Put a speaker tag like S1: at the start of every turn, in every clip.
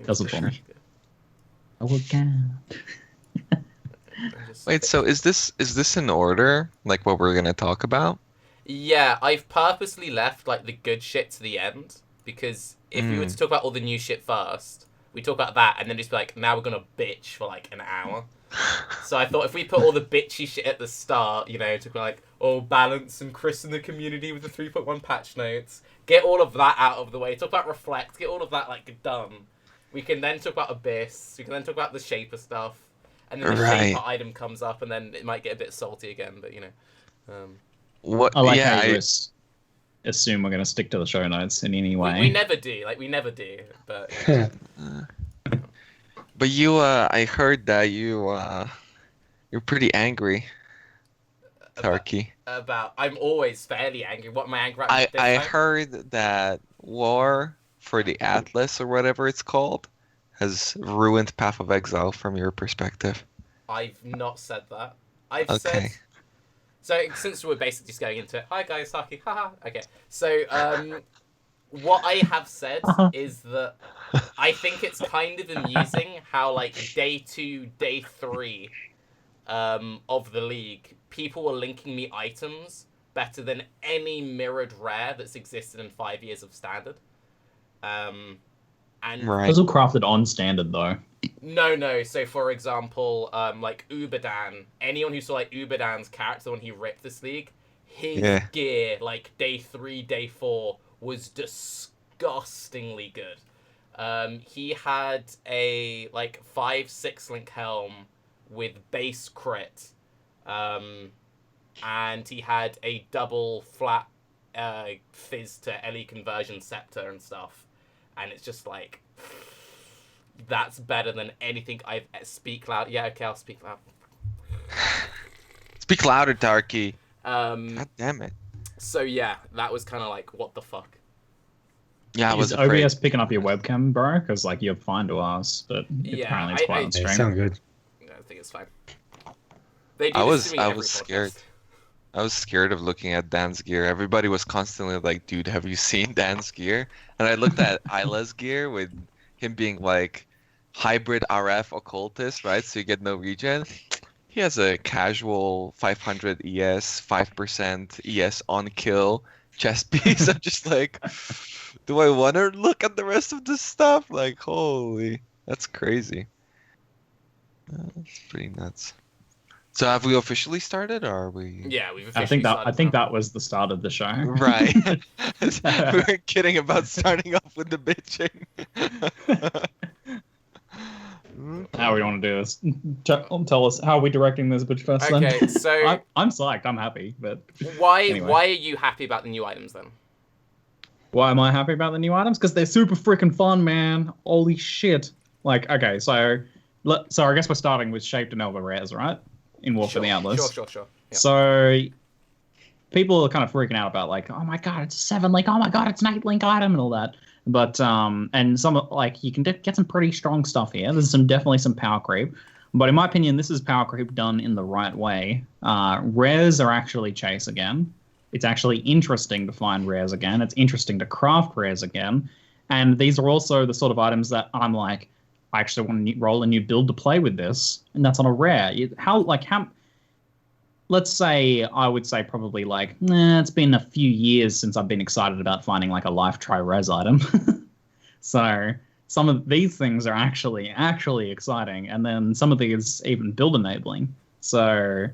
S1: Doesn't
S2: for
S1: bother
S2: sure.
S1: me. I will count.
S2: Wait, so is this in order, like what we're gonna talk about?
S3: Yeah, I've purposely left like the good shit to the end because if we were to
S2: Mm.
S3: talk about all the new shit first, we talk about that and then just be like, now we're gonna bitch for like an hour. So I thought if we put all the bitchy shit at the start, you know, talk about like, oh, balance and christen the community with the 3.1 patch notes, get all of that out of the way, talk about reflect, get all of that like done. We can then talk about Abyss. We can then talk about the Shaper stuff, and then the
S2: Right.
S3: Shaper item comes up, and then it might get a bit salty again. But you know,
S2: What?
S1: I like
S2: Yeah,
S1: how you assume we're going to stick to the show notes in any way.
S3: we never do. Like we never do. But yeah.
S2: but you, I heard that you're pretty angry, Tarke.
S3: About I'm always fairly angry. What my anger at this
S2: I
S3: time?
S2: heard that War for the Atlas or whatever it's called has ruined Path of Exile from your perspective.
S3: I've not said that. I've
S2: Okay.
S3: said. So since we're basically just going into it, hi guys, Saki, haha. Okay, so what I have said is that I think it's kind of amusing how like day 2, day 3 of the league, people were linking me items better than any mirrored rare that's existed in 5 years of standard. And
S2: Right.
S1: Those are crafted on standard, though.
S3: no. So for example, like Uberdan, anyone who saw like Uberdan's character when he ripped this league, his gear like day 3, day 4 was disgustingly good. He had a like 5/6 link helm with base crit, and he had a double flat fizz to LE conversion scepter and stuff, and it's just like that's better than anything I've speak loud. Yeah, okay, I'll speak loud.
S2: Speak louder, Tarky.
S3: God
S2: damn it.
S3: So yeah, that was kind of like what the fuck.
S2: Yeah, I was
S1: Is
S2: afraid.
S1: OBS picking up your webcam, bro? Because like you're fine to us, but
S3: Yeah,
S1: apparently it's quite on
S4: They
S1: stream.
S4: sound good.
S3: I think it's fine. They do
S2: I
S3: this
S2: was
S3: to me every
S2: scared.
S3: podcast.
S2: I was scared of looking at Dan's gear. Everybody was constantly like, dude, have you seen Dan's gear? And I looked at Isla's gear with him being like hybrid RF occultist, right? So you get no regen. He has a casual 500 ES, 5% ES on kill chest piece. I'm just like, do I want to look at the rest of this stuff? Like, holy, that's crazy. That's pretty nuts. So have we officially started, or are we?
S3: Yeah, we've
S1: I
S3: officially
S1: think
S3: now.
S1: that was the start of the show.
S2: Right. We were kidding about starting off with the bitching.
S1: How we want to do this? Tell us how are we directing this bitch first.
S3: Okay,
S1: then?
S3: so
S1: I'm psyched. I'm happy, but
S3: why
S1: anyway.
S3: are you happy about the new items then?
S1: Why am I happy about the new items? Because they're super freaking fun, man. Holy shit! Like, okay, so I guess we're starting with Shaped and Elva rares, right? In War for the Atlas.
S3: Sure. Yeah.
S1: So people are kind of freaking out about like, oh my god, it's a 7 link. Oh my god, it's an 8 link item and all that. But and some like you can get some pretty strong stuff here. There's definitely some power creep. But in my opinion, this is power creep done in the right way. Rares are actually chase again. It's actually interesting to find rares again. It's interesting to craft rares again. And these are also the sort of items that I'm like, I actually want to roll a new build to play with this, and that's on a rare. Let's say I would say probably like, it's been a few years since I've been excited about finding like a life try res item. So some of these things are actually exciting, and then some of these even build enabling. So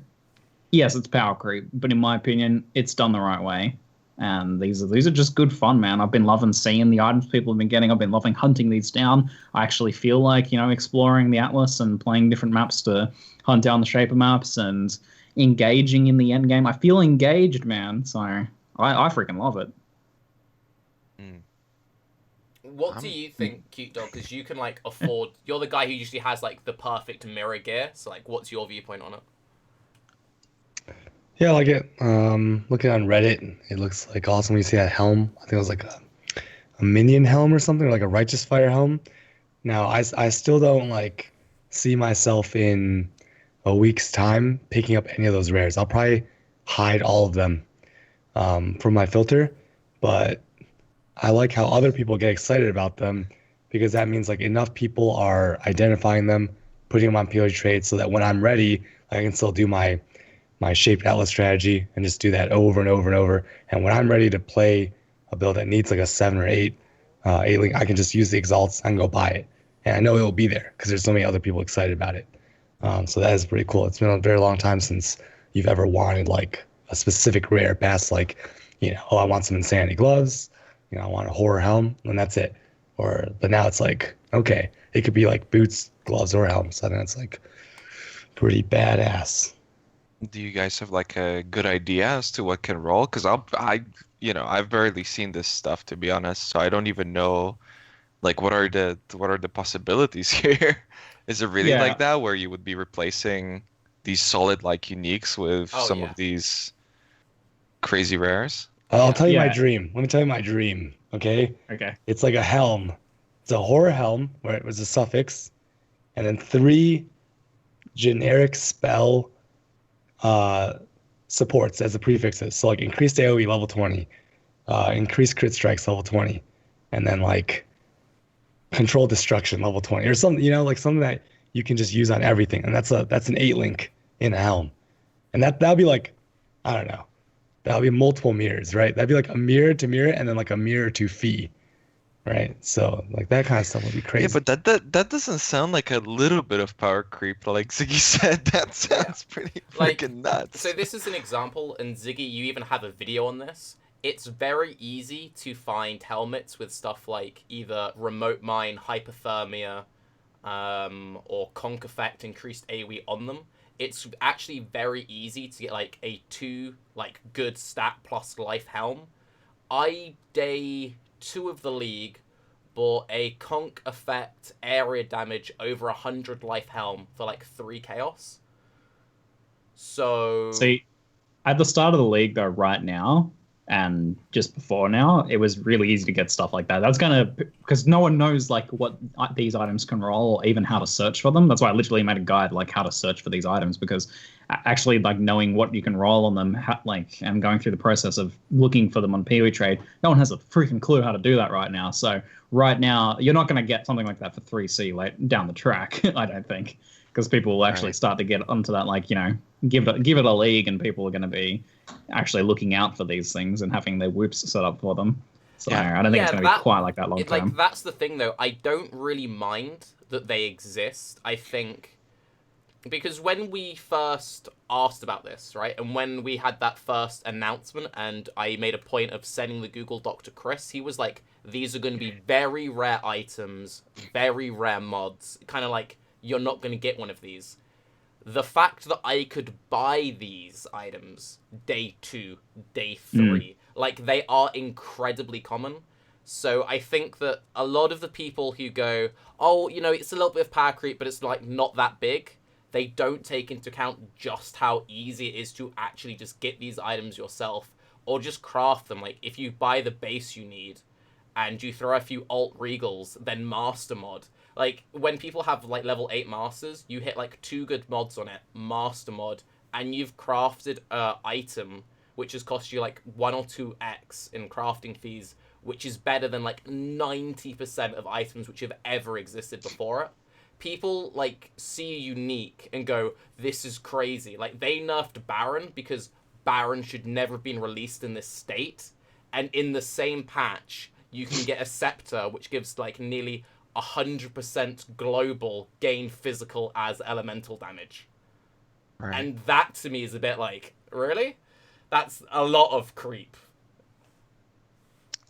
S1: yes, it's power creep, but in my opinion, it's done the right way. And these are just good fun, man. I've been loving seeing the items people have been getting. I've been loving hunting these down. I actually feel like, exploring the Atlas and playing different maps to hunt down the Shaper maps and engaging in the end game. I feel engaged, man. So I freaking love it.
S3: What do you think, CuteDog? Because you can like afford. You're the guy who usually has like the perfect mirror gear. So like, what's your viewpoint on it?
S4: Yeah, I like it. Looking on Reddit, it looks like awesome. You see that helm. I think it was like a minion helm or something, or like a righteous fire helm. Now, I still don't like see myself in a week's time picking up any of those rares. I'll probably hide all of them from my filter, but I like how other people get excited about them because that means like enough people are identifying them, putting them on PoE trade, so that when I'm ready, I can still do my shaped atlas strategy and just do that over and over and over. And when I'm ready to play a build that needs like a 7 or 8 link, I can just use the exalts and go buy it, and I know it will be there because there's so many other people excited about it. So that is pretty cool. It's been a very long time since you've ever wanted like a specific rare past, like, oh, I want some insanity gloves, I want a horror helm, and that's it. But now it's like, okay, it could be like boots, gloves, or helms. So then it's like pretty badass.
S2: Do you guys have like a good idea as to what can roll? Because I've barely seen this stuff, to be honest, so I don't even know like what are the possibilities here. Is it really like that where you would be replacing these solid like uniques with some of these crazy rares?
S4: I'll tell you my dream. Let me tell you my dream. Okay. It's like a helm. It's a horror helm where it was a suffix, and then 3 generic spell supports as the prefixes. So like increased AoE level 20, increased crit strikes level 20, and then like control destruction level 20 or something, like something that you can just use on everything. And that's an 8 link in a helm. And that'll be like, I don't know, that'll be multiple mirrors, right? That'd be like a mirror to mirror and then like a mirror to fee, right? So like that kind of stuff would be crazy.
S2: Yeah, but that doesn't sound like a little bit of power creep, like Ziggy said. That sounds pretty freaking nuts.
S3: So this is an example, and Ziggy, you even have a video on this. It's very easy to find helmets with stuff like either remote mine, hypothermia, or conk effect, increased AoE on them. It's actually very easy to get like a 2 like good stat plus life helm. I day 2 of the league bought a conk effect area damage over 100 life helm for like 3 chaos. So
S1: see, at the start of the league though, right now, and just before now, it was really easy to get stuff like that. That's because no one knows like what these items can roll or even how to search for them. That's why I literally made a guide like how to search for these items, because actually like knowing what you can roll on them, and going through the process of looking for them on PoE trade, no one has a freaking clue how to do that right now. So right now, you're not going to get something like that for 3C like down the track, I don't think, because people will actually start to get onto that, like, give it a league, and people are going to be actually looking out for these things and having their whoops set up for them. So I don't think it's going to be quite like that long term.
S3: Like, that's the thing, though. I don't really mind that they exist. I think because when we first asked about this, right, and when we had that first announcement, and I made a point of sending the Google Doc to Chris, he was like, "These are going to be very rare items, very rare mods, kind of like." You're not going to get one of these. The fact that I could buy these items day 2, day 3, like they are incredibly common. So I think that a lot of the people who go, oh, it's a little bit of power creep, but it's like not that big, they don't take into account just how easy it is to actually just get these items yourself or just craft them. Like if you buy the base you need and you throw a few alt regals, then master mod. Like, when people have, like, level 8 masters, you hit, like, 2 good mods on it, master mod, and you've crafted a item which has cost you, like, 1 or 2x in crafting fees, which is better than, like, 90% of items which have ever existed before it. People, like, see unique and go, this is crazy. Like, they nerfed Baron because Baron should never have been released in this state, and in the same patch, you can get a Scepter, which gives, like, nearly 100% global gain physical as elemental damage. Right. And that to me is a bit like, really? That's a lot of creep.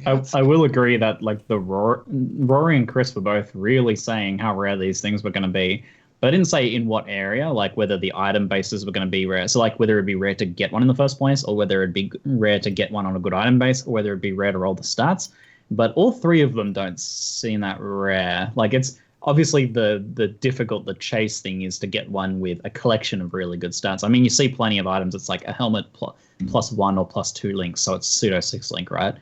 S1: I will agree that like the Rory and Chris were both really saying how rare these things were going to be, but I didn't say in what area, like whether the item bases were going to be rare. So like whether it'd be rare to get one in the first place, or whether it'd be rare to get one on a good item base, or whether it'd be rare to roll the stats. But all 3 of them don't seem that rare. Like, it's obviously the difficult, the chase thing is to get one with a collection of really good stats. I mean, you see plenty of items. It's like a helmet plus 1 or plus 2 links, so it's pseudo 6 link, right?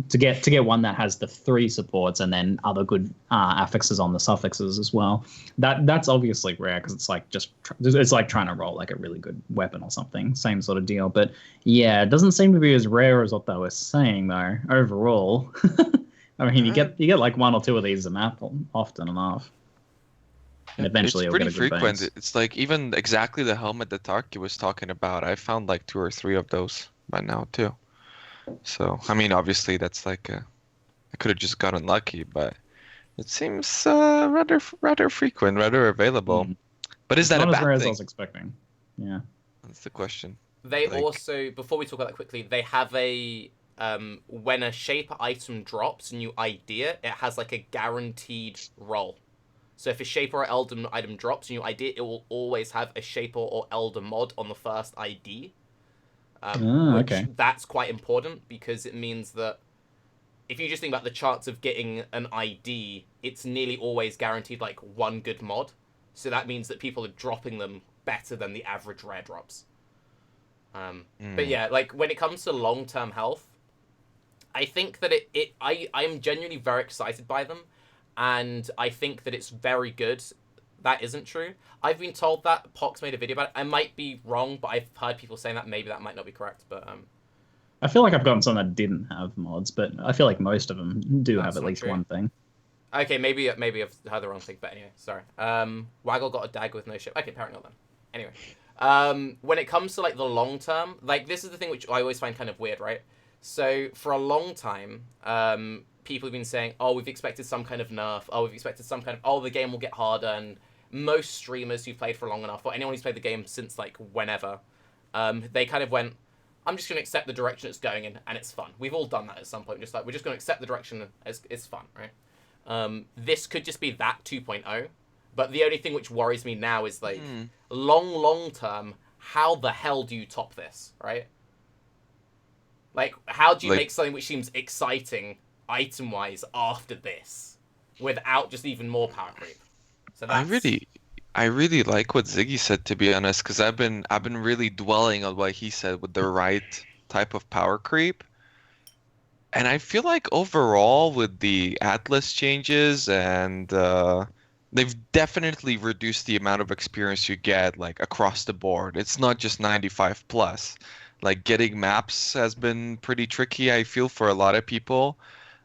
S1: To get one that has the 3 supports and then other good affixes on the suffixes as well. That's obviously rare because it's like it's like trying to roll like a really good weapon or something. Same sort of deal. But yeah, it doesn't seem to be as rare as what they were saying though. Overall, I mean, you get like one or two of these a map often enough. And eventually
S2: It's
S1: you'll
S2: pretty
S1: get a good
S2: frequent.
S1: base.
S2: It's like even exactly the helmet that Tarke was talking about. I found like 2 or 3 of those by now too. So I mean, obviously that's like I could have just gotten lucky, but it seems rather frequent, rather available.
S1: Mm.
S2: But is
S1: It's
S2: that a
S1: not as
S2: bad
S1: rare as I
S2: thing?
S1: was expecting. Yeah.
S2: That's the question.
S3: They
S2: Like-
S3: also, before we talk about that quickly, they have a when a shaper item drops and you ID it, it has like a guaranteed roll. So if a shaper or elder item drops and you ID it, it will always have a shaper or elder mod on the first ID. Which
S1: Okay.
S3: that's quite important because it means that if you just think about the chance of getting an ID, it's nearly always guaranteed like one good mod. So that means that people are dropping them better than the average rare drops. But yeah, like when it comes to long-term health, I think that I am genuinely very excited by them, and I think that it's very good. That isn't true. I've been told that Pox made a video about it. I might be wrong, but I've heard people saying that. Maybe that might not be correct, but
S1: I feel like I've gotten some that didn't have mods, but I feel like most of them do
S3: That's
S1: have at
S3: not
S1: least
S3: true.
S1: one thing.
S3: okay, maybe I've heard the wrong thing. But anyway, sorry. Waggle got a dagger with no ship. Okay, apparently not then. Anyway, when it comes to like the long term, like this is the thing which I always find kind of weird, right? So for a long time, people have been saying, "Oh, we've expected some kind of nerf. Oh, we've expected some kind of the game will get harder." And most streamers who've played for long enough, or anyone who's played the game since like whenever, they kind of went, "I'm just going to accept the direction it's going in, and it's fun." We've all done that at some point. Just like we're just going to accept the direction as it's fun, right? This could just be that 2.0. But the only thing which worries me now is like long term, how the hell do you top this, right? Like, how do you make something which seems exciting item wise after this without just even more power creep? So that's...
S2: I really like what Ziggy said, to be honest, because I've been really dwelling on what he said with the right type of power creep. And I feel like overall with the Atlas changes and they've definitely reduced the amount of experience you get like across the board. It's not just 95 plus. Like getting maps has been pretty tricky, I feel, for a lot of people.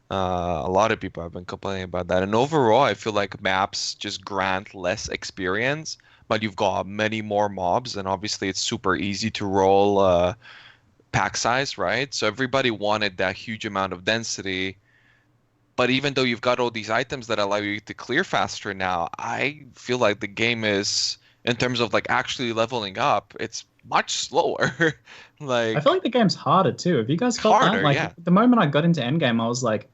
S2: A lot of people have been complaining about that. And overall, I feel like maps just grant less experience, but you've got many more mobs, and obviously it's super easy to roll pack size, right? So everybody wanted that huge amount of density. But even though you've got all these items that allow you to clear faster now, I feel like the game is, in terms of like actually leveling up, it's much slower. Like
S1: I feel like the game's harder too. Have you guys felt
S2: harder,
S1: that? Like
S2: yeah.
S1: the moment I got into endgame, I was like,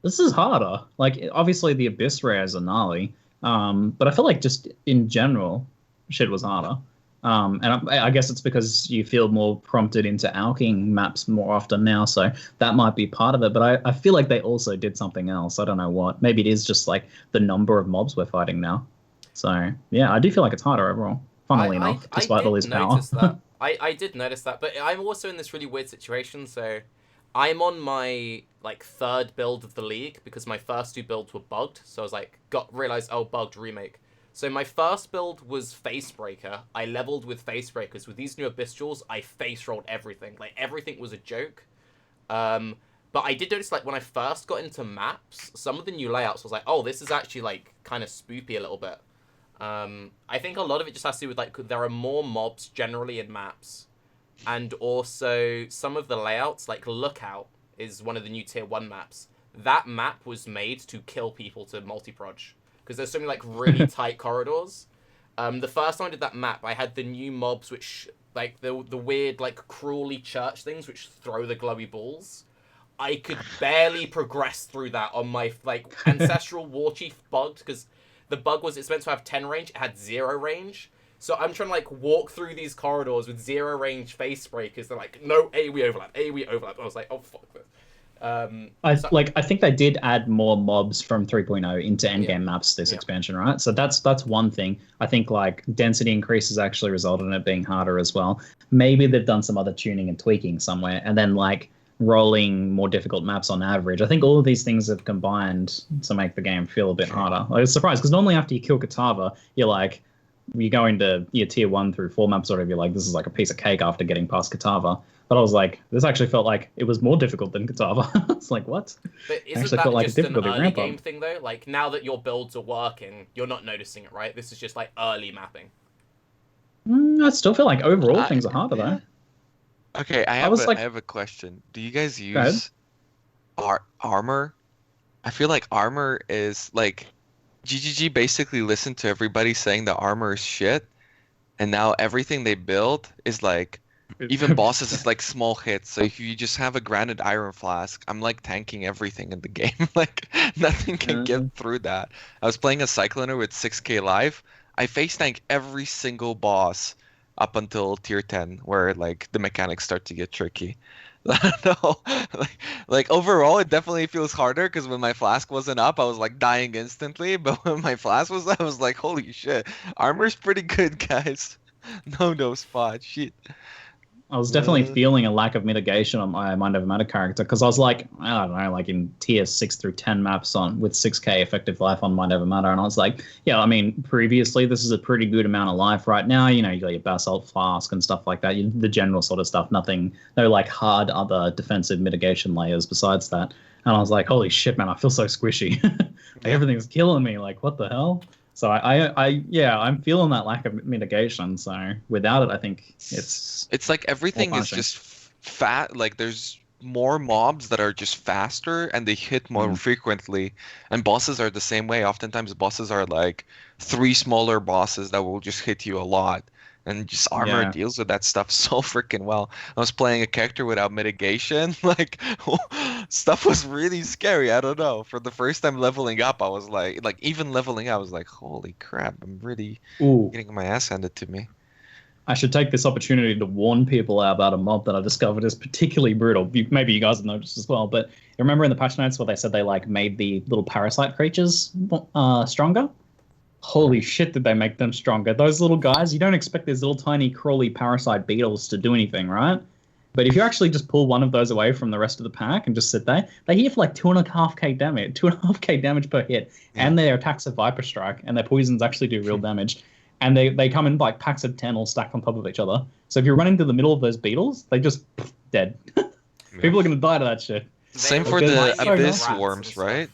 S1: this is harder. Like obviously the Abyss rares are gnarly, but I feel like just in general, shit was harder. And I guess it's because you feel more prompted into alking maps more often now, so that might be part of it. But I feel like they also did something else. I don't know what. Maybe it is just like the number of mobs we're fighting now. So yeah, I do feel like it's harder overall. Funnily enough, despite all his power.
S3: That. I did notice that, but I'm also in this really weird situation. So I'm on my like third build of the league because my first 2 builds were bugged. So I was like, realized bugged remake. So my first build was Facebreaker. I leveled with Facebreakers. With these new Abyss Jewels, I face rolled everything. Like everything was a joke. But I did notice like when I first got into maps, some of the new layouts was like, oh, this is actually like kind of spoopy a little bit. I think a lot of it just has to do with like there are more mobs generally in maps, and also some of the layouts, like Lookout is one of the new tier 1 maps. That map was made to kill people to multi-proj because there's so many like really tight corridors. The first time I did that map, I had the new mobs which like the weird like cruelly church things which throw the glowy balls. I could barely progress through that on my like ancestral war chief bugged because the bug was it's meant to have 10 range, it had 0 range. So I'm trying to like walk through these corridors with 0 range face breakers. They're like, no, we overlap. I was like, oh fuck this.
S1: I think they did add more mobs from 3.0 into endgame maps this expansion, right? So that's one thing. I think like density increases actually resulted in it being harder as well. Maybe they've done some other tuning and tweaking somewhere, and then like rolling more difficult maps on average. I think all of these things have combined to make the game feel a bit harder. I was surprised because normally after you kill Katava, you're like, you go into your tier 1 through 4 maps or whatever, you're like, this is like a piece of cake after getting past Katava. But I was like, this actually felt like it was more difficult than Katava. It's like, what?
S3: But isn't
S1: actually
S3: that
S1: felt like a
S3: just an
S1: difficulty
S3: early
S1: ramp up.
S3: game thing though? Like now that your builds are working, you're not noticing it, right? This is just like early mapping.
S1: I still feel like overall things are harder though.
S2: Okay, I have a question. Do you guys use armor? I feel like armor is like GGG basically listened to everybody saying the armor is shit, and now everything they build is like even bosses is like small hits. So if you just have a granite iron flask, I'm like tanking everything in the game. Like nothing can get through that. I was playing a Cycloner with 6k life. I face tank every single boss up until tier 10, where like the mechanics start to get tricky. I don't know. Like overall, it definitely feels harder because when my flask wasn't up, I was like dying instantly. But when my flask was up, I was like, holy shit, armor's pretty good, guys. No spot. Shit.
S1: I was definitely feeling a lack of mitigation on my Mind Over Matter character because I was like, I don't know, like in tier 6 through 10 maps on with 6k effective life on Mind Over Matter, and I was like, yeah, I mean, previously this is a pretty good amount of life right now. You know, you got your basalt flask and stuff like that, the general sort of stuff. No like hard other defensive mitigation layers besides that. And I was like, holy shit, man, I feel so squishy. Like, everything's killing me. Like, what the hell? So I'm feeling that lack of mitigation. So without it, I think
S2: it's like everything is just fat. Like there's more mobs that are just faster and they hit more frequently, and bosses are the same way. Oftentimes bosses are like 3 smaller bosses that will just hit you a lot, and just armor deals with that stuff so freaking well. I was playing a character without mitigation, like stuff was really scary. I don't know. For the first time leveling up, I was like even leveling up, I was like, holy crap, I'm really getting my ass handed to me.
S1: I should take this opportunity to warn people about a mob that I discovered is particularly brutal. Maybe you guys have noticed as well, but you remember in the patch notes where they said they like made the little parasite creatures stronger? Holy shit, did they make them stronger. Those little guys, you don't expect these little tiny crawly parasite beetles to do anything, right? But if you actually just pull one of those away from the rest of the pack and just sit there, they hit for like 2.5k damage per hit. Yeah. And their attacks are Viper Strike, and their poisons actually do real damage. And they come in like packs of 10 all stacked on top of each other. So if you run into the middle of those beetles, they just dead. People are going to die to that shit.
S2: Same for the abyss worms, right?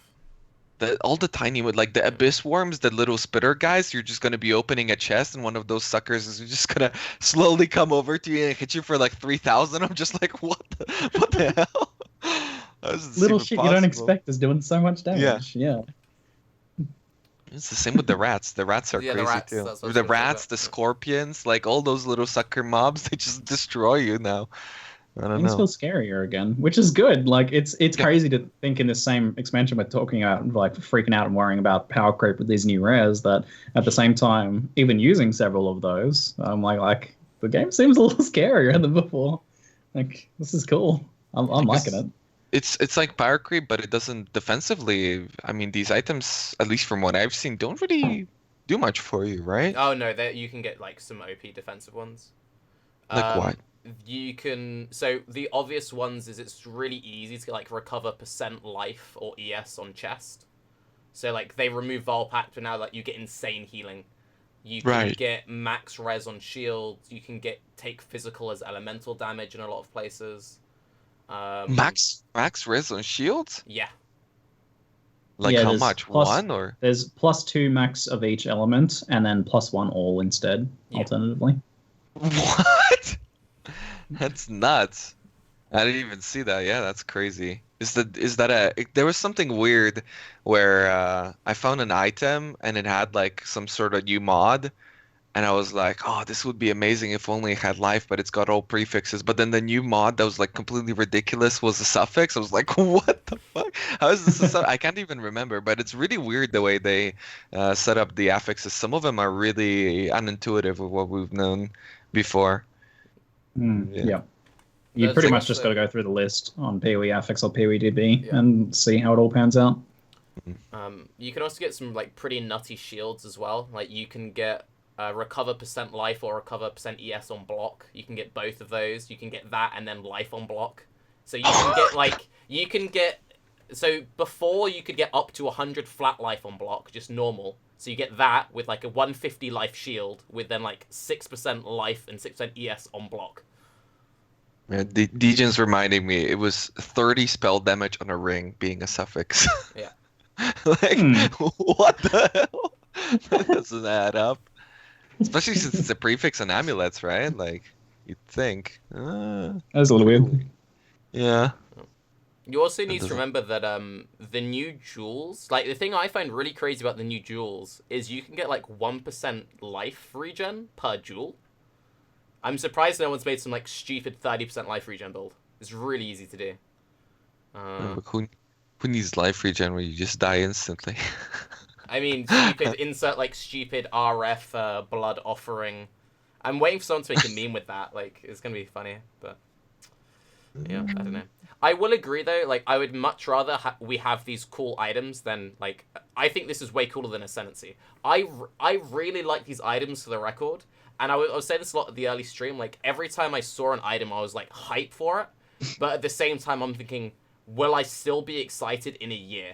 S2: All the tiny, like the abyss worms, the little spitter guys, you're just going to be opening a chest and one of those suckers is just going to slowly come over to you and hit you for like 3,000. I'm just like, what the hell?
S1: Little shit you don't expect is doing so much damage. Yeah.
S2: It's the same with the rats. The rats are crazy too. The rats, the scorpions, like all those little sucker mobs, they just destroy you now. I don't know.
S1: Things feel scarier again, which is good. Like it's crazy to think in the same expansion we're talking about, like freaking out and worrying about power creep with these new rares. That at the same time, even using several of those, I'm like the game seems a little scarier than before. Like this is cool. I'm liking it.
S2: It's like power creep, but it doesn't defensively. I mean, these items, at least from what I've seen, don't really do much for you, right?
S3: Oh no, you can get like some OP defensive ones.
S2: Like what?
S3: You can, so the obvious ones is it's really easy to like recover % life or ES on chest. So like they remove Vol Pact, but now like you get insane healing. You can get max res on shields. You can take physical as elemental damage in a lot of places.
S2: Max res on shields?
S3: Yeah.
S2: Like how much? One or?
S1: There's +2 max of each element, and then +1 all instead. Alternatively.
S2: What? That's nuts. I didn't even see that. Yeah, that's crazy. There was something weird where I found an item and it had like some sort of new mod, and I was like, oh, this would be amazing if only it had life, but it's got all prefixes. But then the new mod that was like completely ridiculous was a suffix. I was like, what the fuck? How is this a suffix? I can't even remember, but it's really weird the way they set up the affixes. Some of them are really unintuitive of what we've known before.
S1: Yeah. You pretty much just got to go through the list on PoE affix or PoEDB and see how it all pans out.
S3: You can also get some like pretty nutty shields as well. Like you can get recover % life or recover % ES on block. You can get both of those. You can get that and then life on block. So you can get so before you could get up to 100 flat life on block, just normal. So you get that with like a 150 life shield with then like 6% life and 6% ES on block.
S2: Yeah, Dejan's reminding me it was 30 spell damage on a ring being a suffix.
S3: Yeah.
S2: Like, what the hell? That doesn't add up. Especially since it's a prefix on amulets, right? Like, you'd think.
S1: That's a little weird.
S2: Yeah.
S3: You also need to
S2: doesn't-
S3: remember that the new jewels, like the thing I find really crazy about the new jewels is you can get like 1% life regen per jewel. I'm surprised no one's made some like stupid 30% life regen build. It's really easy to do.
S2: But who needs life regen where you just die instantly?
S3: I mean, stupid insert like stupid RF blood offering. I'm waiting for someone to make a meme with that. Like, it's gonna be funny, but yeah, I don't know. I will agree though. Like, I would much rather we have these cool items than like. I think this is way cooler than Ascendancy. I really like these items for the record, and I was saying this a lot at the early stream. Like, every time I saw an item, I was like hyped for it, but at the same time, I'm thinking, will I still be excited in a year?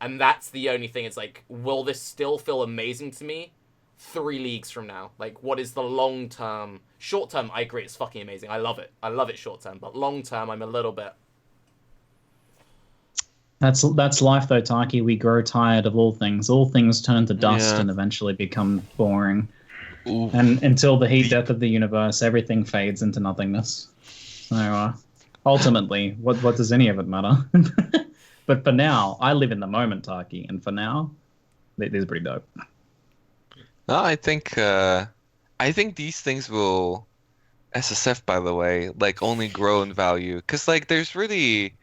S3: And that's the only thing. It's like, will this still feel amazing to me 3 leagues from now? Like, what is the long term? Short term, I agree, it's fucking amazing. I love it. I love it short term. But long term, I'm a little bit.
S1: That's life though, Tarke. We grow tired of all things. All things turn to dust and eventually become boring.
S2: Ooh.
S1: And until the heat death of the universe, everything fades into nothingness. So ultimately, what does any of it matter? But for now, I live in the moment, Tarke, and for now, these are pretty dope.
S2: No, I think these things will, SSF by the way, like only grow in value. Cause like there's really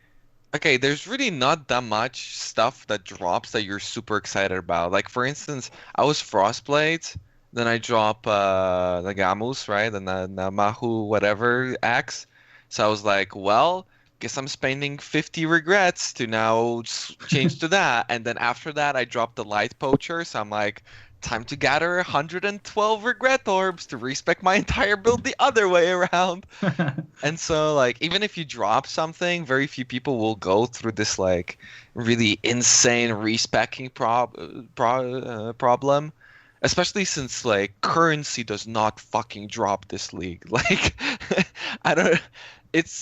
S2: not that much stuff that drops that you're super excited about. Like for instance, I was Frostblade, then I drop the Gamus, right? And the Mahu whatever axe. So I was like, well, guess I'm spending 50 regrets to now change to that. And then after that, I dropped the Light Poacher. So I'm like, time to gather 112 regret orbs to respec my entire build the other way around. And so, like, even if you drop something, very few people will go through this, like, really insane respecking problem. Especially since, like, currency does not fucking drop this league. Like,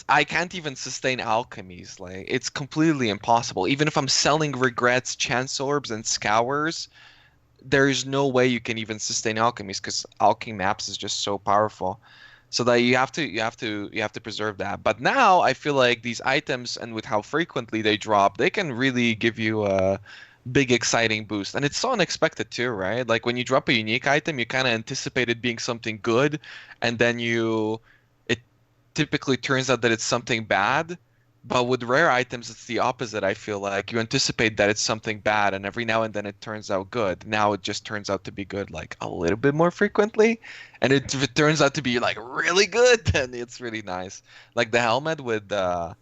S2: I can't even sustain alchemies. Like, it's completely impossible. Even if I'm selling regrets, chance orbs, and scours, there is no way you can even sustain alchemies because alchemy maps is just so powerful. So that you have to preserve that. But now I feel like these items and with how frequently they drop, they can really give you a big exciting boost. And it's so unexpected too, right? Like when you drop a unique item, you kind of anticipate it being something good, and then it typically turns out that it's something bad. But with rare items, it's the opposite. I feel like you anticipate that it's something bad, and every now and then it turns out good. Now it just turns out to be good, like a little bit more frequently. And if it turns out to be like really good, then it's really nice. Like the helmet I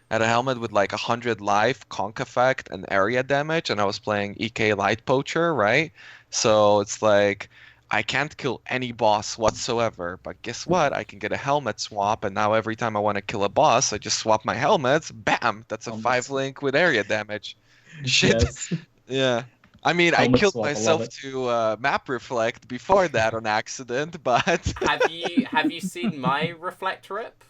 S2: had a helmet with like 100 life, conk effect, and area damage, and I was playing EK Light Poacher, right? So it's like I can't kill any boss whatsoever, but guess what? I can get a helmet swap, and now every time I want to kill a boss, I just swap my helmets. Bam! That's a 5-link with area damage. Shit.
S1: Yes.
S2: Yeah. I mean,
S1: Helmet
S2: I killed
S1: swap, I love
S2: myself
S1: it.
S2: to map reflect before that on accident, but
S3: Have you seen my reflect rip?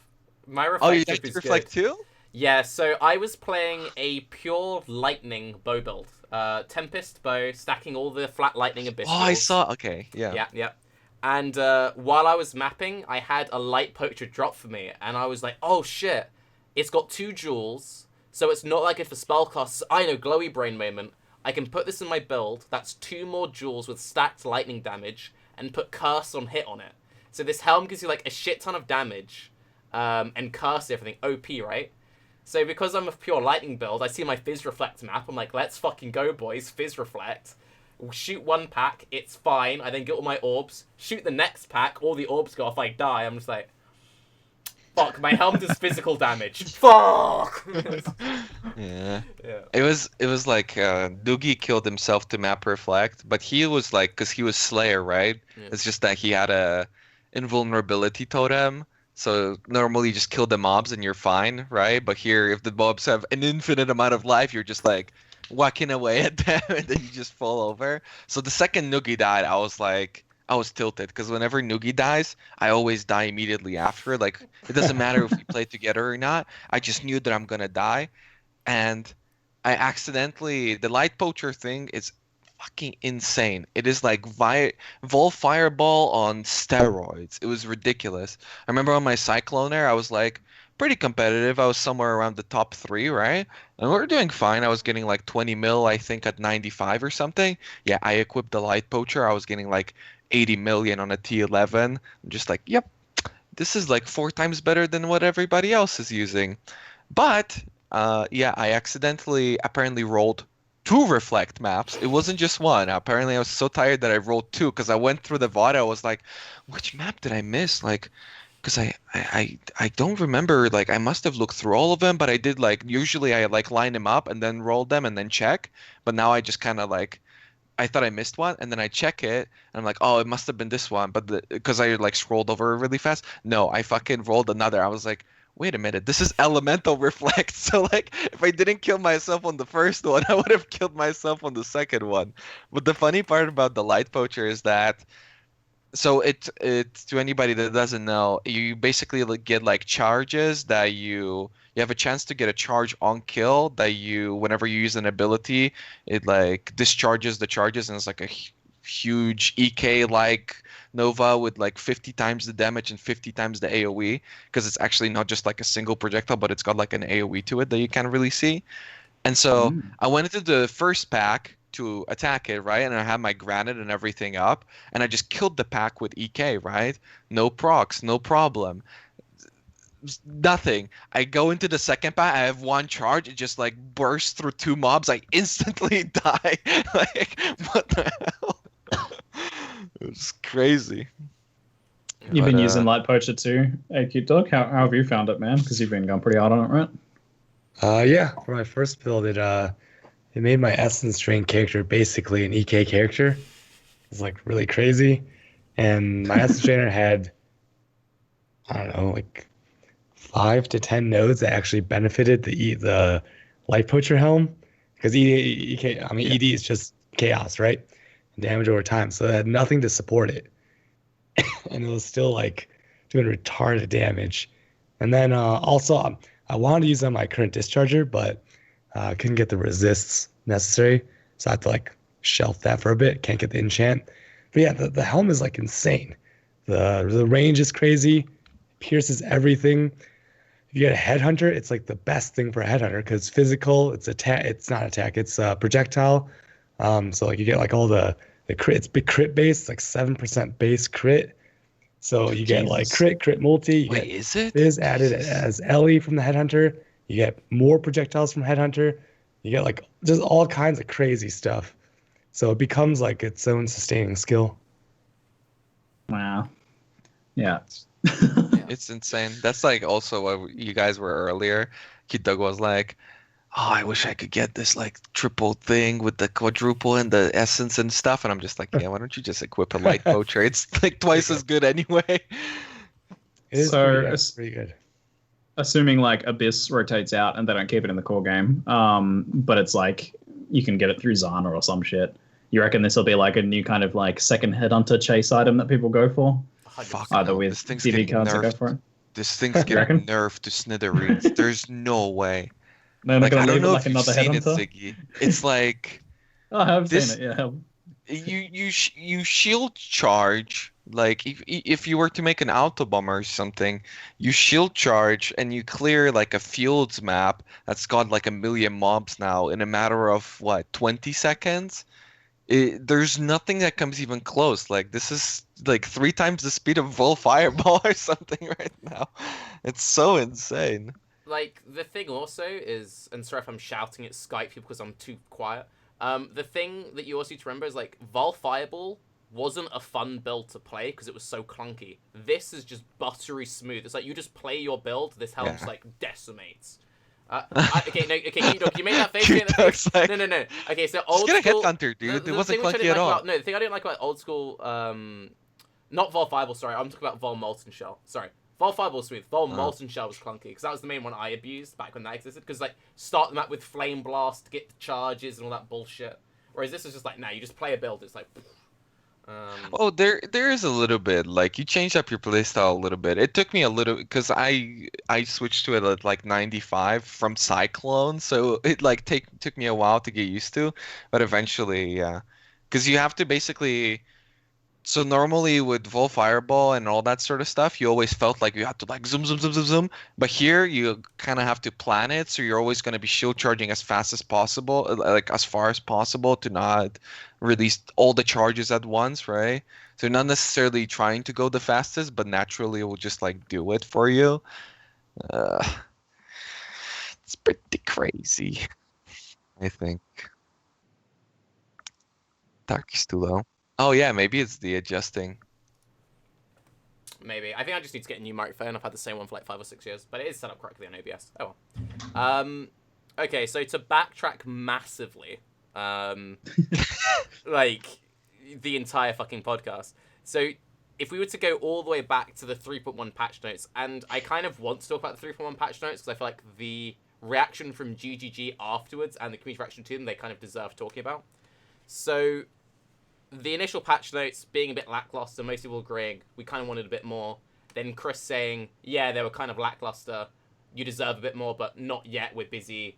S3: My reflect
S2: oh, you
S3: rip
S2: like to
S3: is
S2: reflect
S3: good.
S2: too?
S3: Yeah, so I was playing a pure lightning bow build. Tempest bow, stacking all the flat lightning abyssals.
S2: Oh, I saw. Okay, yeah.
S3: Yeah, yeah. And while I was mapping, I had a light poacher drop for me, and I was like, oh shit, it's got 2 jewels, so it's not like if the spell casts, I know, glowy brain moment, I can put this in my build, that's 2 more jewels with stacked lightning damage, and put curse on hit on it. So this helm gives you like a shit ton of damage, and curse everything, OP, right? So because I'm a pure lightning build, I see my Fizz Reflect map, I'm like, let's fucking go, boys, Fizz Reflect. Shoot 1 pack, it's fine, I then get all my orbs, shoot the next pack, all the orbs go off, I die, I'm just like, fuck, my helm does physical damage, fuck!
S2: Yeah.
S3: Yeah.
S2: It was like Doogie killed himself to map reflect, but he was like, because he was Slayer, right?
S3: Yeah.
S2: It's just that he had a invulnerability totem. So normally you just kill the mobs and you're fine, right? But here, if the mobs have an infinite amount of life, you're just like whacking away at them and then you just fall over. So the second Noogie died, I was like, I was tilted because whenever Noogie dies, I always die immediately after. Like it doesn't matter if we play together or not. I just knew that I'm gonna die, and I accidentally the light poacher thing is fucking insane. It is like Vol Fireball on steroids. It was ridiculous. I remember on my Cycloner, I was like pretty competitive. I was somewhere around the top 3, right? And we were doing fine. I was getting like 20 mil, I think, at 95 or something. Yeah, I equipped the light poacher. I was getting like 80 million on a T11. I'm just like, yep, this is like 4 times better than what everybody else is using. But yeah, I accidentally apparently rolled 2 reflect maps. It wasn't just one. Apparently, I was so tired that I rolled 2 because I went through the VOD. I was like, which map did I miss? Like, because I don't remember. Like, I must have looked through all of them, but I did like usually I like line them up and then roll them and then check. But now I just kind of like I thought I missed one, and then I check it, and I'm like, oh, it must have been this one, but because I like scrolled over really fast. No, I fucking rolled another. I was like, wait a minute, this is elemental reflect. So like, if I didn't kill myself on the first one, I would have killed myself on the second one. But the funny part about the light poacher is that so it's to anybody that doesn't know, you basically like get like charges that you have a chance to get a charge on kill that you whenever you use an ability, it like discharges the charges and it's like a huge EK like Nova with like 50 times the damage and 50 times the AoE because it's actually not just like a single projectile, but it's got like an AoE to it that you can't really see. And so I went into the first pack to attack it, right? And I had my granite and everything up, and I just killed the pack with EK, right? No procs, no problem. Nothing. I go into the second pack, I have 1 charge, it just like bursts through 2 mobs, I instantly die. Like, what the hell? It was crazy.
S1: You've been using Light Poacher too, hey CuteDog? How have you found it, man? Because you've been going pretty hard on it, right?
S4: Yeah, for my first build, it made my Essence Drain character basically an EK character. It's like really crazy. And my Essence Drainer had, I don't know, like 5 to 10 nodes that actually benefited the Light Poacher helm. Because ED is just chaos, right? And damage over time. So it had nothing to support it. And it was still like doing retarded damage. And then also, I wanted to use on my current discharger, but couldn't get the resists necessary, so I had to like shelf that for a bit. Can't get the enchant, but yeah, the helm is like insane. The range is crazy, pierces everything. If you get a headhunter, it's like the best thing for a headhunter because it's physical. It's attack. It's not attack. It's projectile. So like you get like all the crit. It's big crit base, like 7% base crit. So you get like crit multi.
S2: Wait, is it?
S4: Is added as Ellie from the headhunter. You get more projectiles from headhunter. You get like just all kinds of crazy stuff. So it becomes like its own sustaining skill.
S1: Wow. Yeah.
S2: It's insane. That's like also what you guys were earlier. CuteDog was like, oh, I wish I could get this like triple thing with the quadruple and the essence and stuff. And I'm just like, yeah, why don't you just equip a light poacher? It's like twice as good anyway.
S4: It is pretty good.
S1: Assuming like Abyss rotates out and they don't keep it in the core game, but it's like you can get it through Zana or some shit. You reckon this will be like a new kind of like second headhunter chase item that people go for?
S2: Fuck
S1: Either
S2: no,
S1: with
S2: this thing's
S1: DD
S2: getting
S1: cards that go
S2: nerfed.
S1: for it.
S2: This thing's getting nerfed to smithereens. There's no way.
S1: They're
S2: Like,
S1: gonna
S2: I don't
S1: leave it
S2: know
S1: like
S2: if you've
S1: another
S2: seen it,
S1: headhunter.
S2: Ziggy. It's like
S1: Oh, I have
S2: this-
S1: seen it. Yeah.
S2: you shield charge. Like if you were to make an auto bomber or something, you shield charge and you clear like a fields map that's got like 1 million mobs now in a matter of what 20 seconds. There's nothing that comes even close. Like this is like 3 times the speed of Vol Fireball or something right now. It's so insane.
S3: Like, the thing also is, and sorry if I'm shouting at Skype people because I'm too quiet, the thing that you also need to remember is, like, Vol Fireball wasn't a fun build to play because it was so clunky. This is just buttery smooth. It's like, you just play your build, this helm just, like, decimates. CuteDog, you made that face.
S2: CuteDog's like,
S3: No. Okay, so old
S2: just get a
S3: school...
S2: headhunter, dude. It wasn't
S3: thing which I
S2: clunky
S3: didn't
S2: at
S3: like
S2: all.
S3: the thing I didn't like about old school, not Vol Fireball, sorry, I'm talking about Vol Molten Shell. Sorry. Vol Fireball was smooth. Vol Molten Shell was clunky because that was the main one I abused back when that existed. Because like start them out with Flame Blast, get the charges and all that bullshit. Whereas this is just like, nah, you just play a build. It's like,
S2: Oh, there is a little bit. Like you changed up your playstyle a little bit. It took me a little because I switched to it at like 95 from Cyclone, so it like took me a while to get used to, but eventually, yeah. Because you have to basically. So normally with Vol Fireball and all that sort of stuff, you always felt like you had to like zoom, zoom, zoom, zoom, zoom. But here you kind of have to plan it, so you're always going to be shield charging as fast as possible, like as far as possible to not release all the charges at once, right? So you're not necessarily trying to go the fastest, but naturally it will just like do it for you. Uh, it's pretty crazy, I think. Tarke's too low. Oh yeah, maybe it's the adjusting.
S3: Maybe. I think I just need to get a new microphone. I've had the same one for like 5 or 6 years, but it is set up correctly on OBS. Oh well. Okay, so to backtrack massively, like the entire fucking podcast. So if we were to go all the way back to the 3.1 patch notes, and I kind of want to talk about the 3.1 patch notes because I feel like the reaction from GGG afterwards and the community reaction to them, they kind of deserve talking about. So the initial patch notes being a bit lackluster, most people agreeing we kind of wanted a bit more. Then Chris saying, yeah, they were kind of lackluster. You deserve a bit more, but not yet. We're busy.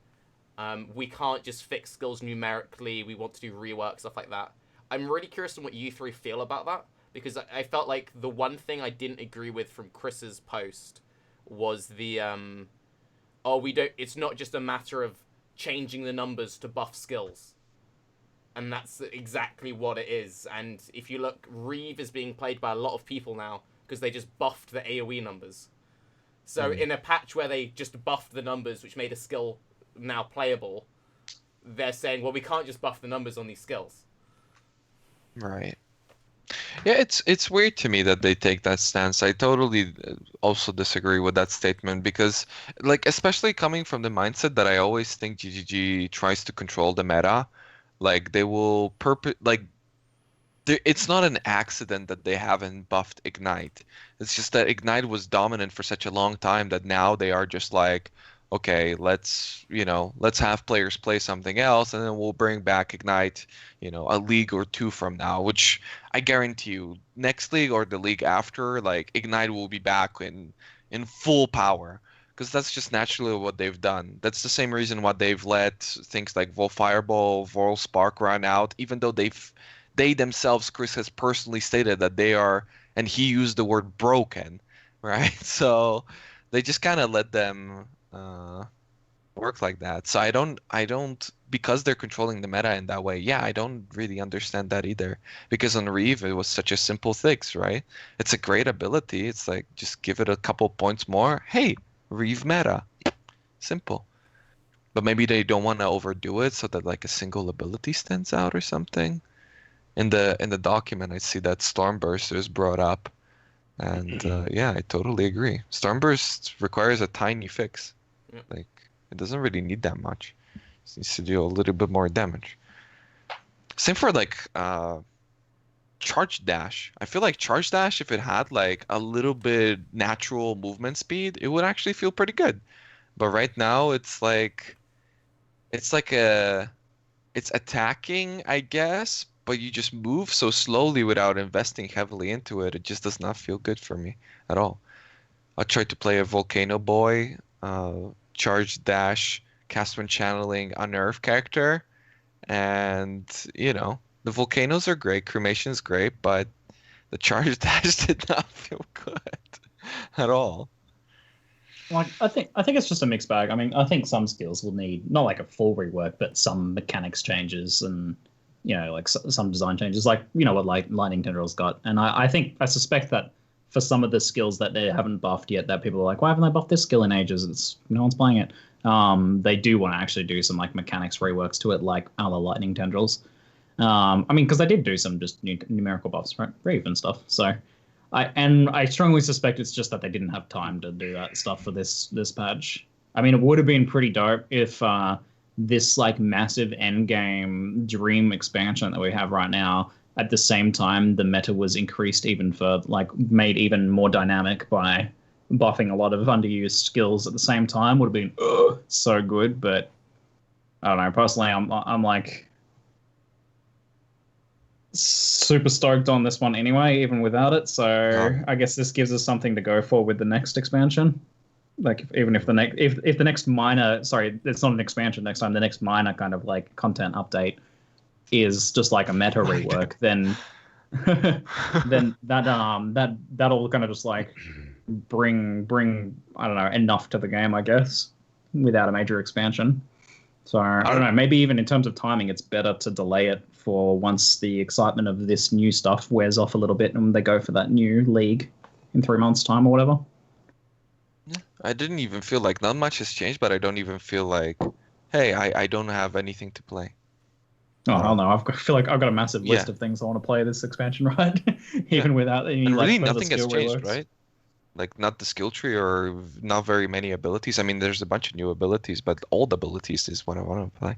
S3: We can't just fix skills numerically. We want to do rework, stuff like that. I'm really curious on what you three feel about that, because I felt like the one thing I didn't agree with from Chris's post was the, it's not just a matter of changing the numbers to buff skills. And that's exactly what it is. And if you look, Raiz is being played by a lot of people now because they just buffed the AoE numbers. So in a patch where they just buffed the numbers, which made a skill now playable, they're saying, well, we can't just buff the numbers on these skills.
S2: Right. Yeah, it's weird to me that they take that stance. I totally also disagree with that statement because, like, especially coming from the mindset that I always think GGG tries to control the meta. Like they will it's not an accident that they haven't buffed Ignite. It's just that Ignite was dominant for such a long time that now they are just like, okay, let's have players play something else and then we'll bring back Ignite, a league or two from now, which I guarantee you next league or the league after, like Ignite will be back in full power. Because that's just naturally what they've done. That's the same reason why they've let things like Vol Fireball, Vol Spark run out, even though they themselves, Chris has personally stated that they are, and he used the word broken, right? So they just kind of let them work like that. So I don't, because they're controlling the meta in that way, yeah, I don't really understand that either. Because on Raiz, it was such a simple fix, right? It's a great ability. It's like, just give it a couple points more. Hey, Raiz meta. Simple. But maybe they don't want to overdo it so that like a single ability stands out or something. In the document, I see that Stormburst is brought up. And yeah, I totally agree. Stormburst requires a tiny fix.
S3: Yeah.
S2: Like, it doesn't really need that much. It needs to do a little bit more damage. Same for like Charge Dash. I feel like Charge Dash, if it had like a little bit natural movement speed, it would actually feel pretty good. But right now, it's attacking, I guess, but you just move so slowly without investing heavily into it. It just does not feel good for me at all. I tried to play a Volcano Boy, Charge Dash, Cast when channeling Unnerve character, and the volcanoes are great, cremation is great, but the Charge Dash did not feel good at all.
S1: Like I think it's just a mixed bag. I mean, I think some skills will need not like a full rework, but some mechanics changes and like some design changes, like what like Lightning Tendrils got. And I suspect that for some of the skills that they haven't buffed yet, that people are like, why haven't they buffed this skill in ages? No one's playing it. They do want to actually do some like mechanics reworks to it, like a la Lightning Tendrils. I mean, because they did do some just numerical buffs, right? Brave and stuff. So, I strongly suspect it's just that they didn't have time to do that stuff for this patch. I mean, it would have been pretty dope if this like massive endgame dream expansion that we have right now, at the same time, the meta was increased even further, like made even more dynamic by buffing a lot of underused skills at the same time. Would have been so good, but I don't know. Personally, I'm like, super stoked on this one anyway, even without it. So
S2: Oh.
S1: I guess this gives us something to go for with the next expansion. Like even if the next if the next minor, sorry, it's not an expansion next time, the next minor kind of like content update is just like a meta rework, then then that'll kind of just like bring I don't know, enough to the game, I guess, without a major expansion. So I don't know, maybe even in terms of timing, it's better to delay it for once the excitement of this new stuff wears off a little bit and they go for that new league in 3 months' time or whatever.
S2: I didn't even feel like not much has changed, but I don't even feel like, hey, I don't have anything to play.
S1: Oh, hell no. I feel like I've got a massive list
S2: Yeah.
S1: of things I want to play this expansion, right? Even without any
S2: And
S1: like
S2: really
S1: further
S2: nothing has
S1: skill
S2: changed,
S1: reworks.
S2: right? Like not the skill tree or not very many abilities. I mean, there's a bunch of new abilities, but old abilities is what I want to play.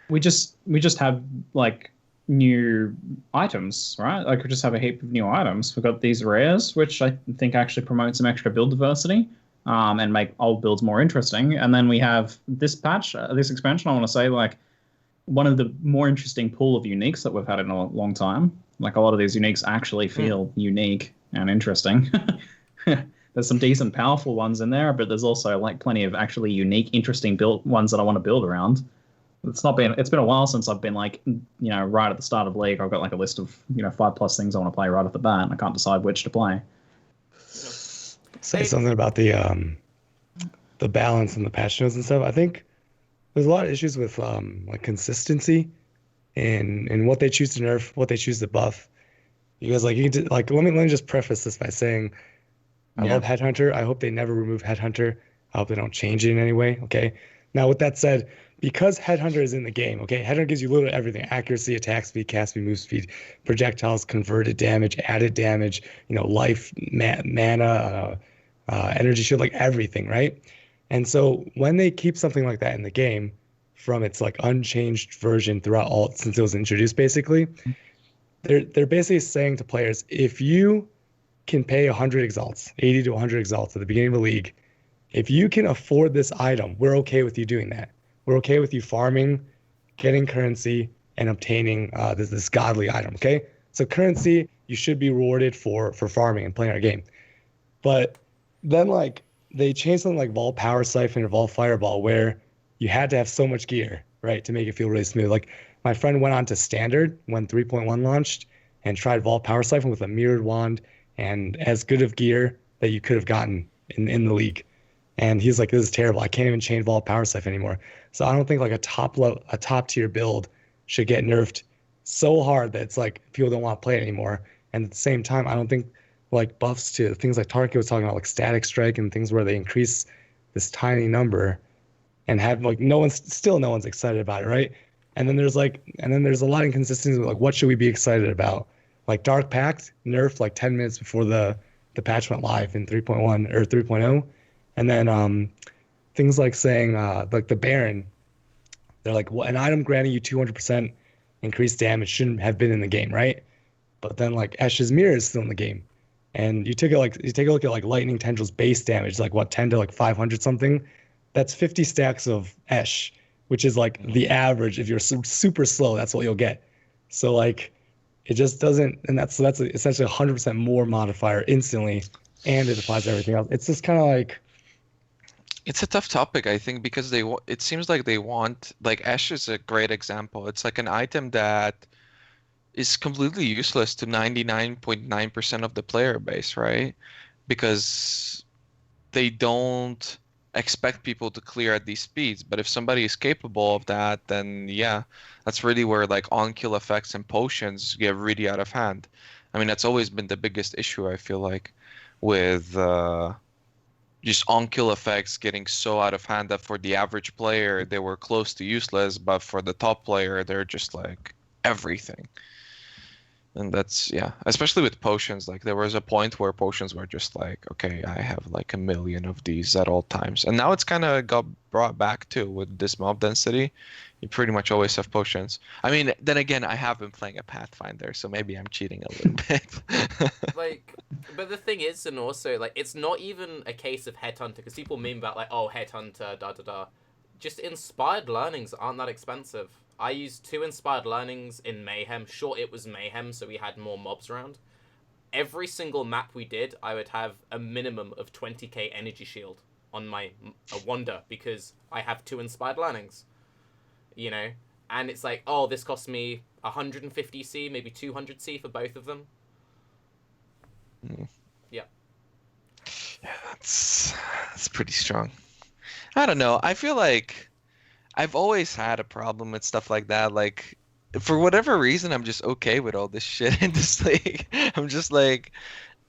S1: We just have like new items, right? Like we just have a heap of new items. We've got these rares, which I think actually promote some extra build diversity, and make old builds more interesting. And then we have this patch, this expansion. I want to say like one of the more interesting pool of uniques that we've had in a long time. Like a lot of these uniques actually feel unique and interesting. There's some decent, powerful ones in there, but there's also like plenty of actually unique, interesting build ones that I want to build around. It's been a while since I've been like, right at the start of League, I've got like a list of, 5+ things I want to play right off the bat, and I can't decide which to play.
S4: Say something about the balance and the patch notes and stuff. I think there's a lot of issues with like consistency in what they choose to nerf, what they choose to buff. Because like let me just preface this by saying I love Headhunter. I hope they never remove Headhunter. I hope they don't change it in any way. Okay. Now with that said, because Headhunter is in the game, okay, Headhunter gives you literally everything: accuracy, attack speed, cast speed, move speed, projectiles, converted damage, added damage, life, mana, energy shield, like everything, right? And so when they keep something like that in the game from its like unchanged version throughout all since it was introduced, basically, they're basically saying to players, if you can pay 100 exalts, 80 to 100 exalts at the beginning of the league, if you can afford this item, we're okay with you doing that. We're okay with you farming, getting currency, and obtaining this godly item, okay? So currency, you should be rewarded for farming and playing our game. But then like they changed something like Vault Power Siphon or Vault Fireball where you had to have so much gear, right, to make it feel really smooth. Like my friend went on to Standard when 3.1 launched and tried Vault Power Siphon with a mirrored wand and as good of gear that you could have gotten in the league. And he's like, this is terrible. I can't even chain Vault Power Siphon anymore. So I don't think like a top tier build should get nerfed so hard that it's like people don't want to play it anymore. And at the same time, I don't think like buffs to things like Tarke was talking about, like Static Strike and things where they increase this tiny number and have like no one's excited about it, right? And then there's a lot of inconsistency with like what should we be excited about? Like Dark Pact nerfed like 10 minutes before the patch went live in 3.1 or 3.0. And then things like saying like the Baron, they're like, well, an item granting you 200% increased damage shouldn't have been in the game, right? But then like Esh's Mirror is still in the game. And you take a look at like Lightning Tendril's base damage, like what, 10 to like 500 something. That's 50 stacks of Esh, which is like the average. If you're super slow, that's what you'll get. So like it just doesn't, and that's essentially 100% more modifier instantly, and it applies to everything else. It's just kind of like,
S2: it's a tough topic, I think, because it seems like they want, like Ash is a great example. It's like an item that is completely useless to 99.9% of the player base, right? Because they don't expect people to clear at these speeds. But if somebody is capable of that, then yeah, that's really where like on-kill effects and potions get really out of hand. I mean, that's always been the biggest issue, I feel like, with just on-kill effects getting so out of hand that for the average player, they were close to useless, but for the top player, they're just like everything. And that's, yeah, especially with potions. Like there was a point where potions were just like, okay, I have like 1 million of these at all times. And now it's kind of got brought back too with this mob density. You pretty much always have potions. I mean, then again, I have been playing a Pathfinder, so maybe I'm cheating a little bit.
S3: Like, but the thing is, and also, like, it's not even a case of Headhunter, because people meme about, like, oh, Headhunter, da-da-da. Just inspired learnings aren't that expensive. I used 2 Inspired Learnings in Mayhem. Sure, it was Mayhem, so we had more mobs around. Every single map we did, I would have a minimum of 20k energy shield on my Wonder, because I have 2 Inspired Learnings. You know? And it's like, oh, this cost me 150C, maybe 200C for both of them. Yeah.
S2: Yeah, that's pretty strong. I don't know. I feel like I've always had a problem with stuff like that. Like, for whatever reason, I'm just okay with all this shit in this league. I'm just like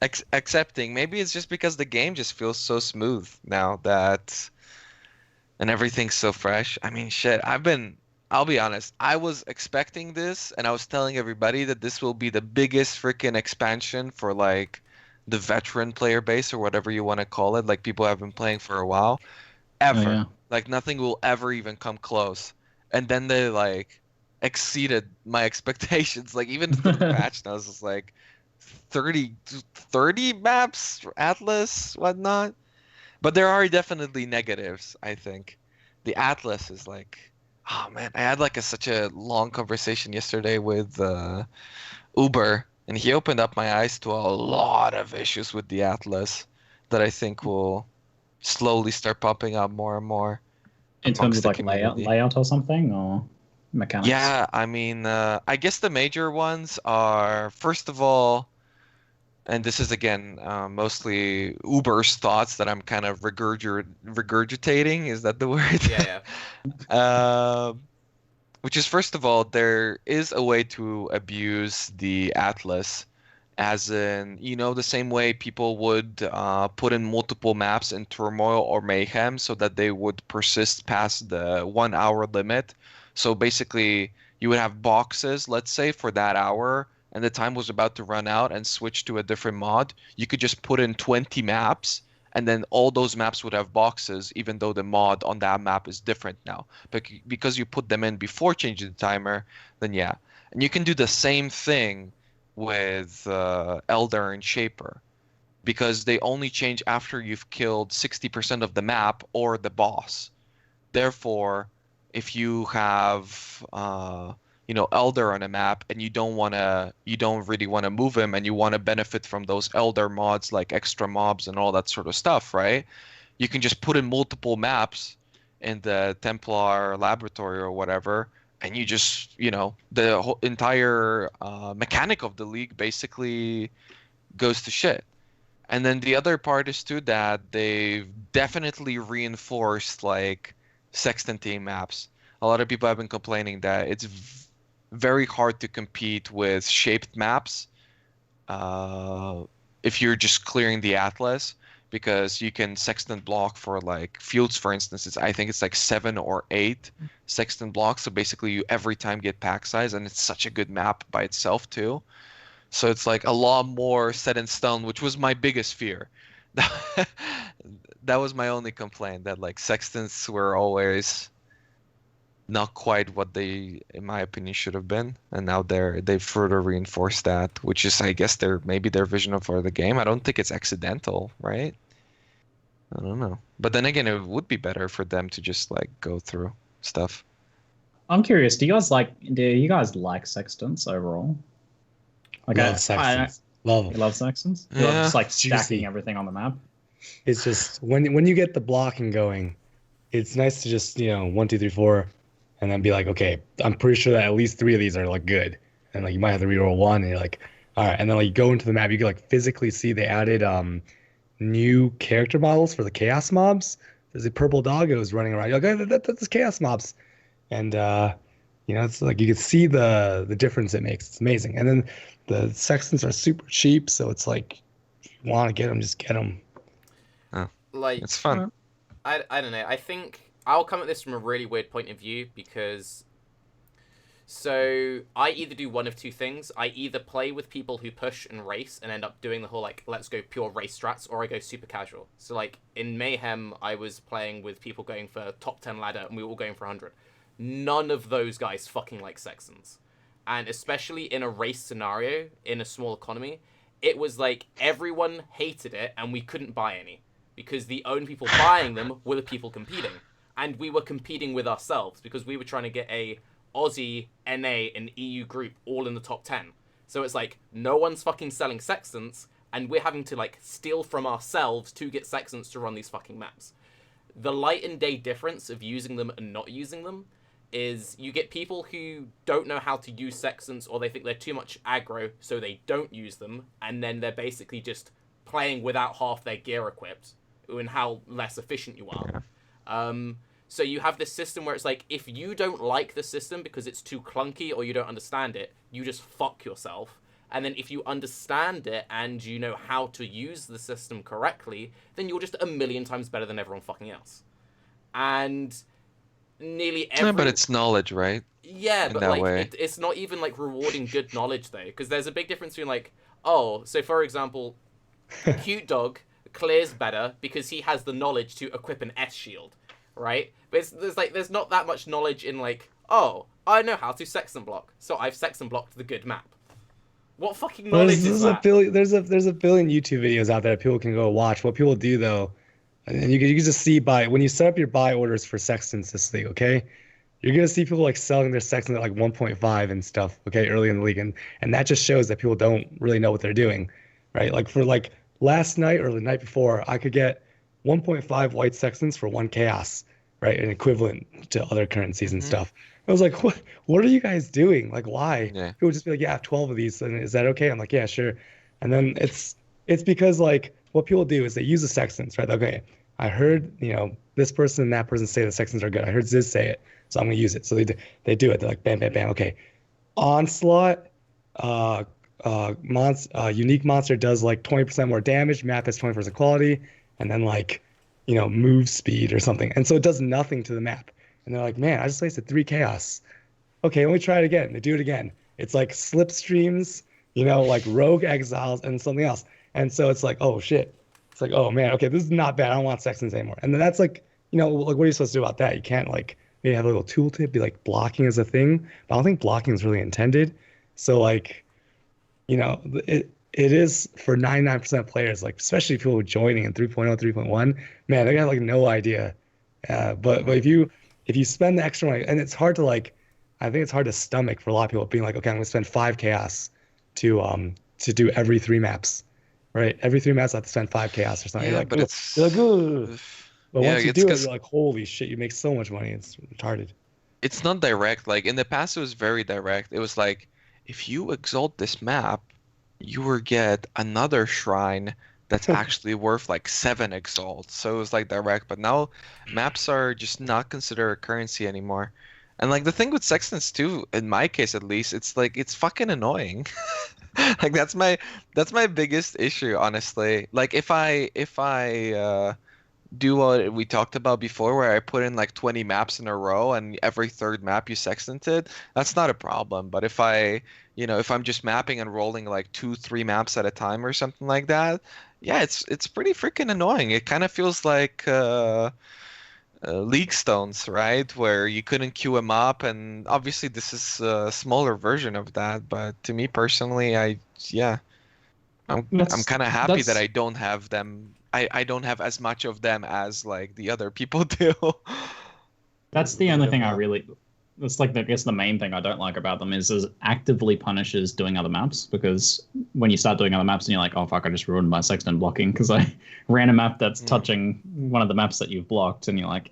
S2: accepting. Maybe it's just because the game just feels so smooth now that, and everything's so fresh. I mean, shit. I'll be honest. I was expecting this, and I was telling everybody that this will be the biggest freaking expansion for like the veteran player base or whatever you want to call it. Like, people have been playing for a while. Ever.
S1: Oh, yeah.
S2: Like, nothing will ever even come close. And then they like exceeded my expectations. Like, even the patch now is just like 30 maps, Atlas, whatnot. But there are definitely negatives, I think. The Atlas is like, oh man, I had like such a long conversation yesterday with Uber, and he opened up my eyes to a lot of issues with the Atlas that I think will slowly start popping up more and more.
S1: In terms of like layout or something, or mechanics?
S2: Yeah, I mean, I guess the major ones are, first of all, and this is again mostly Uber's thoughts that I'm kind of regurgitating. Is that the word?
S3: Yeah.
S2: Which is, first of all, there is a way to abuse the Atlas, as in, the same way people would put in multiple maps in Turmoil or Mayhem so that they would persist past the 1 hour limit. So basically, you would have boxes, let's say, for that hour, and the time was about to run out and switch to a different mod. You could just put in 20 maps, and then all those maps would have boxes, even though the mod on that map is different now. But because you put them in before changing the timer, then yeah. And you can do the same thing with Elder and Shaper, because they only change after you've killed 60% of the map or the boss. Therefore, if you have Elder on a map and you don't really want to move him, and you want to benefit from those Elder mods like extra mobs and all that sort of stuff, right? You can just put in multiple maps in the Templar laboratory or whatever, and you just, the whole entire mechanic of the league basically goes to shit. And then the other part is too that they've definitely reinforced like Sexton team maps. A lot of people have been complaining that it's very hard to compete with shaped maps if you're just clearing the Atlas, because you can Sexton block for like fields, for instance. I think it's like 7 or 8 Sexton blocks. So basically you every time get pack size, and it's such a good map by itself too. So it's like a lot more set in stone, which was my biggest fear. That was my only complaint, that like Sextons were always not quite what they, in my opinion, should have been, and now they've further reinforced that, which is, I guess, maybe their vision for the game. I don't think it's accidental, right? I don't know, but then again, it would be better for them to just like go through stuff.
S1: I'm curious. Do you guys like Sextons overall? Like,
S4: love Sextons.
S1: Love them. You love Sextons? You love just like stacking everything on the map.
S4: It's just when you get the blocking going, it's nice to just 1, 2, 3, 4. And then be like, okay, I'm pretty sure that at least 3 of these are like good. And like you might have to reroll 1, and you're like, all right. And then like you go into the map, you can like physically see they added new character models for the chaos mobs. There's a purple doggos running around. You're like, oh, that's chaos mobs. And it's like you can see the difference it makes. It's amazing. And then the Sextons are super cheap, so it's like, if you want to get them, just get them.
S2: Oh,
S3: like,
S2: it's fun.
S3: I don't know. I think I'll come at this from a really weird point of view, because so I either do one of two things. I either play with people who push and race and end up doing the whole like let's go pure race strats, or I go super casual. So like in Mayhem, I was playing with people going for top 10 ladder, and we were all going for 100. None of those guys fucking like Sextons. And especially in a race scenario, in a small economy, it was like everyone hated it and we couldn't buy any, because the only people buying them were the people competing. And we were competing with ourselves because we were trying to get a Aussie, NA, and EU group all in the top 10. So it's like, no one's fucking selling sextants, and we're having to like steal from ourselves to get sextants to run these fucking maps. The light and day difference of using them and not using them is you get people who don't know how to use sextants, or they think they're too much aggro, so they don't use them, and then they're basically just playing without half their gear equipped, and how less efficient you are. So you have this system where it's like, if you don't like the system because it's too clunky or you don't understand it, you just fuck yourself. And then if you understand it and you know how to use the system correctly, then you're just a million times better than everyone fucking else. And nearly every...
S2: Yeah, but it's knowledge, right?
S3: Yeah,
S2: In
S3: but
S2: that
S3: like
S2: way.
S3: it's not even like rewarding good knowledge though, because there's a big difference between like, oh, so for example, CuteDog clears better because he has the knowledge to equip an S shield, right? But there's not that much knowledge in like, oh, I know how to sextant block, so I've sextant blocked the good map. What fucking knowledge is that?
S4: There's a billion YouTube videos out there that people can go watch. What people do though, and you can just see when you set up your buy orders for sextants this league, okay? You're gonna see people like selling their sextant at like 1.5 and stuff, okay, early in the league, and that just shows that people don't really know what they're doing, right? Like for like last night or the night before, I could get 1.5 white sextants for 1 chaos, right? An equivalent to other currencies and stuff. I was like, what are you guys doing? Like, why?
S2: Yeah.
S4: People would just be like, yeah, I have 12 of these, and is that okay? I'm like, yeah, sure. And then it's because like what people do is they use the sextants, right? Okay, I heard this person and that person say the sextants are good. I heard Ziz say it, so I'm gonna use it. So they do it. They're like, bam, bam, bam. Okay, onslaught, unique monster does like 20% more damage. Map has 20% quality, and then like, move speed or something. And so it does nothing to the map. And they're like, man, I just wasted 3 chaos. Okay, let me try it again. They do it again. It's like slipstreams, like rogue exiles and something else. And so it's like, oh shit. It's like, oh man, okay, this is not bad. I don't want sextants anymore. And then that's like, like what are you supposed to do about that? You can't like maybe have a little tooltip, be like blocking is a thing. But I don't think blocking is really intended. So like, it is for 99% of players, like especially people joining in 3.0, 3.1, man, they got like no idea. But if you spend the extra money, and it's hard to like, I think it's hard to stomach for a lot of people being like, okay, I'm gonna spend 5 chaos to do every 3 maps, right? Every 3 maps I have to spend 5 chaos or something.
S2: Yeah,
S4: you're like,
S2: but
S4: you're like, ugh. But
S2: Yeah,
S4: once you
S2: it's
S4: do it,
S2: 'cause-
S4: you're like, holy shit, you make so much money. It's retarded.
S2: It's not direct. Like in the past, it was very direct. It was like, if you exalt this map, you will get another shrine that's actually worth like 7 exalts. So it was like direct. But now maps are just not considered a currency anymore. And like the thing with sextants too, in my case at least, it's like it's fucking annoying. Like that's my biggest issue, honestly. Like if I do what we talked about before, where I put in like 20 maps in a row and every third map you sextanted, that's not a problem. But if if I'm just mapping and rolling like 2-3 maps at a time or something like that, yeah, it's pretty freaking annoying. It kind of feels like League Stones, right? Where you couldn't queue them up, and obviously this is a smaller version of that. But to me personally, I'm kind of happy that I don't have them. I don't have as much of them as like the other people do.
S1: That's the only thing that's like I guess the main thing I don't like about them is actively punishes doing other maps, because when you start doing other maps and you're like, oh fuck, I just ruined my sextant blocking because I ran a map that's touching one of the maps that you've blocked, and you're like,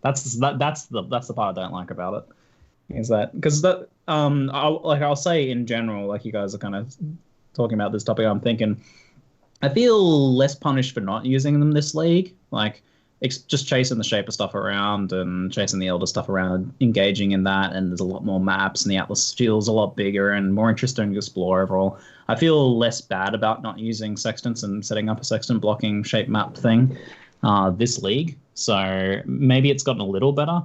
S1: that's the part I don't like about it. Is that because that I'll say in general, like you guys are kind of talking about this topic, I'm thinking I feel less punished for not using them this league. Like, it's just chasing the Shaper stuff around and chasing the Elder stuff around, engaging in that, and there's a lot more maps, and the Atlas feels a lot bigger and more interesting to explore overall. I feel less bad about not using sextants and setting up a sextant blocking shape map thing this league. So maybe it's gotten a little better.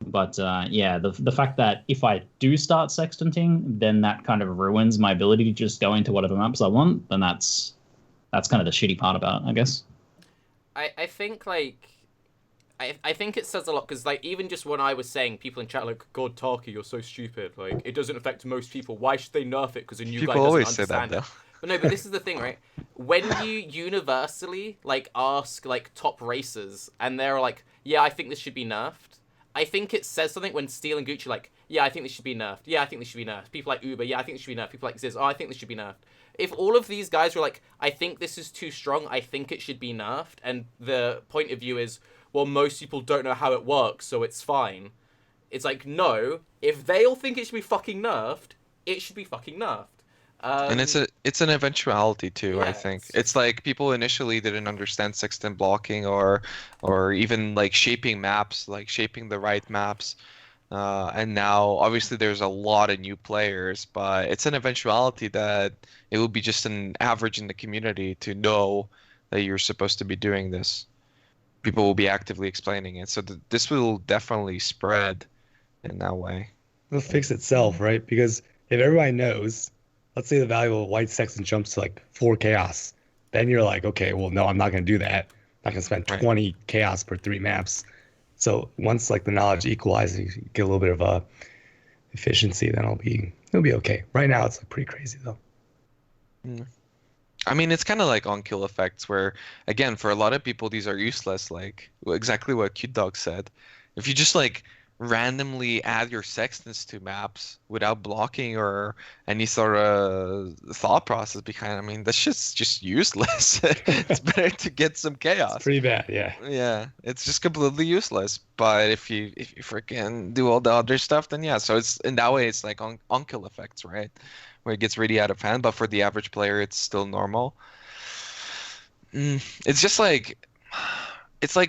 S1: But yeah, the fact that if I do start sextanting, then that kind of ruins my ability to just go into whatever maps I want, then that's kind of the shitty part about it, I guess.
S3: I think like I think it says a lot, because like even just when I was saying, people in chat like, God, Tarke, you're so stupid, like it doesn't affect most people, why should they nerf it because a new guy doesn't understand it? But no, but this is the thing, right? When you universally like ask like top racers and they're like, yeah, I think this should be nerfed, I think it says something when Steel and Gucci like, yeah, I think this should be nerfed. Yeah, I think this should be nerfed. People like Uber, yeah, I think this should be nerfed. People like Ziz, oh, I think this should be nerfed. If all of these guys were like, I think this is too strong, I think it should be nerfed, and the point of view is, well, most people don't know how it works, so it's fine. It's like, no, if they all think it should be fucking nerfed, it should be fucking nerfed.
S2: And it's an eventuality too, I
S3: yeah,
S2: think.
S3: it's
S2: It's like people initially didn't understand sextant blocking or even like shaping maps, like shaping the right maps. And now obviously there's a lot of new players, but it's an eventuality that it will be just an average in the community to know that you're supposed to be doing this. People will be actively explaining it. So this will definitely spread in that way.
S4: It'll fix itself, right? Because if everybody knows, let's say the value of a white sextant jumps to like 4 chaos, then you're like, okay, well, no, I'm not going to do that. I'm not going to spend
S2: Right.
S4: 20 chaos per 3 maps. So once like the knowledge equalizes, you get a little bit of efficiency, then it'll be okay. Right now, it's like pretty crazy though.
S2: I mean, it's kind of like on kill effects where, again, for a lot of people, these are useless. Like exactly what CuteDog said. If you just like randomly add your sextants to maps without blocking or any sort of thought process behind, I mean, that's just useless. It's better to get some chaos.
S4: It's pretty bad, yeah.
S2: Yeah, it's just completely useless. But if you freaking do all the other stuff, then yeah. So it's in that way, it's like on kill effects, right? Where it gets really out of hand. But for the average player, it's still normal. It's just like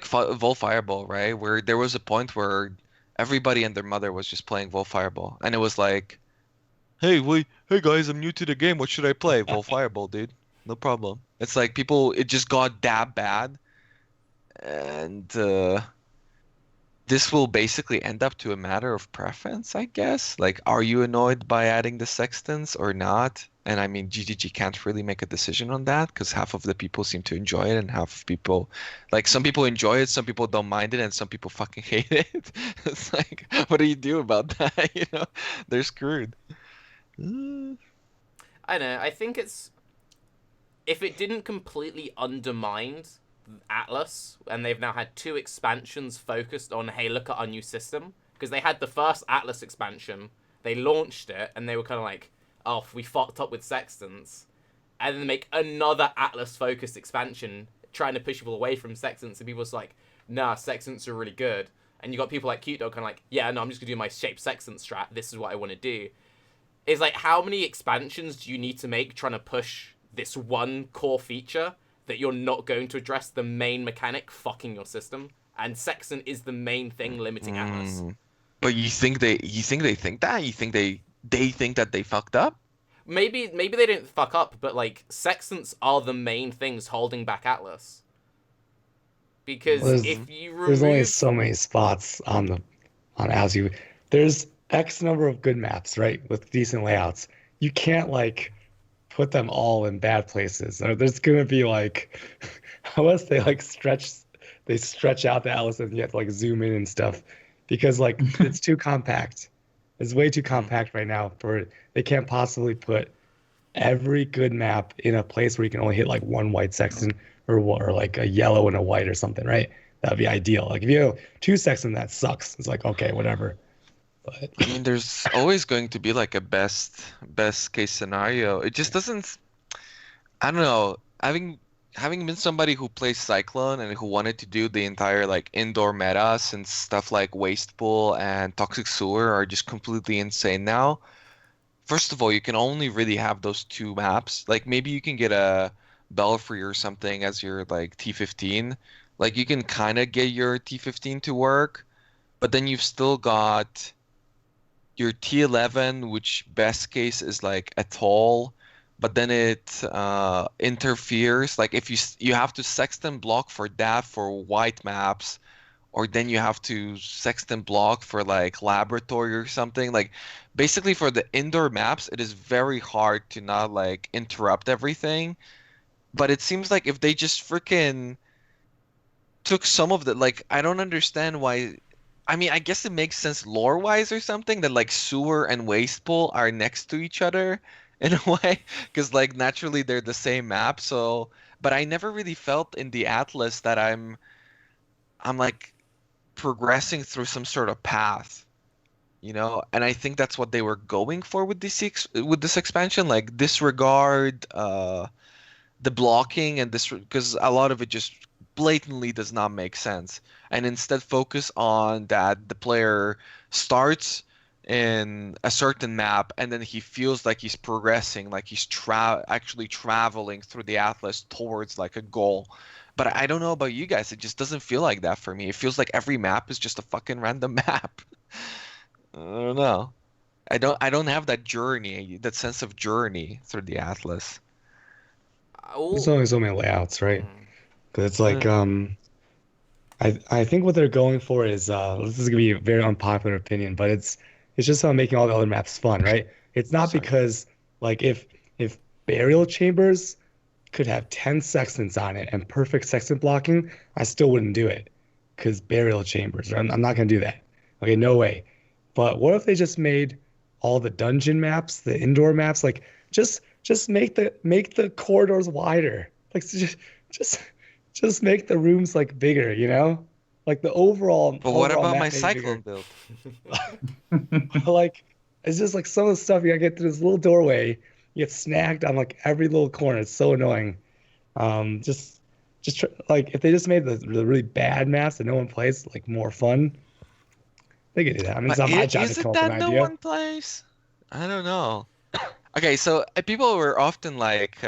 S2: Vol Fireball, right? Where there was a point where everybody and their mother was just playing Vol Fireball, and it was like, hey guys, I'm new to the game. What should I play? Vol Fireball, dude. No problem. It's like people, it just got that bad, and this will basically end up to a matter of preference, I guess. Like, are you annoyed by adding the sextants or not? And I mean, GGG can't really make a decision on that because half of the people seem to enjoy it and half of people, like some people enjoy it, some people don't mind it, and some people fucking hate it. It's like, what do you do about that? You know, they're screwed.
S3: I know. I think it's if it didn't completely undermine Atlas, and they've now had 2 expansions focused on, hey, look at our new system, because they had the first Atlas expansion, they launched it, and they were kind of like, oh, we fucked up with sextants, and then they make another Atlas-focused expansion trying to push people away from sextants, and people's like, nah, sextants are really good. And you got people like CuteDog kind of like, yeah, no, I'm just going to do my shape sextant strat, this is what I want to do. It's like, how many expansions do you need to make trying to push this one core feature that you're not going to address the main mechanic fucking your system? And sextant is the main thing limiting Atlas.
S2: But you think they think that? You think they think that they fucked up?
S3: Maybe they didn't fuck up, but like sextants are the main things holding back Atlas. Because if you remove,
S4: there's only so many spots on Atlas. There's X number of good maps, right, with decent layouts. You can't like put them all in bad places. Or there's gonna be like, unless they like stretch out the Atlas and you have to like zoom in and stuff, because like it's too compact. It's way too compact right now they can't possibly put every good map in a place where you can only hit like one white sextant or like a yellow and a white or something, right? That'd be ideal. Like if you have 2 sextant, that sucks. It's like, okay, whatever. But
S2: I mean, there's always going to be like a best case scenario. It just doesn't. I don't know. Having been somebody who plays Cyclone and who wanted to do the entire like indoor meta, since stuff like Waste Pool and Toxic Sewer are just completely insane now. First of all, you can only really have those 2 maps. Like maybe you can get a Belfry or something as your like T15. Like you can kind of get your T15 to work, but then you've still got your T11, which best case is like Atoll, but then it interferes. Like if you have to sextant block for that for white maps, or then you have to sextant block for like laboratory or something. Like basically for the indoor maps, it is very hard to not like interrupt everything. But it seems like if they just freaking took some of the, like, I don't understand why. I mean, I guess it makes sense lore-wise or something that like Sewer and Waste Pool are next to each other in a way, because like naturally they're the same map. So, but I never really felt in the Atlas that I'm like progressing through some sort of path, you know. And I think that's what they were going for with this expansion, like disregard the blocking and this, because a lot of it just blatantly does not make sense, and instead focus on that the player starts in a certain map and then he feels like he's progressing, like he's actually traveling through the atlas towards like a goal. But I don't know about you guys, it just doesn't feel like that for me. It feels like every map is just a fucking random map. I don't know. I don't have that journey, that sense of journey through the atlas.
S4: There's only so many layouts, right?
S3: Mm.
S4: Because it's like I think what they're going for is this is gonna be a very unpopular opinion, but it's just about making all the other maps fun, right? It's not
S2: Sorry.
S4: because like if burial chambers could have 10 sextants on it and perfect sextant blocking, I still wouldn't do it. Because burial chambers, I'm not gonna do that. Okay, no way. But what if they just made all the dungeon maps, the indoor maps, like just make the corridors wider. Like just make the rooms like bigger, you know? Like the overall
S2: But what
S4: overall
S2: about my
S4: map maybe
S2: cyclone
S4: bigger.
S2: build?
S4: Like it's just like some of the stuff you gotta get through this little doorway. You get snagged on like every little corner. It's so annoying. Like if they just made the really bad maps that no one plays like more fun, they could do that. I mean, it's
S2: But
S4: not my job
S2: is
S4: to
S2: it
S4: come up with
S2: that
S4: an
S2: no
S4: idea.
S2: one plays? I don't know. Okay, so people were often like,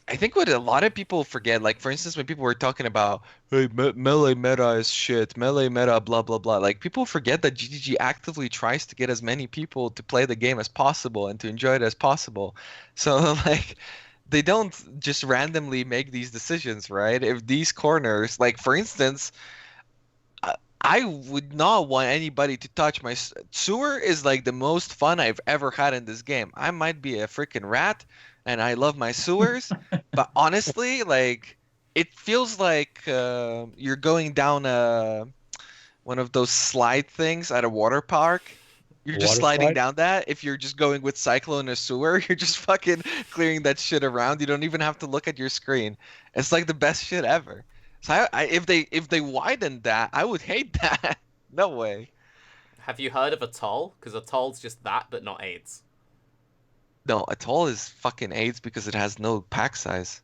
S2: I think what a lot of people forget, like for instance, when people were talking about, hey, melee meta is shit, melee meta, blah blah blah. Like people forget that GGG actively tries to get as many people to play the game as possible and to enjoy it as possible. So like, they don't just randomly make these decisions, right? If these corners, like for instance, I would not want anybody to touch my sewer is like the most fun I've ever had in this game. I might be a freaking rat and I love my sewers, but honestly, like it feels like you're going down one of those slide things at a water park. You're
S4: A
S2: just
S4: water
S2: sliding
S4: slide?
S2: down that. If you're just going with cyclone or sewer, you're just fucking clearing that shit around. You don't even have to look at your screen. It's like the best shit ever. So if they widened that, I would hate that. No way.
S3: Have you heard of Atoll? Because Atoll's just that, but not AIDS.
S2: No, Atoll is fucking AIDS because it has no pack size.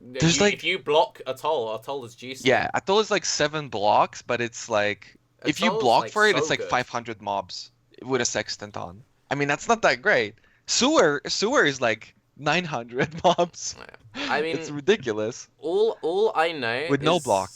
S2: There's like
S3: If you block Atoll is juicy.
S2: yeah, Atoll is like 7 blocks, but it's like if you
S3: Atoll's,
S2: block
S3: like,
S2: for it,
S3: so
S2: it's like
S3: good.
S2: 500 mobs with a sextant on. I mean, that's not that great. Sewer is like 900 mobs.
S3: I mean,
S2: It's ridiculous.
S3: all I know
S2: With no
S3: is,
S2: block.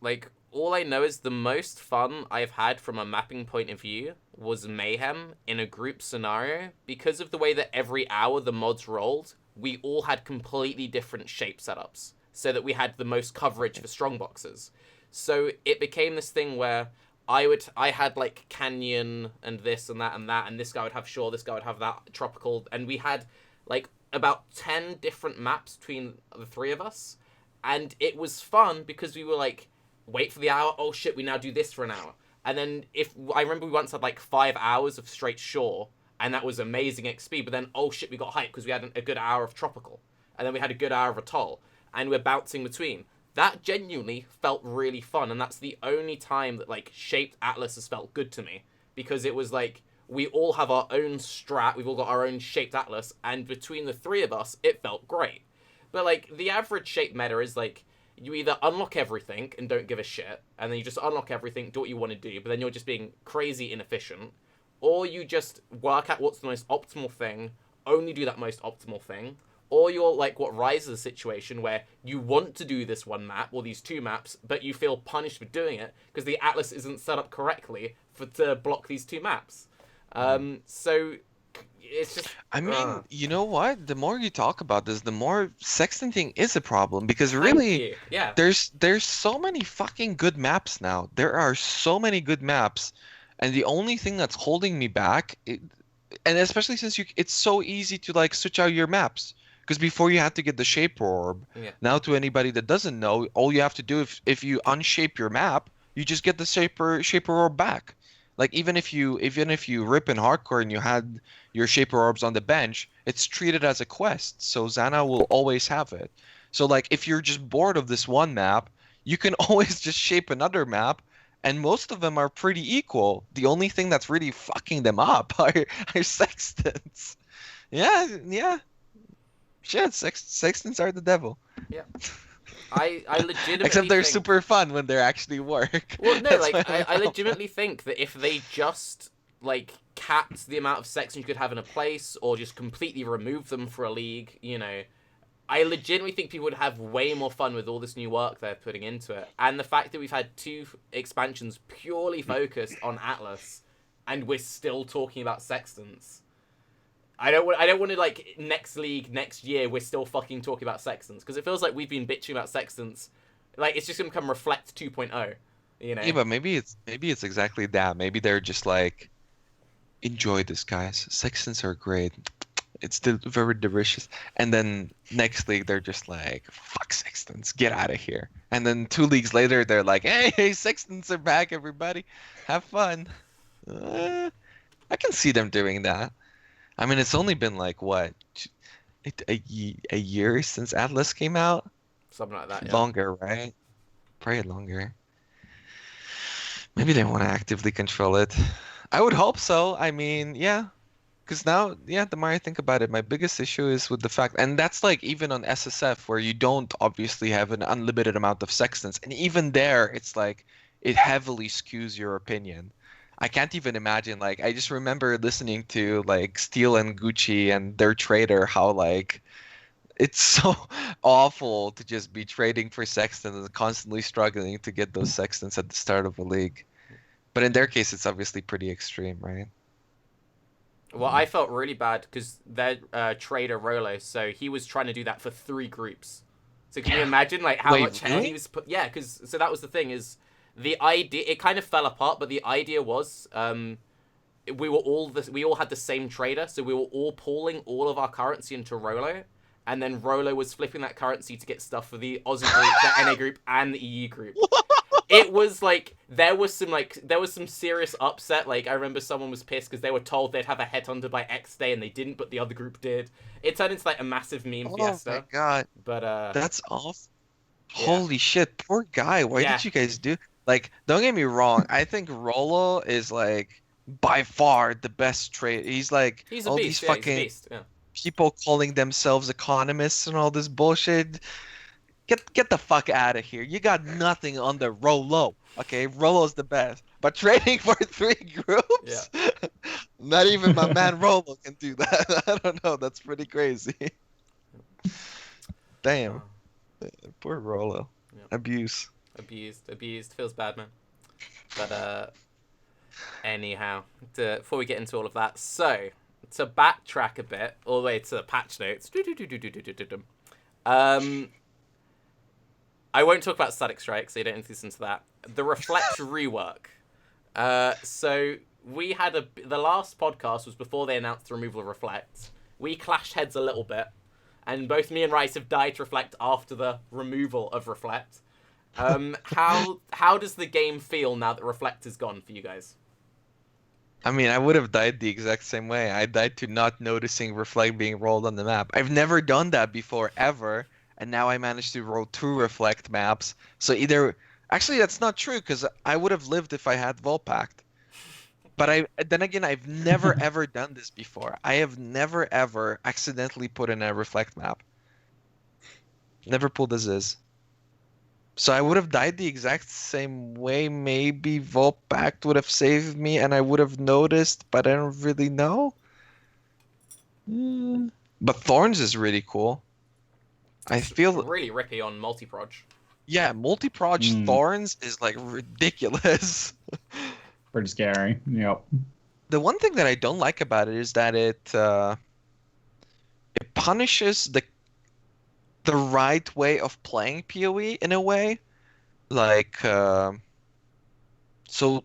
S3: Like, all I know is the most fun I've had from a mapping point of view was Mayhem in a group scenario. Because of the way that every hour the mods rolled, we all had completely different shape setups, so that we had the most coverage for strong boxes. So it became this thing where I had like Canyon and this and that, and this guy would have Shore, this guy would have that Tropical, and we had like about 10 different maps between the three of us, and it was fun because we were like, wait for the hour, oh shit, we now do this for an hour. And then if I remember we once had like 5 hours of straight Shore, and that was amazing XP, but then oh shit, we got hyped because we had a good hour of Tropical, and then we had a good hour of Atoll, and we're bouncing between. That genuinely felt really fun, and that's the only time that like shaped Atlas has felt good to me, because it was like we all have our own strat, we've all got our own shaped Atlas, and between the three of us, it felt great. But like the average shape meta is like you either unlock everything and don't give a shit, and then you just unlock everything, do what you want to do, but then you're just being crazy inefficient, or you just work out what's the most optimal thing, only do that most optimal thing, or you're like what Raiz situation where you want to do this one map or these two maps, but you feel punished for doing it because the Atlas isn't set up correctly to block these two maps. So it's just.
S2: I mean, you know what? The more you talk about this, the more sextanting is a problem, because really,
S3: yeah,
S2: there's so many fucking good maps now. There are so many good maps, and the only thing that's holding me back, and especially since it's so easy to like switch out your maps. Because before you had to get the shaper orb.
S3: Yeah.
S2: Now to anybody that doesn't know, all you have to do if you unshape your map, you just get the shaper orb back. Like even if you rip in hardcore and you had your shaper orbs on the bench, it's treated as a quest. So Zana will always have it. So like if you're just bored of this one map, you can always just shape another map and most of them are pretty equal. The only thing that's really fucking them up are sextants. Yeah, yeah. Shit, sextants are the devil.
S3: Yeah. I legitimately
S2: Except they're
S3: think...
S2: super fun when they actually work.
S3: Well, no,
S2: That's
S3: like,
S2: why
S3: I
S2: love
S3: legitimately think that if they just, like, capped the amount of sextants you could have in a place, or just completely removed them for a league, you know, I legitimately think people would have way more fun with all this new work they're putting into it. And the fact that we've had 2 expansions purely focused on Atlas, and we're still talking about sextants. I don't want to, like, next league, next year, we're still fucking talking about sextants. Because it feels like we've been bitching about sextants. Like, it's just going to become Reflect 2.0, you know?
S2: Yeah, but maybe it's exactly that. Maybe they're just like, enjoy this, guys. Sextants are great. It's very delicious. And then next league, they're just like, fuck sextants, get out of here. And then 2 leagues later, they're like, hey, sextants are back, everybody. Have fun. I can see them doing that. I mean, it's only been like, what, a year since Atlas came out?
S3: Something like that, yeah.
S2: Longer, right? Probably longer. Maybe they want to actively control it. I would hope so. I mean, yeah. Because now, yeah, the more I think about it, my biggest issue is with the fact, and that's like even on SSF, where you don't obviously have an unlimited amount of sextants. And even there, it's like, it heavily skews your opinion. I can't even imagine, like, I just remember listening to, like, Steel and Gucci and their trader, how, like, it's so awful to just be trading for sextants and constantly struggling to get those sextants at the start of a league. But in their case, it's obviously pretty extreme, right?
S3: Well, I felt really bad because their trader Rolo, so he was trying to do that for 3 groups. So can you imagine, like, how much hair
S2: really?
S3: he was put? Yeah, because so that was the thing is the idea. It kind of fell apart, but the idea was we all had the same trader, so we were all pooling all of our currency into Rolo, and then Rolo was flipping that currency to get stuff for the Aussie group, the NA group, and the EU group. It was like there was some serious upset. Like I remember someone was pissed because they were told they'd have a headhunter by X day and they didn't, but the other group did. It turned into like a massive meme fiesta.
S2: Oh my god,
S3: But
S2: that's awful.
S3: Yeah.
S2: Holy shit, poor guy. Why
S3: Yeah.
S2: did you guys do? Like, don't get me wrong. I think Rolo is like by far the best trade. He's like
S3: he's a
S2: all
S3: beast.
S2: these
S3: Yeah,
S2: fucking
S3: he's a beast. Yeah.
S2: people calling themselves economists and all this bullshit. Get the fuck out of here. You got nothing on the Rolo. Okay, Rolo's the best. But trading for 3 groups?
S3: Yeah.
S2: Not even my man Rolo can do that. I don't know. That's pretty crazy. Damn. Poor Rolo.
S3: Yeah.
S2: Abuse.
S3: Abused. Feels bad, man. But anyhow, before we get into all of that, so to backtrack a bit all the way to the patch notes. I won't talk about Static Strike, so you don't need to listen to that. The Reflect rework. So we had the last podcast was before they announced the removal of Reflect. We clashed heads a little bit, and both me and Raiz have died to Reflect after the removal of Reflect. How does the game feel now that Reflect is gone for you guys?
S2: I mean, I would have died the exact same way. I died to not noticing Reflect being rolled on the map. I've never done that before, ever. And now I managed to roll 2 Reflect maps. So either... Actually, that's not true, because I would have lived if I had Volpact. But then again, I've never ever done this before. I have never ever accidentally put in a Reflect map. Never pulled as is. So I would have died the exact same way. Maybe Volpact would have saved me and I would have noticed, but I don't really know. But Thorns is really cool. I feel
S3: really rippy on multi-proj.
S2: Yeah, multi-proj Thorns is like ridiculous.
S1: Pretty scary. Yep.
S2: The one thing that I don't like about it is that it punishes the right way of playing PoE in a way. Like so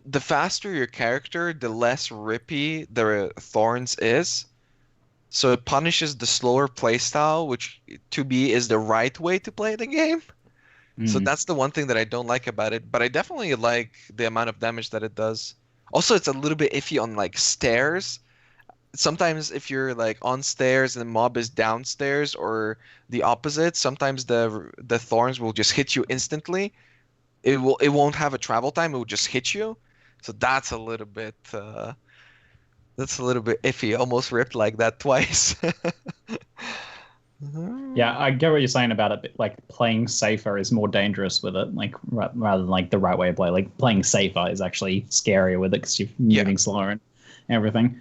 S2: the faster your character, the less rippy the Thorns is. So it punishes the slower playstyle, which to me is the right way to play the game. So that's the one thing that I don't like about it, but I definitely like the amount of damage that it does. Also, it's a little bit iffy on like stairs. Sometimes if you're like on stairs and the mob is downstairs or the opposite, sometimes the thorns will just hit you instantly. it won't have a travel time. It will just hit you. So that's a little bit iffy. Almost ripped like that twice.
S1: Yeah, I get what you're saying about it. But, like playing safer is more dangerous with it, like rather than like the right way to play. Like playing safer is actually scarier with it because you're moving slower and everything.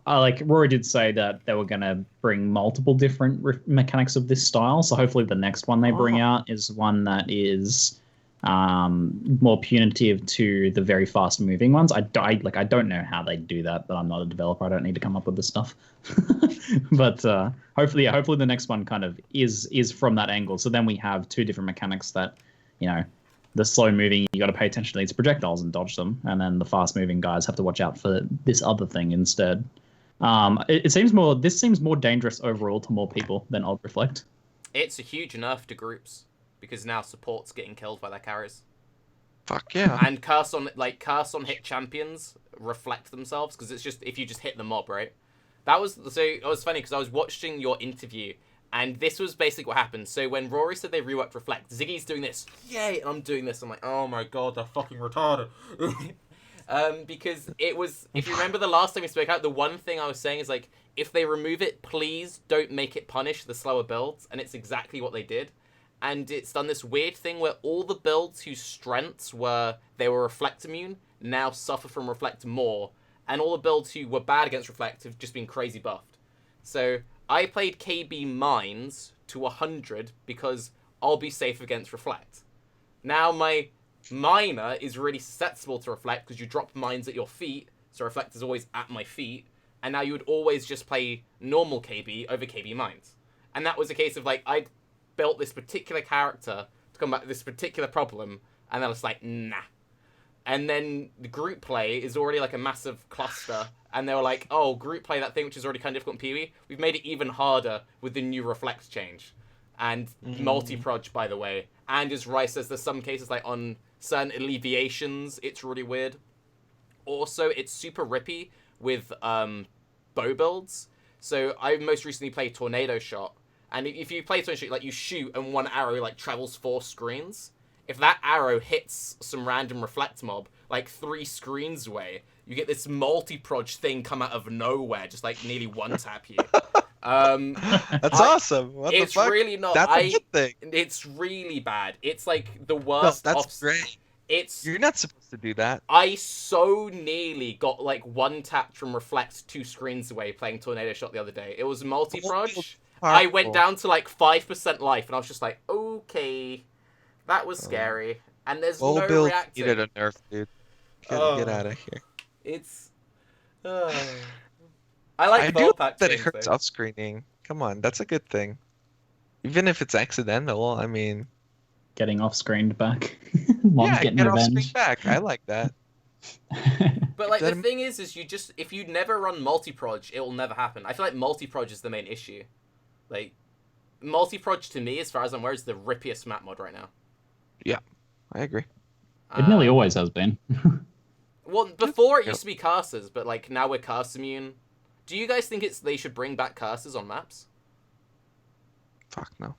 S1: Like Rory did say that they were going to bring multiple different mechanics of this style. So hopefully the next one they bring out is one that is more punitive to the very fast moving ones. I don't know how they do that, but I'm not a developer. I don't need to come up with this stuff. But hopefully the next one kind of is from that angle. So then we have two different mechanics that, the slow moving, you got to pay attention to these projectiles and dodge them, and then the fast moving guys have to watch out for this other thing instead. This seems more dangerous overall to more people than Odd Reflect.
S3: It's a huge nerf to groups because now support's getting killed by their carries.
S2: Fuck yeah.
S3: And curse on hit champions reflect themselves because it's just if you just hit the mob, right? It was funny because I was watching your interview and this was basically what happened. So when Rory said they reworked Reflect, Ziggy's doing this, yay, and I'm doing this. I'm like, oh my god, they're fucking retarded. Because it was, if you remember the last time we spoke out, the one thing I was saying is like, if they remove it, please don't make it punish the slower builds, and it's exactly what they did. And it's done this weird thing where all the builds whose strengths were Reflect immune now suffer from Reflect more, and all the builds who were bad against Reflect have just been crazy buffed. So I played KB Mines to 100 because I'll be safe against Reflect. Now my Miner is really susceptible to Reflect because you drop mines at your feet, so Reflect is always at my feet, and now you would always just play normal KB over KB Mines. And that was a case of like, I built this particular character to combat this particular problem, and then I was like, nah. And then the group play is already like a massive cluster, and they were like, oh, group play, that thing which is already kind of difficult in PoE, we've made it even harder with the new Reflect change. And multi-proj, by the way. And as Raiz says, there's some cases like on certain alleviations, it's really weird. Also, it's super rippy with bow builds. So I most recently played Tornado Shot, and if you play Tornado Shot, like you shoot and one arrow like travels 4 screens. If that arrow hits some random Reflect mob like 3 screens away, you get this multi-proj thing come out of nowhere, just like nearly one-tap you.
S2: That's awesome. What
S3: it's
S2: the fuck?
S3: really not.
S2: That's a good thing.
S3: It's really bad. It's like the worst.
S2: No, that's great. You're not supposed to do that.
S3: I so nearly got like one tapped from Reflect 2 screens away playing Tornado Shot the other day. It was multi-proj. I went down to like 5% life, and I was just like, okay, that was scary. And there's no reacting.
S2: Needed a nerf, dude. Get out of here.
S3: It's. I like
S2: do
S3: pack
S2: that. It hurts off screening. Come on, that's a good thing. Even if it's accidental, I mean.
S1: Getting off screened back.
S2: Getting off screen back. I like that.
S3: But like the thing is you just if you never run multi-proj, it will never happen. I feel like multi-proj is the main issue. Like multi-proj to me, as far as I'm aware, is the rippiest map mod right now.
S2: Yeah, I agree.
S1: It nearly always has been.
S3: Well, before it used to be casters, but like now we're cast immune. Do you guys think they should bring back casters on maps?
S2: Fuck no.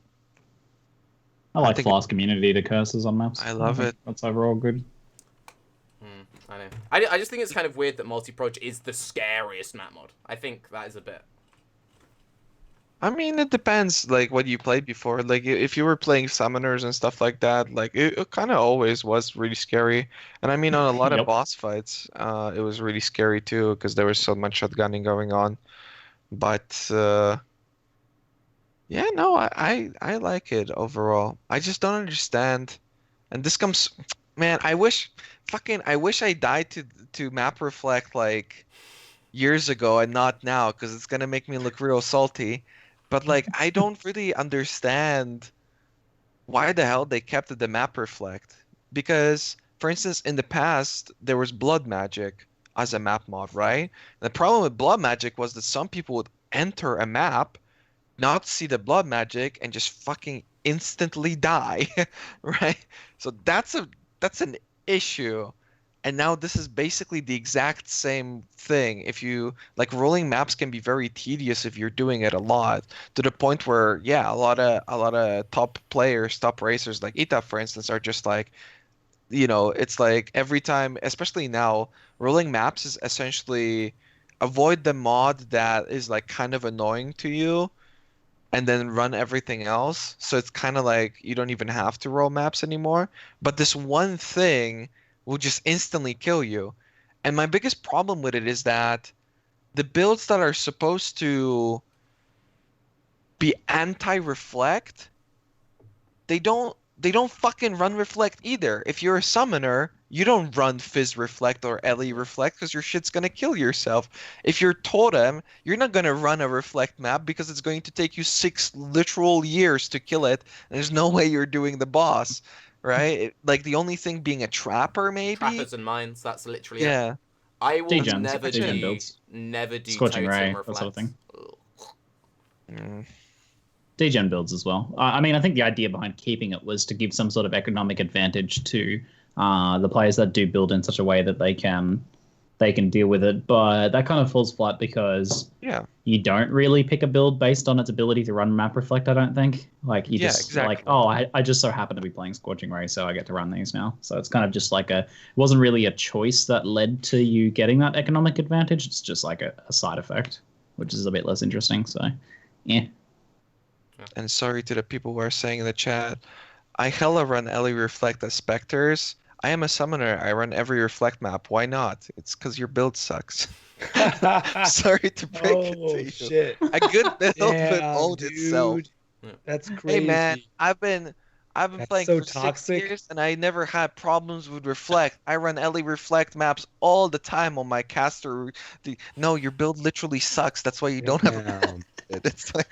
S1: I like Flask community to curses on maps.
S2: I love it.
S1: That's overall good.
S3: I know. I just think it's kind of weird that multi-proj is the scariest map mod. I think that is a bit.
S2: I mean, it depends, like, what you played before. Like, if you were playing summoners and stuff like that, like, it kind of always was really scary. And I mean, on a lot of boss fights, it was really scary, too, because there was so much shotgunning going on. But, yeah, no, I like it overall. I just don't understand. And this comes... Man, I wish I died to map reflect, like, years ago and not now, because it's going to make me look real salty. But, like, I don't really understand why the hell they kept the map reflect. Because, for instance, in the past, there was blood magic as a map mod, right? And the problem with blood magic was that some people would enter a map, not see the blood magic, and just fucking instantly die, right? So that's an issue. And now this is basically the exact same thing. If you like, rolling maps can be very tedious if you're doing it a lot, to the point where yeah, a lot of top players, top racers like Ita for instance are just like, it's like every time, especially now, rolling maps is essentially avoid the mod that is like kind of annoying to you and then run everything else. So it's kind of like you don't even have to roll maps anymore. But this one thing will just instantly kill you. And my biggest problem with it is that the builds that are supposed to be anti-reflect, they don't fucking run reflect either. If you're a summoner, you don't run Fizz reflect or Ellie reflect because your shit's gonna kill yourself. If you're totem, you're not gonna run a reflect map because it's going to take you 6 literal years to kill it, and there's no way you're doing the boss, right? Like the only thing being a trapper, maybe.
S3: Trappers and mines. That's literally it.
S2: Yeah.
S3: I will
S1: Degens,
S3: never
S1: degen
S3: do
S1: builds.
S3: totem
S1: Scorching Ray,
S3: reflect.
S1: that sort of thing.
S2: Mm.
S1: Degen builds as well. I mean, I think the idea behind keeping it was to give some sort of economic advantage to the players that do build in such a way that they can deal with it. But that kind of falls flat because
S2: Yeah.
S1: you don't really pick a build based on its ability to run map reflect. I don't think. Like you just
S2: exactly.
S1: like, oh, I just so happen to be playing Scorching Ray, so I get to run these now. So it's kind of just like it wasn't really a choice that led to you getting that economic advantage. It's just like a side effect, which is a bit less interesting. So, yeah.
S2: And sorry to the people who are saying in the chat, I hella run Ellie Reflect as Spectres. I am a summoner. I run every Reflect map. Why not? It's because your build sucks. Sorry to break it to you.
S4: Shit.
S2: A good build would
S4: Damn,
S2: own itself.
S4: dude. That's crazy.
S2: Hey man, I've been
S4: That's
S2: playing
S4: so
S2: for
S4: toxic.
S2: 6 years and I never had problems with Reflect. I run Ellie Reflect maps all the time on my caster. No, your build literally sucks. That's why you don't have a
S4: Damn.
S2: It's like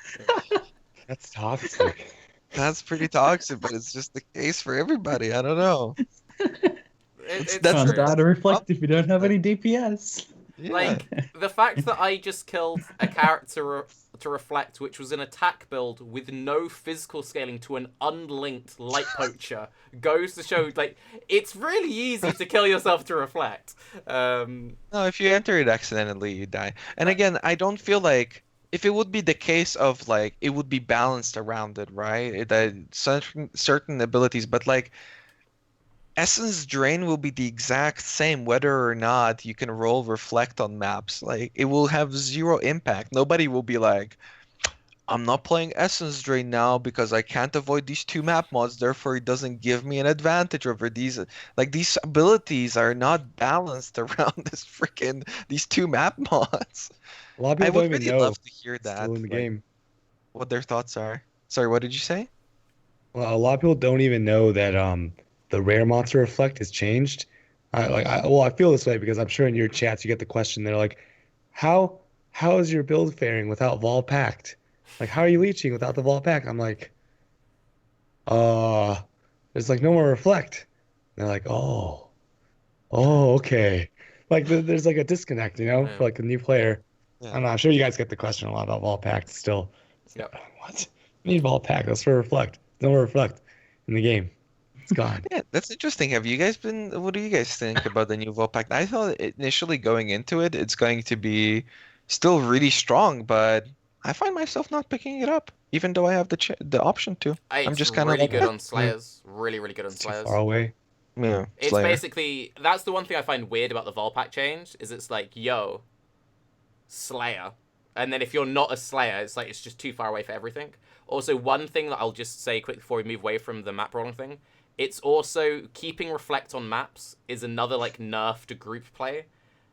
S4: That's toxic.
S2: that's pretty toxic, but it's just the case for everybody. I don't know.
S3: It's
S2: That's
S3: true.
S2: the-
S1: Can't reflect if you don't have any DPS.
S2: Yeah.
S3: Like the fact that I just killed a character to reflect, which was an attack build with no physical scaling to an unlinked light poacher, goes to show like it's really easy to kill yourself to reflect.
S2: No, if you enter it accidentally, you die. And again, I don't feel like if it would be the case of like it would be balanced around it, right? That certain abilities, but like Essence Drain will be the exact same whether or not you can roll reflect on maps. Like it will have zero impact. Nobody will be like, I'm not playing Essence Drain now because I can't avoid these 2 map mods, therefore it doesn't give me an advantage over these. Like these abilities are not balanced around these 2 map mods.
S4: A lot of
S2: I
S4: people
S2: would
S4: don't even
S2: really
S4: know
S2: love to hear
S4: it's
S2: that.
S4: still in the
S2: like,
S4: game.
S2: what their thoughts are. Sorry, what did you say?
S4: Well, a lot of people don't even know that the rare monster reflect has changed. I feel this way because I'm sure in your chats you get the question. They're like, how is your build faring without Vol Pact? Like, how are you leeching without the Vol Pact? I'm like, there's like no more reflect. And they're like, oh, okay. Like there's like a disconnect,
S3: Yeah.
S4: for like a new player.
S2: Yeah.
S4: I don't know. I'm sure you guys get the question a lot about Vol Pact still.
S3: Yep.
S4: What? We need Vol Pact. That's for reflect. No more reflect in the game. It's gone.
S2: Yeah, that's interesting. Have you guys been? What do you guys think about the new Volpact? I thought initially going into it, it's going to be still really strong, but I find myself not picking it up, even though I have the option to. I'm
S3: It's
S2: just kind of
S3: really
S2: like,
S3: good on Slayers. Really, really good on
S4: It's too
S3: Slayers.
S4: far away.
S2: yeah,
S3: It's
S2: Slayer.
S3: basically that's the one thing I find weird about the Volpack change is it's like yo, Slayer, and then if you're not a Slayer, it's like it's just too far away for everything. Also, one thing that I'll just say quick before we move away from the map rolling thing, it's also keeping reflect on maps is another like nerf to group play,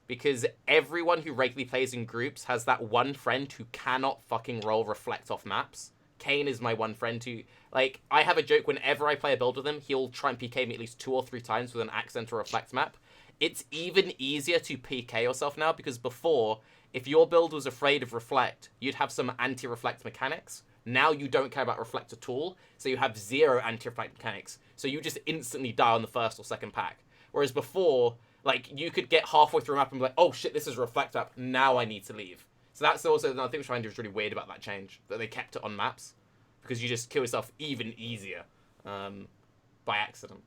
S3: because everyone who regularly plays in groups has that one friend who cannot fucking roll reflect off maps. Kane is my one friend who, like, I have a joke whenever I play a build with him, he'll try and PK me at least 2 or 3 times with an accent or reflect map. It's even easier to PK yourself now, because before, if your build was afraid of reflect, you'd have some anti-reflect mechanics. Now you don't care about reflect at all, so you have 0 anti-reflect mechanics. So you just instantly die on the first or second pack. Whereas before, like, you could get halfway through a map and be like, oh shit, this is a reflect map, now I need to leave. So that's also another thing which I find is really weird about that change, that they kept it on maps, because you just kill yourself even easier by accident.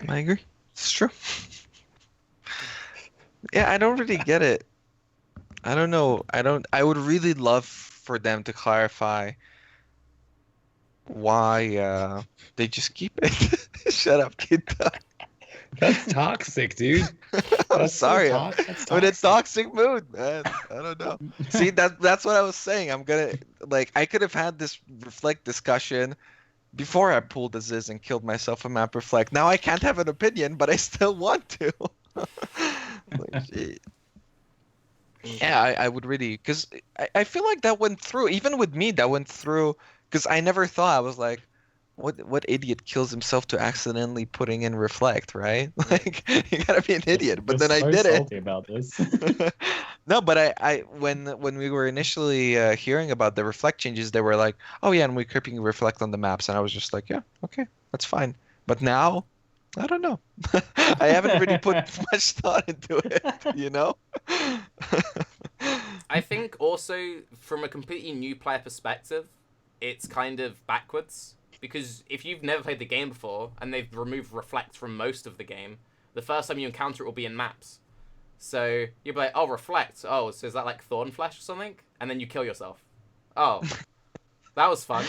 S2: I agree. It's true. Yeah, I don't really get it. I don't know. I would really love for them to clarify why they just keep it. Shut up, CuteDog.
S4: That's toxic, dude.
S2: I'm
S4: That's so
S2: sorry.
S4: that's
S2: I'm in a
S4: toxic.
S2: toxic mood, man. I don't know. See, that's what I was saying. I'm gonna I could have had this reflect discussion before I pulled the Ziz and killed myself a map reflect. Now I can't have an opinion, but I still want to. Shit. Yeah, I would really, because I feel like that went through. Even with me, that went through. Because I never thought, I was like, what idiot kills himself to accidentally putting in reflect, right? Like, you gotta be an idiot. But then I did
S1: salty about this.
S2: No, but I when we were initially hearing about the reflect changes, they were like, oh yeah, and we're keeping reflect on the maps, and I was just like, yeah, okay, that's fine. But now, I don't know. I haven't really put much thought into it, you know?
S3: I think also from a completely new player perspective, it's kind of backwards. Because if you've never played the game before, and they've removed reflect from most of the game, the first time you encounter it will be in maps. So you'll be like, oh, reflect. Oh, so is that like thorn flesh or something? And then you kill yourself. Oh, that was fun.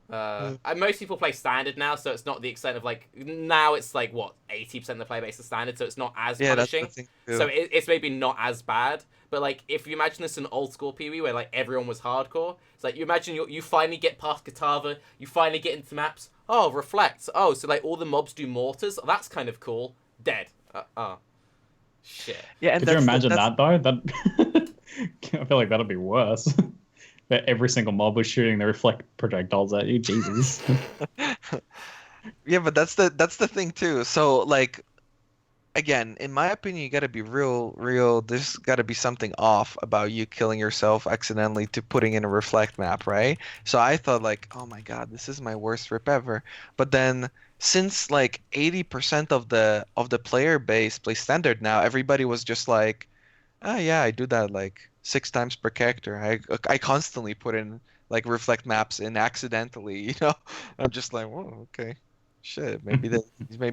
S3: Most people play standard now, so it's not the extent of like, now it's like, what, 80% of the player base is standard, so it's not as punishing.
S2: That's the thing too.
S3: So it's maybe not as bad. But like, if you imagine this in old school PvE where like everyone was hardcore, it's like you imagine you finally get past Katava, you finally get into maps. Oh, reflect. Oh, so like all the mobs do mortars. That's kind of cool. Dead. Shit.
S2: Yeah, and
S1: Could you imagine that though? That I feel like that'd be worse. That every single mob was shooting the reflect projectiles at you. Jesus.
S2: Yeah, but that's the thing too. So like, again, in my opinion, you gotta be real. There's gotta be something off about you killing yourself accidentally to putting in a reflect map, right? So I thought like, oh my god, this is my worst rip ever. But then since like 80% of the player base plays standard now, everybody was just like, oh yeah, I do that like 6 times per character. I constantly put in like reflect maps in accidentally, you know. I'm just like, whoa, okay, shit. Maybe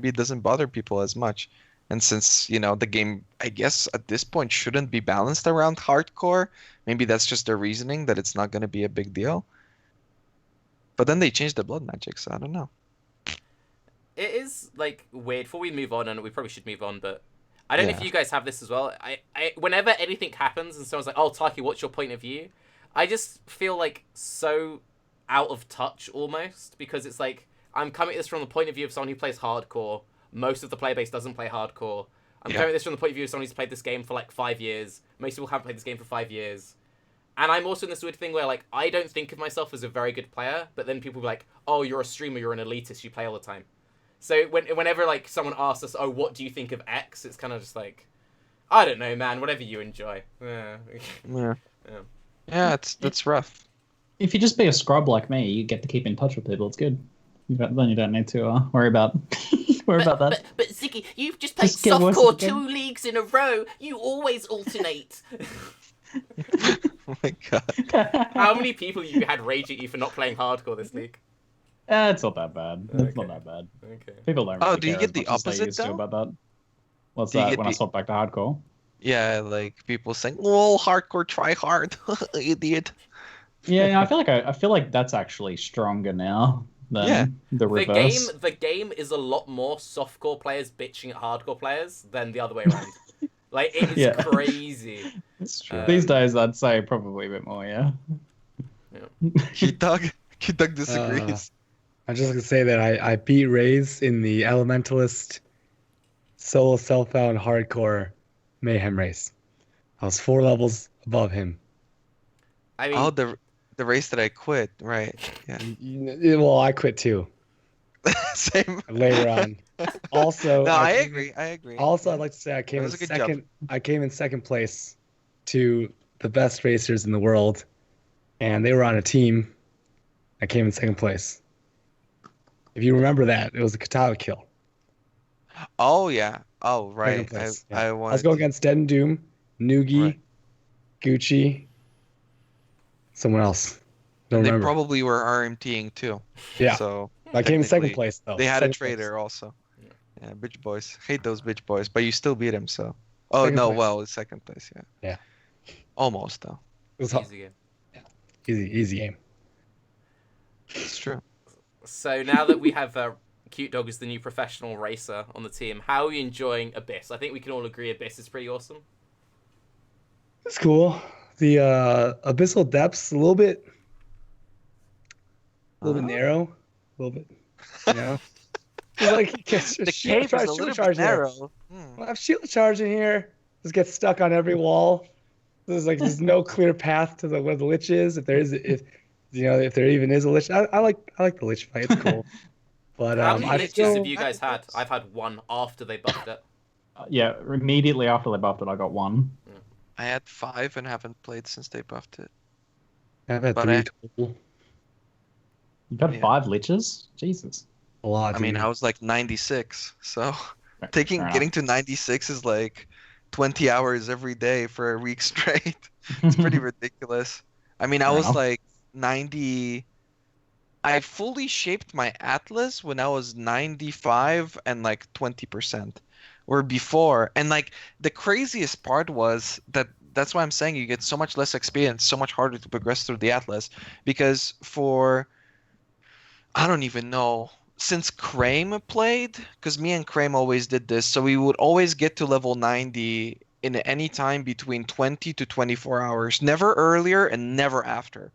S2: it doesn't bother people as much. And since, you know, the game, I guess at this point shouldn't be balanced around hardcore, maybe that's just their reasoning that it's not going to be a big deal. But then they changed the blood magic, so I don't know.
S3: It is like weird. Before we move on, and we probably should move on, but I don't know if you guys have this as well. I whenever anything happens and someone's like, oh, Tarke, what's your point of view? I just feel like so out of touch almost, because it's like I'm coming at this from the point of view of someone who plays hardcore. Most of the player base doesn't play hardcore. I'm coming at this from the point of view of someone who's played this game for like 5 years. Most people haven't played this game for 5 years. And I'm also in this weird thing where like I don't think of myself as a very good player, but then people be like, oh, you're a streamer, you're an elitist, you play all the time. So whenever like someone asks us, oh, what do you think of X? It's kind of just like, I don't know, man. Whatever you enjoy. Yeah.
S2: That's rough.
S1: If you just be a scrub like me, you get to keep in touch with people. It's good. Then you don't need to worry about that.
S3: But Ziggy, you've just played
S1: Just get worse
S3: softcore
S1: again.
S3: 2 leagues in a row. You always alternate.
S2: Oh my god.
S3: How many people you had rage at you for not playing hardcore this league?
S1: It's not that bad. It's
S3: Okay.
S1: not that bad.
S3: Okay.
S1: People don't really
S2: do you
S1: care
S2: get
S1: as
S2: the
S1: much as they
S2: opposite,
S1: used to
S2: though?
S1: about that. What's
S2: Do you
S1: that
S2: get
S1: when I
S2: the-
S1: swap back to hardcore?
S2: Yeah, like people saying, "Oh, hardcore, try hard, idiot."
S1: Yeah, I feel like that's actually stronger now than the reverse.
S3: The game is a lot more softcore players bitching at hardcore players than the other way around. Like it is
S1: Yeah.
S3: crazy.
S2: It's true.
S1: These days, I'd say probably a bit more. Yeah.
S2: CuteDog disagrees.
S4: I'm just gonna say that I beat Raiz in the Elementalist solo self-found hardcore mayhem race. I was 4 levels above him.
S3: I mean,
S2: Oh, the race that I quit, right? Yeah.
S4: Well, I quit too
S2: Same.
S4: later on. Also,
S2: No, I agree. I agree.
S4: Also, I'd like to say I came
S2: That
S4: in
S2: was a good
S4: second.
S2: job.
S4: I came in second place to the best racers in the world, and they were on a team. I came in second place. If you remember that, it was a Katana kill.
S2: Oh yeah. Oh
S4: Second
S2: right.
S4: place,
S2: I
S4: I
S2: wanted
S4: was going
S2: to-
S4: against Dead and Doom, Noogie,
S2: Right.
S4: Gucci, someone else. Don't
S2: They
S4: remember.
S2: probably were RMTing too.
S4: Yeah.
S2: So
S4: I came in second
S2: technically,
S4: place though.
S2: they had a
S4: Second place.
S2: trader also. Yeah, bitch boys. Hate those bitch boys, but you still beat him, so. Oh
S4: Second
S2: no,
S4: place.
S2: well, it's second place, yeah.
S4: Yeah.
S2: Almost though.
S4: It was
S3: Easy game.
S4: easy game.
S2: It's true.
S3: So now that we have CuteDog as the new professional racer on the team, how are you enjoying Abyss? I think we can all agree Abyss is pretty awesome.
S4: It's cool. The Abyssal Depths, a little bit narrow, a little bit, you know. It's like you get
S2: The cave is a little bit narrow.
S4: Well, I have shield charge in here. Just get stuck on every wall. There's no clear path to where the lich is. If there even is a lich, I like the lich fight. It's cool. But
S3: How many
S4: I
S3: liches
S4: still,
S3: have you guys had? I've had one after they buffed it.
S1: Yeah, immediately after they buffed it, I got one.
S2: I had 5 and haven't played since they buffed it.
S4: I've had
S2: but
S4: 3
S2: I-
S4: total.
S1: You've had
S2: Yeah.
S1: 5 liches? Jesus.
S4: A lot.
S2: I mean,
S4: dude.
S2: I was like 96, so
S1: Fair
S2: getting to 96 is like 20 hours every day for a week straight. It's pretty ridiculous. I mean, I
S1: Fair
S2: was
S1: enough.
S2: like 90. I fully shaped my atlas when I was 95 and like 20%, or before. And like the craziest part was that's why I'm saying you get so much less experience, so much harder to progress through the atlas, because I don't even know. Since Crame played, because me and Crame always did this, so we would always get to level 90 in any time between 20 to 24 hours, never earlier and never after.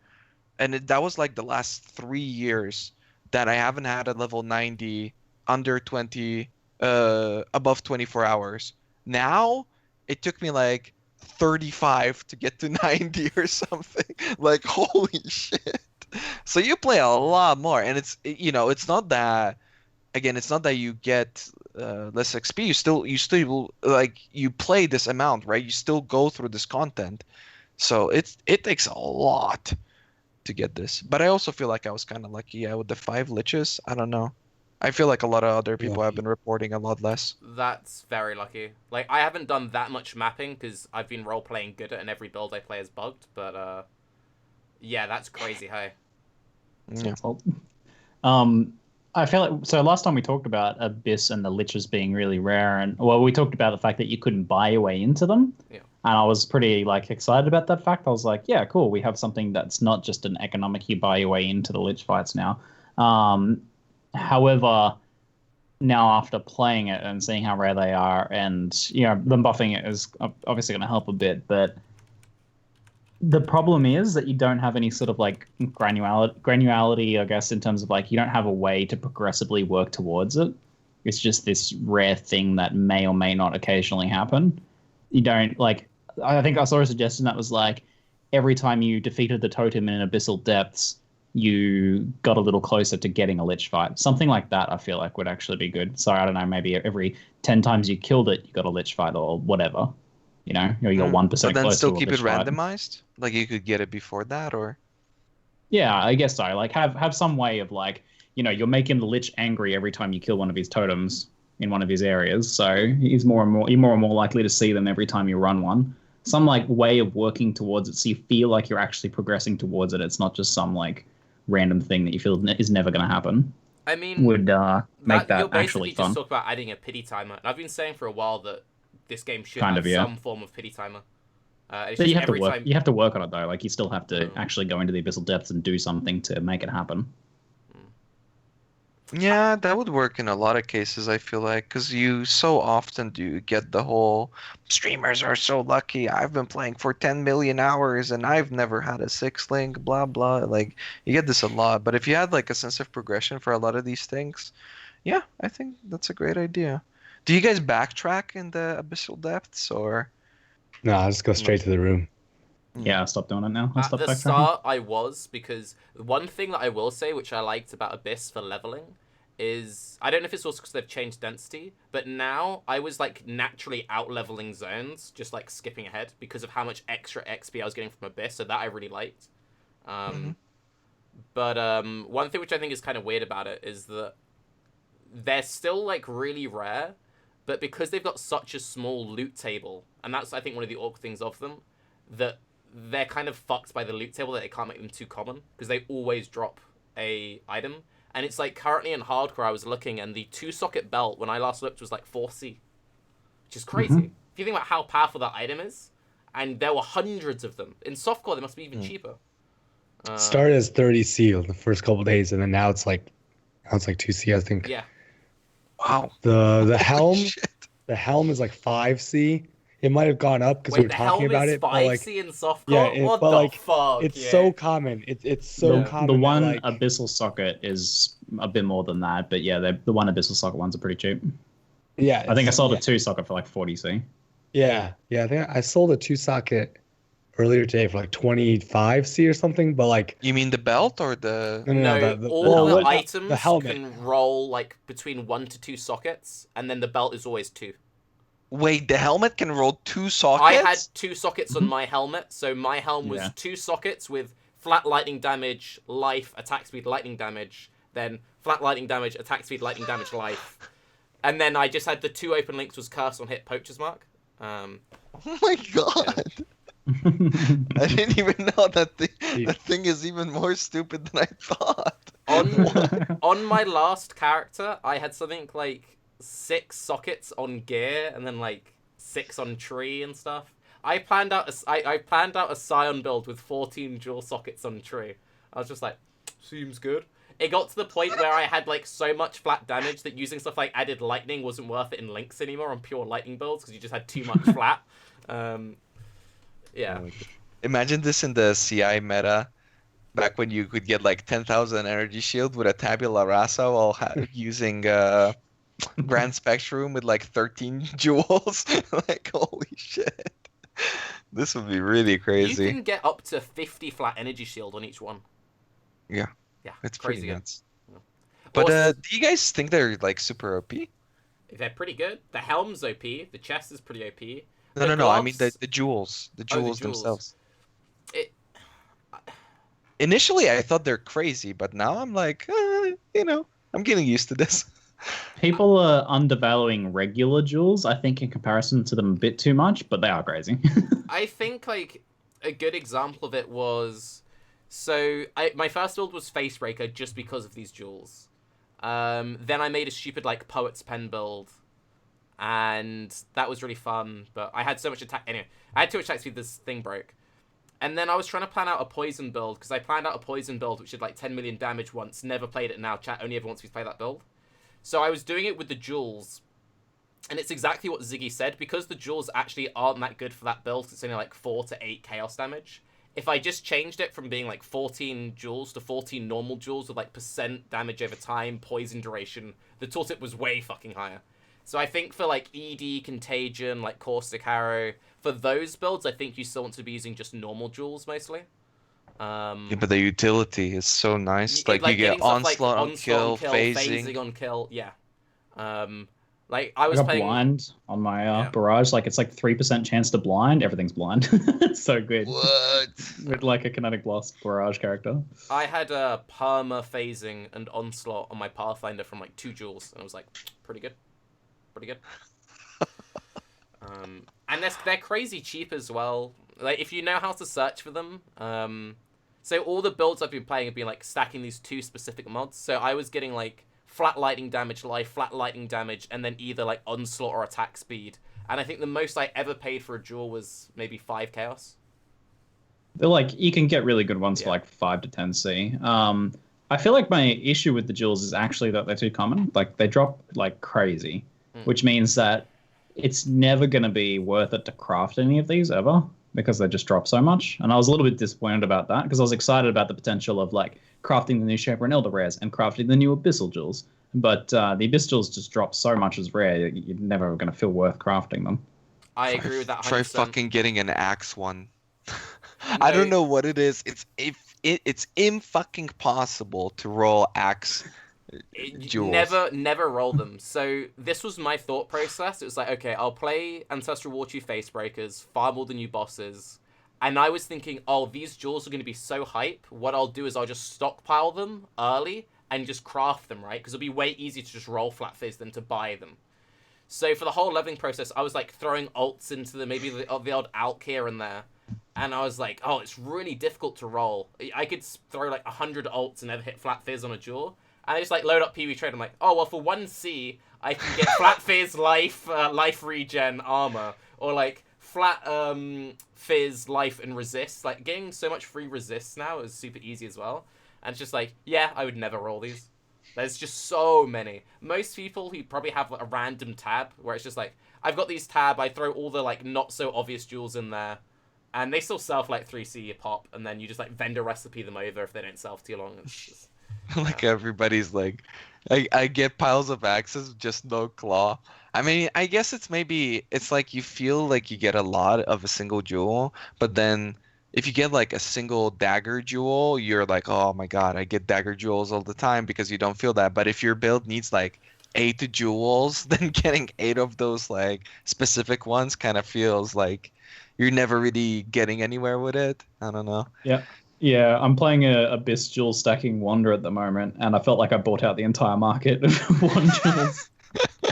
S2: And that was like the last 3 years that I haven't had a level 90 under 20, above 24 hours. Now, it took me like 35 to get to 90 or something. Like, holy shit. So you play a lot more, and it's not that, again, it's not that you get less XP. You still like, you play this amount, right? You still go through this content, so it takes a lot to get this. But I also feel like I was kind of lucky, yeah, with the 5 liches. I don't know. I feel like a lot of other people have been reporting a lot less.
S3: That's very lucky. Like, I haven't done that much mapping because I've been role playing good at, and every build I play is bugged. But yeah, that's crazy high.
S2: Yeah.
S1: I feel like, so last time we talked about Abyss and the liches being really rare, and well, we talked about the fact that you couldn't buy your way into them.
S3: Yeah.
S1: And I was pretty like excited about that fact. I was like, yeah, cool. We have something that's not just an economic, you buy your way into the lich fights now. However, now after playing it and seeing how rare they are, and them buffing it is obviously going to help a bit, but the problem is that you don't have any sort of like granularity, I guess, in terms of like, you don't have a way to progressively work towards it. It's just this rare thing that may or may not occasionally happen. You don't like, I think I saw a suggestion that was like, every time you defeated the totem in Abyssal Depths, you got a little closer to getting a lich fight. Something like that, I feel like would actually be good. So I don't know, maybe every 10 times you killed it, you got a lich fight or whatever. You got 1%
S2: But then
S1: closer
S2: still
S1: to a
S2: keep it
S1: lich fight.
S2: randomized? Like you could get it before that, or?
S1: Yeah, I guess so. Like have some way of like, you're making the lich angry every time you kill one of his totems in one of his areas. So you're more and more likely to see them every time you run one. Some like way of working towards it, so you feel like you're actually progressing towards it. It's not just some like random thing that you feel is never going to happen.
S3: I mean,
S1: Would make that
S3: you're basically
S1: actually fun.
S3: just talk about adding a pity timer. And I've been saying for a while that this game should
S1: Kind
S3: have
S1: of, yeah.
S3: some form of pity timer. It's
S1: But
S3: just
S1: you have to
S3: every
S1: work.
S3: time.
S1: You have to work on it though. Like you still have to actually go into the Abyssal Depths and do something to make it happen.
S2: Yeah, that would work in a lot of cases, I feel like, because you so often do get the whole streamers are so lucky. I've been playing for 10 million hours and I've never had a 6 link, blah, blah. Like, you get this a lot. But if you had like a sense of progression for a lot of these things, yeah, I think that's a great idea. Do you guys backtrack in the Abyssal Depths, or?
S4: No, I'll just go straight to the room.
S1: Yeah, I'll stop doing it now. I'll
S3: At
S1: stop
S3: the
S1: backtracking.
S3: start, I was, because one thing that I will say, which I liked about Abyss for leveling, is I don't know if it's also because they've changed density, but now I was like naturally out leveling zones, just like skipping ahead because of how much extra XP I was getting from Abyss. So that I really liked. But one thing which I think is kind of weird about it is that they're still like really rare, but because they've got such a small loot table, and that's I think one of the awkward things of them, that they're kind of fucked by the loot table, that they can't make them too common because they always drop a item. And it's like currently in hardcore I was looking, and the 2-socket belt when I last looked was like 4C, which is crazy.
S1: Mm-hmm.
S3: If you think about how powerful that item is, and there were hundreds of them. In softcore they must be even cheaper.
S4: Started as 30C the first couple days, and then now it's like 2C, I think.
S3: Yeah.
S2: Wow.
S4: The helm,
S2: shit.
S4: the helm is like 5C. It might have gone up because we
S3: Wait,
S4: were
S3: the
S4: talking
S3: helm
S4: about
S3: is
S4: it. But like,
S3: 5C in softcore?
S4: yeah,
S3: What
S4: but
S3: the
S4: like,
S3: fuck?
S4: it's
S3: Yeah.
S4: so common. It's so common.
S1: The one
S4: that, like,
S1: Abyssal socket is a bit more than that, but yeah, the one Abyssal socket ones are pretty cheap.
S4: yeah,
S1: I think I sold a 2-socket for like 40C.
S4: Yeah, I think I sold a 2-socket earlier today for like 25C or something. But like,
S2: You mean the belt or the?
S3: No,
S4: the
S3: all the
S4: what-
S3: items
S4: the helmet.
S3: can roll like between 1 to 2 sockets, and then the belt is always 2.
S2: Wait, the helmet can roll 2 sockets?
S3: I had 2 sockets on my helmet, so my helm was
S1: Yeah.
S3: 2 sockets with flat lightning damage, life, attack speed, lightning damage, then flat lightning damage, attack speed, lightning damage, life. And then I just had the 2 open links was curse on hit, poacher's mark.
S2: Oh my god. I didn't even know that that thing is even more stupid than I thought.
S3: On my last character, I had something like 6 sockets on gear, and then like 6 on tree and stuff. I planned out a Scion build with 14 dual sockets on tree. I was just like, seems good. It got to the point where I had like so much flat damage that using stuff like added lightning wasn't worth it in links anymore on pure lightning builds because you just had too much flat. Yeah.
S2: Imagine this in the CI meta, back when you could get like 10,000 energy shield with a tabula rasa while using Grand Spectrum with like 13 jewels. Like, holy shit. This would be really crazy.
S3: You can get up to 50 flat energy shield on each one.
S2: Yeah.
S3: Yeah,
S2: It's
S3: crazy
S2: pretty
S3: good.
S2: nuts. But
S3: Also,
S2: do you guys think they're like super OP?
S3: they're pretty good. The helm's OP. The chest is pretty OP.
S2: No. I mean
S3: gloves-
S2: the jewels. The jewels
S3: jewels.
S2: themselves.
S3: It,
S2: Initially, I thought they're crazy, but now I'm like, I'm getting used to this.
S1: People are undervaluing regular jewels, I think, in comparison to them a bit too much, but they are crazy.
S3: I think like a good example of it was, my first build was Facebreaker just because of these jewels. Then I made a stupid like Poet's Pen build, and that was really fun. But I had so much attack. Anyway, I had too much attack speed. This thing broke. And then I was trying to plan out a poison build because I planned out a poison build which did like 10 million damage once. Never played it now. Chat only ever wants me to play that build. So I was doing it with the jewels. And it's exactly what Ziggy said. Because the jewels actually aren't that good for that build, it's only like 4 to 8 chaos damage. If I just changed it from being like 14 jewels to 14 normal jewels with like % damage over time, poison duration, the tooltip was way fucking higher. So I think for like ED, Contagion, like Caustic Arrow, for those builds, I think you still want to be using just normal jewels mostly.
S2: Yeah, but the utility is so nice. Like you get
S3: getting stuff like
S2: onslaught on kill, phasing.
S3: on kill, yeah. Like
S1: I
S3: I was
S1: got
S3: playing
S1: blind on my
S3: Yeah.
S1: barrage. Like it's like 3% chance to blind. Everything's blind. It's so good.
S2: What?
S1: With like a kinetic blast barrage character.
S3: I had a perma phasing and onslaught on my Pathfinder from like 2 jewels, and I was like, pretty good. And they're crazy cheap as well. Like if you know how to search for them. So all the builds I've been playing have been like stacking these 2 specific mods. So I was getting like flat lightning damage, life, flat lightning damage, and then either like onslaught or attack speed. And I think the most I ever paid for a jewel was maybe 5 chaos.
S1: They're like, you can get really good ones for
S3: Yeah.
S1: like 5 to 10C. I feel like my issue with the jewels is actually that they're too common. Like they drop like crazy, which means that it's never going to be worth it to craft any of these ever because they just drop so much. And I was a little bit disappointed about that because I was excited about the potential of like crafting the new Shaper and Elder Rares and crafting the new Abyssal jewels. But the Abyss jewels just drop so much as rare, you're never going to feel worth crafting them.
S3: I agree with that 100%.
S2: Try fucking getting an axe one. I don't know what it is. It's fucking possible to roll axe jewels.
S3: Never roll them. So this was my thought process. It was like, okay, I'll play Ancestral War 2 Facebreakers, farm all the new bosses, and I was thinking, oh, these jewels are going to be so hype. What I'll do is I'll just stockpile them early and just craft them, right? Because it'll be way easier to just roll flat fizz than to buy them. So for the whole leveling process, I was like throwing ults into maybe the odd alk here and there. And I was like, oh, it's really difficult to roll. I could throw like 100 ults and never hit flat fizz on a jewel. And I just like load up PV trade. I'm like, oh well, for 1C, I can get flat fizz life regen armor, or like flat fizz life and resist. Like getting so much free resist now is super easy as well. And it's just like, yeah, I would never roll these. There's just so many. Most people who probably have like a random tab where it's just like, I've got these tab, I throw all the like not so obvious jewels in there, and they still sell for like 3C a pop, and then you just like vendor recipe them over if they don't sell for too long. It's just,
S2: Like everybody's like, I get piles of axes, just no claw. I mean, I guess it's like you feel like you get a lot of a single jewel, but then if you get like a single dagger jewel, you're like, oh my god, I get dagger jewels all the time because you don't feel that. But if your build needs like 8 jewels, then getting 8 of those like specific ones kind of feels like you're never really getting anywhere with it. I don't know.
S1: Yeah, I'm playing a Abyss jewel stacking Wander at the moment, and I felt like I bought out the entire market of Wand jewels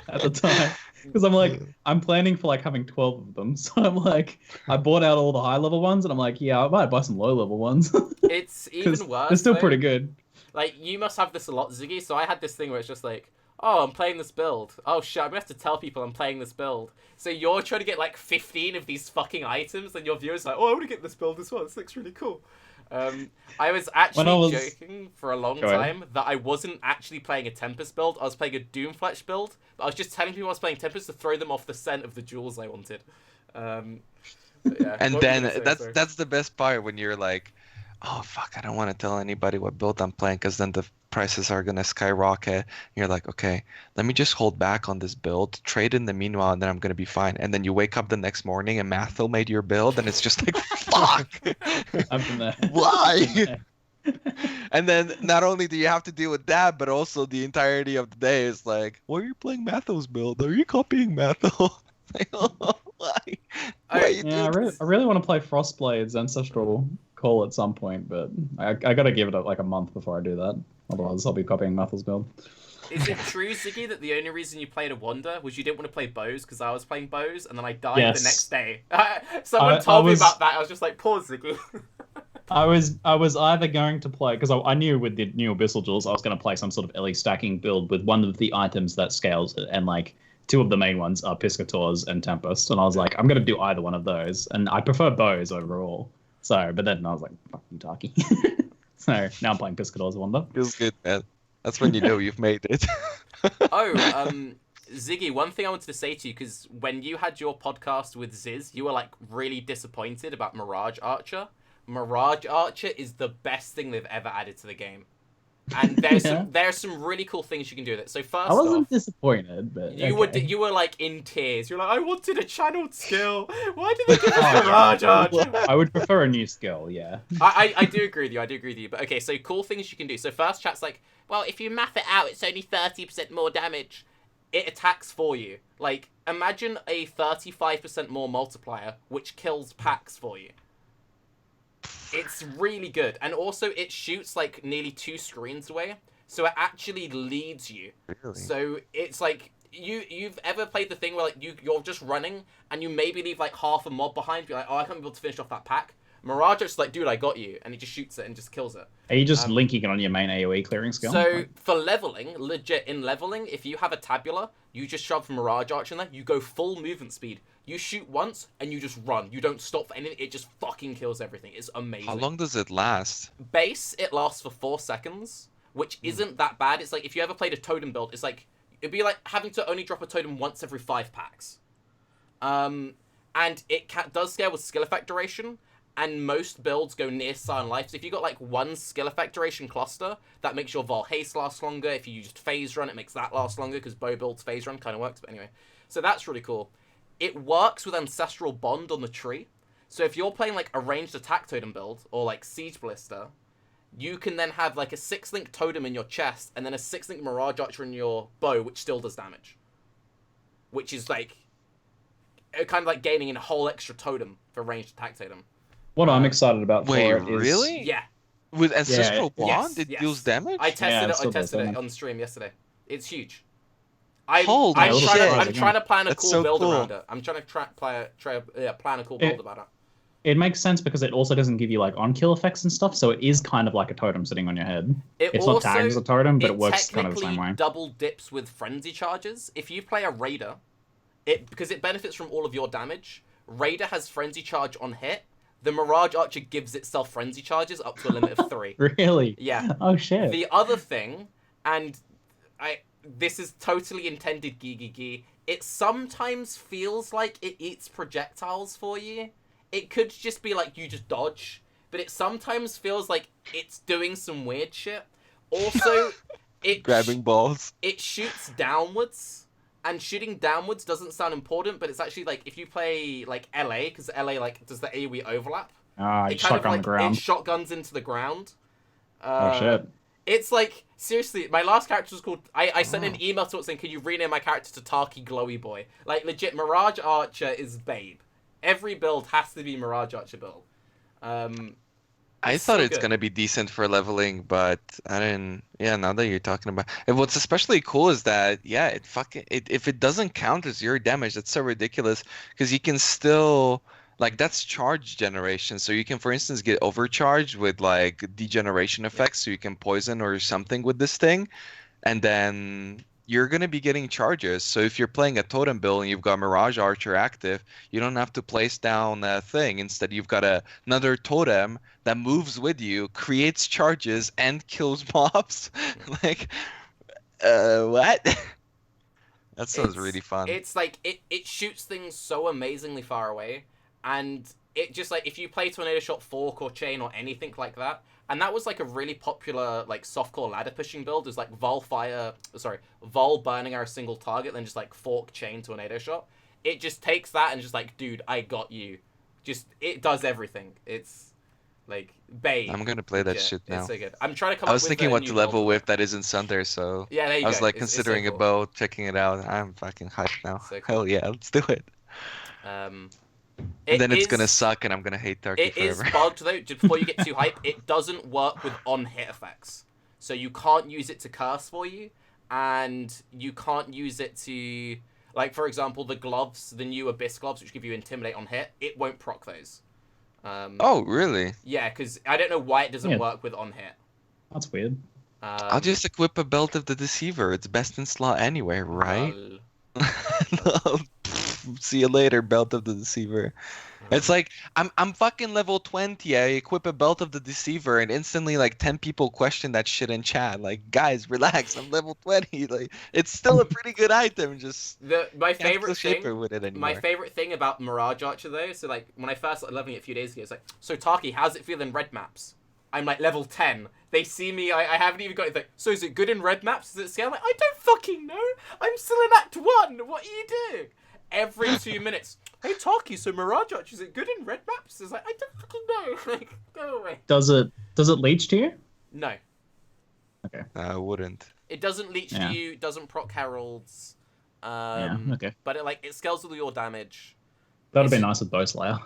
S1: at the time. Because I'm like, I'm planning for like having 12 of them. So I'm like, I bought out all the high level ones, and I'm like, yeah, I might buy some low level ones.
S3: it's even worse.
S1: They're still
S3: though.
S1: pretty good.
S3: Like, you must have this a lot, Ziggy. So I had this thing where it's just like, oh, I'm playing this build. Oh shit, I'm gonna have to tell people I'm playing this build. So you're trying to get like 15 of these fucking items, and your viewers are like, oh, I want to get this build as well. This looks really cool. I was actually joking for a long time that I wasn't actually playing a Tempest build. I was playing a Doomfletch build, but I was just telling people I was playing Tempest to throw them off the scent of the jewels I wanted. Yeah.
S2: And then that's the best part when you're like, oh fuck, I don't want to tell anybody what build I'm playing because then the prices are gonna skyrocket. And you're like, okay, let me just hold back on this build, trade in the meanwhile, and then I'm gonna be fine. And then you wake up the next morning and Mathil made your build, and it's just like, fuck.
S1: I've been there.
S2: Why? And then not only do you have to deal with that, but also the entirety of the day is like, why are you playing Mathil's build? Are you copying Mathil? Like, oh, why?
S1: Yeah, I really want to play Frostblade's Ancestral Call at some point, but I gotta give it like a month before I do that. Otherwise, I'll be copying Mathil's build.
S3: Is it true, Ziggy, that the only reason you played a Wander was you didn't want to play bows because I was playing bows and then I died the next day? Someone told me about that. I was just like, poor Ziggy.
S1: I was either going to play, because I knew with the new Abyssal Jewels I was going to play some sort of LE stacking build with one of the items that scales it, and like 2 of the main ones are Piscators and Tempest, and I was like, I'm going to do either one of those, and I prefer bows overall. So, but then I was like, fuck you, Tarke. So now I'm playing Piscators Wander.
S2: Feels good, man. That's when you know you've made it.
S3: Ziggy, one thing I wanted to say to you, because when you had your podcast with Ziz, you were like really disappointed about Mirage Archer. Mirage Archer is the best thing they've ever added to the game. And there's some really cool things you can do with it. So first
S1: I wasn't disappointed, but
S3: you were like in tears. You're like, I wanted a channeled skill. Why did they give us Mirage Archer?
S1: I would prefer a new skill, yeah.
S3: I do agree with you. But okay, so cool things you can do. So first chat's like, well, if you math it out, it's only 30% more damage. It attacks for you. Like, imagine a 35% more multiplier, which kills packs for you. It's really good. And also, it shoots, like, nearly 2 screens away. So it actually leads you.
S2: Really?
S3: So it's like, you've ever played the thing where, like, you're just running, and you maybe leave, like, half a mob behind. You're like, oh, I can't be able to finish off that pack. Mirage is like, dude, I got you. And he just shoots it and just kills it.
S1: Are you just linking it on your main AoE clearing skill?
S3: So, for leveling, legit in leveling, if you have a tabula, you just shove Mirage Archer in there, you go full movement speed. You shoot once, and you just run. You don't stop for anything. It just fucking kills everything. It's amazing.
S2: How long does it last?
S3: Base, it lasts for 4 seconds, which isn't that bad. It's like, if you ever played a totem build, it's like, it'd be like having to only drop a totem once every 5 packs. And it does scale with skill effect duration, and most builds go near Silent Life. So if you got like 1 skill effect duration cluster, that makes your Vol Haste last longer. If you just phase run, it makes that last longer, because bow builds phase run kind of works. But anyway, so that's really cool. It works with Ancestral Bond on the tree. So if you're playing like a ranged attack totem build, or like Siege Ballista, you can then have like a 6-link totem in your chest, and then a 6-link Mirage Archer in your bow, which still does damage. Which is like, kind of like gaining a whole extra totem for ranged attack totem.
S1: What I'm excited about
S2: Wait,
S1: for it is...
S2: really?
S3: Yeah.
S2: With Ancestral Bond,
S3: yes.
S2: it deals damage?
S3: I tested
S1: tested
S3: it on stream yesterday. It's huge.
S2: Holy
S3: I'm
S2: shit.
S3: trying to plan a
S2: That's
S3: cool
S2: so
S3: build
S2: cool.
S3: around it. I'm trying to plan a cool build about it.
S1: It makes sense because it also doesn't give you like on-kill effects and stuff, so it is kind of like a totem sitting on your head. It's not tagged as a totem, but it works kind of the same way.
S3: Technically double dips with frenzy charges. If you play a raider, because it benefits from all of your damage, raider has frenzy charge on hit. The Mirage Archer gives itself frenzy charges up to a limit of 3.
S1: Really?
S3: Yeah.
S1: Oh shit.
S3: The other thing, and this is totally intended, ZiggyD, it sometimes feels like it eats projectiles for you. It could just be like you just dodge, but it sometimes feels like it's doing some weird shit. Also, it
S2: Grabbing balls.
S3: It shoots downwards, and shooting downwards doesn't sound important, but it's actually like if you play like LA, because LA like does the AoE overlap.
S1: You shotgun the ground.
S3: It shotguns into the ground.
S1: Oh shit.
S3: It's like, seriously, my last character was called... I sent an email to it saying, can you rename my character to Tarke Glowy Boy? Like, legit, Mirage Archer is babe. Every build has to be Mirage Archer build.
S2: I thought it's gonna be decent for leveling, but I didn't... Yeah, now that you're talking about... And what's especially cool is that, yeah, if it doesn't count as your damage, that's so ridiculous, because you can still... Like, that's charge generation, so you can, for instance, get overcharged with, like, degeneration effects, so you can poison or something with this thing, and then you're going to be getting charges. So if you're playing a totem build and you've got Mirage Archer active, you don't have to place down a thing. Instead, you've got another totem that moves with you, creates charges, and kills mobs. Like, what? That sounds really fun.
S3: It's like, it shoots things so amazingly far away. And it just, like, if you play Tornado Shot, Fork, or Chain, or anything like that, and that was, like, a really popular, like, softcore ladder pushing build, is, like, Vol burning our single target, then just, like, Fork, Chain, Tornado Shot. It just takes that and just, like, dude, I got you. Just, it does everything. It's, like, babe.
S2: I'm gonna play that shit now.
S3: It's so good. I'm trying to come
S2: I
S3: up
S2: was
S3: with
S2: thinking what to level with that
S3: is
S2: isn't Sunder, so
S3: yeah, there you
S2: I was
S3: go.
S2: like
S3: It's
S2: considering
S3: so cool.
S2: about checking it out. I'm fucking hyped now.
S3: So cool.
S2: Hell yeah, let's do it. And then it's gonna suck, and I'm gonna hate Tarke forever.
S3: It is bugged though. Just before you get too hype, it doesn't work with on-hit effects, so you can't use it to curse for you, and you can't use it to, like, for example, the gloves, the new Abyss gloves, which give you Intimidate on hit. It won't proc those.
S2: Oh really?
S3: Yeah, because I don't know why it doesn't work with on hit.
S1: That's weird.
S2: I'll just equip a Belt of the Deceiver. It's best in slot anyway, right? See you later, Belt of the Deceiver. It's like I'm fucking level 20. I equip a Belt of the Deceiver, and instantly like 10 people question that shit in chat. Like, guys, relax. I'm level 20. Like, it's still a pretty good item. Just
S3: my favorite thing
S2: with it anymore.
S3: My favorite thing about Mirage Archer though, so like when I first started leveling it a few days ago, it's like, so Tarke, how's it feel in red maps? I'm like level 10. They see me, I haven't even got it. Like, so is it good in red maps? Does it scale? I'm like, I don't fucking know. I'm still in Act 1. What are you doing? Every 2 minutes. Hey Tarke, so Mirage Archer, is it good in red maps? It's like, I don't fucking know. Like, go away.
S1: Does it leech to you?
S3: No.
S1: Okay.
S2: I wouldn't.
S3: It doesn't leech to you, doesn't proc heralds.
S1: Okay.
S3: But it scales with your damage.
S1: That'd be nice with Bowslayer.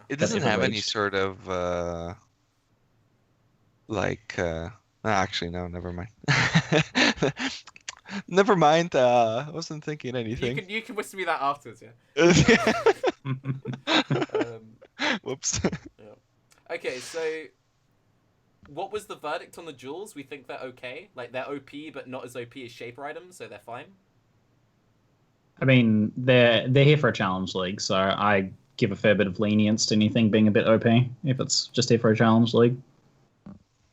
S2: It doesn't have any sort of actually no, never mind. Never mind. I wasn't thinking anything.
S3: You can whisper me that afterwards, yeah.
S2: Whoops.
S3: Yeah. Okay, so what was the verdict on the jewels? We think they're okay. Like, they're OP, but not as OP as Shaper items, so they're fine.
S1: I mean, they're here for a challenge league, so I give a fair bit of lenience to anything being a bit OP if it's just here for a challenge league.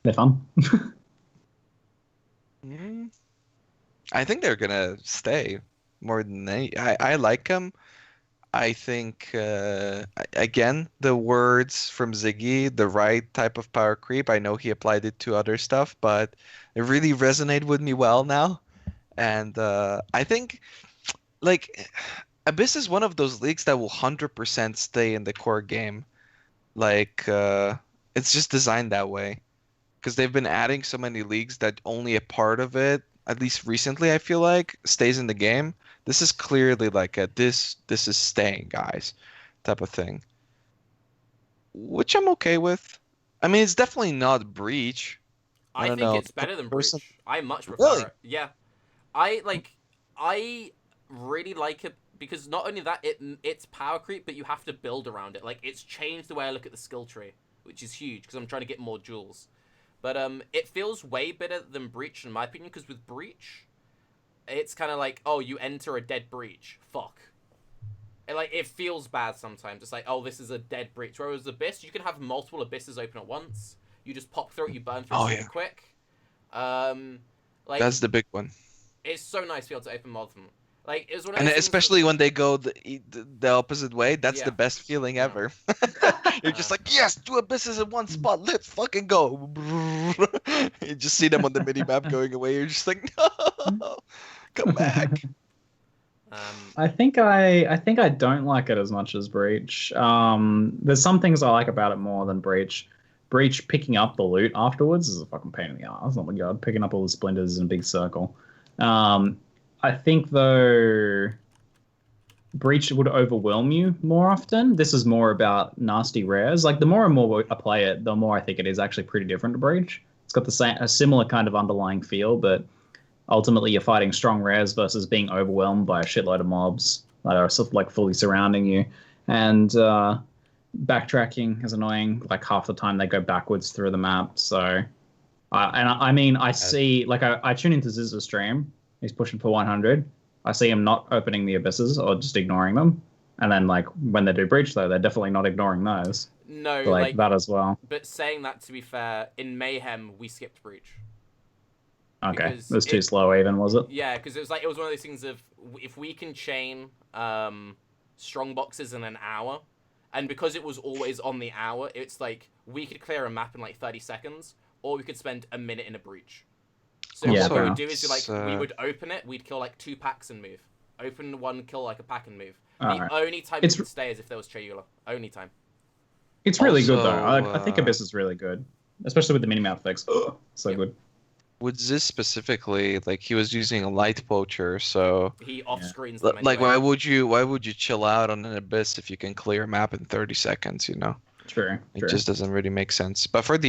S1: They're fun.
S2: I think they're gonna stay more than any. I like them. I think again, the words from Ziggy, the right type of power creep. I know he applied it to other stuff, but it really resonated with me well now. And I think, like, Abyss is one of those leagues that will 100% stay in the core game. Like, it's just designed that way. Because they've been adding so many leagues that only a part of it, at least recently, I feel like, stays in the game. This is clearly like a this is staying, guys, type of thing. Which I'm okay with. I mean, it's definitely not Breach.
S3: I think
S2: know.
S3: it's better than Breach. I much prefer
S2: Really?
S3: it. Yeah. I really like it because not only that, it's power creep, but you have to build around it. Like, it's changed the way I look at the skill tree, which is huge because I'm trying to get more jewels. But it feels way better than Breach in my opinion, because with Breach, it's kind of like, oh, you enter a dead Breach. Fuck. It feels bad sometimes. It's like, oh, this is a dead Breach. Whereas Abyss, you can have multiple Abysses open at once. You just pop through it, you burn through it super quick.
S2: That's the big one.
S3: It's so nice to be able to open multiple. Like, it was one of
S2: And
S3: those
S2: especially when they go the opposite way, that's the best feeling ever. You're just like, yes, 2 abysses in one spot, let's fucking go. You just see them on the mini map going away. You're just like, no, come back.
S1: I think I don't like it as much as Breach. There's some things I like about it more than Breach. Breach picking up the loot afterwards is a fucking pain in the ass. Oh my god, picking up all the splinters in a big circle. I think, though, Breach would overwhelm you more often. This is more about nasty rares. Like, the more and more I play it, the more I think it is actually pretty different to Breach. It's got a similar kind of underlying feel, but ultimately you're fighting strong rares versus being overwhelmed by a shitload of mobs that are sort of, like, fully surrounding you. And backtracking is annoying. Like, half the time they go backwards through the map. So, I see, like, I tune into Ziz's stream. He's pushing for 100. I see him not opening the abysses or just ignoring them. And then, like, when they do Breach, though, they're definitely not ignoring those.
S3: No,
S1: like that as well.
S3: But saying that, to be fair, in Mayhem, we skipped Breach.
S1: Okay, it was too slow even, was it?
S3: Yeah, because it was one of those things of, if we can chain strong boxes in an hour, and because it was always on the hour, it's like, we could clear a map in, like, 30 seconds, or we could spend a minute in a Breach. So what we would do is, we would open it, we'd kill, like, 2 packs and move. Open one, kill, like, a pack and move. Only time we would stay is if there was Chayula. Only time.
S1: It's really good, though. I think Abyss is really good. Especially with the minimap effects. So good.
S2: With this specifically, like, he was using a light poacher, so...
S3: He off-screens them anyway.
S2: Like, why would you chill out on an Abyss if you can clear a map in 30 seconds, you know?
S1: True.
S2: It just doesn't really make sense. But for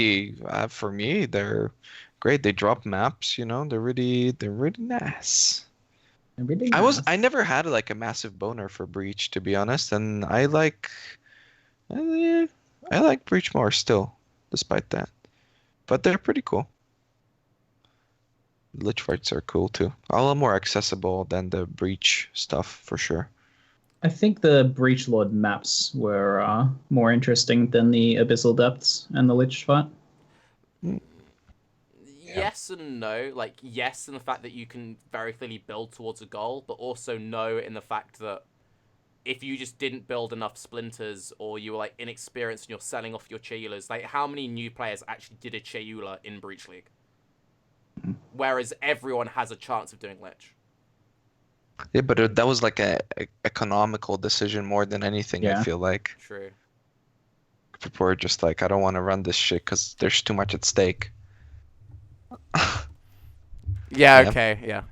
S2: me, they're... great. They drop maps, you know. They're really nice. I never had like a massive boner for Breach, to be honest, and I like Breach more still, despite that. But they're pretty cool. Lich fights are cool too. A lot more accessible than the Breach stuff for sure.
S1: I think the Breach Lord maps were more interesting than the Abyssal Depths and the Lich fight.
S3: Yes and no. Like, yes in the fact that you can very clearly build towards a goal, but also no in the fact that if you just didn't build enough splinters or you were, like, inexperienced and you're selling off your Chayulas, like, how many new players actually did a Chayula in Breach League? Whereas everyone has a chance of doing Lich.
S2: Yeah, but that was like a economical decision more than anything, I feel like.
S3: True.
S2: People are just like, I don't want to run this shit because there's too much at stake.
S3: Yeah, okay, yeah.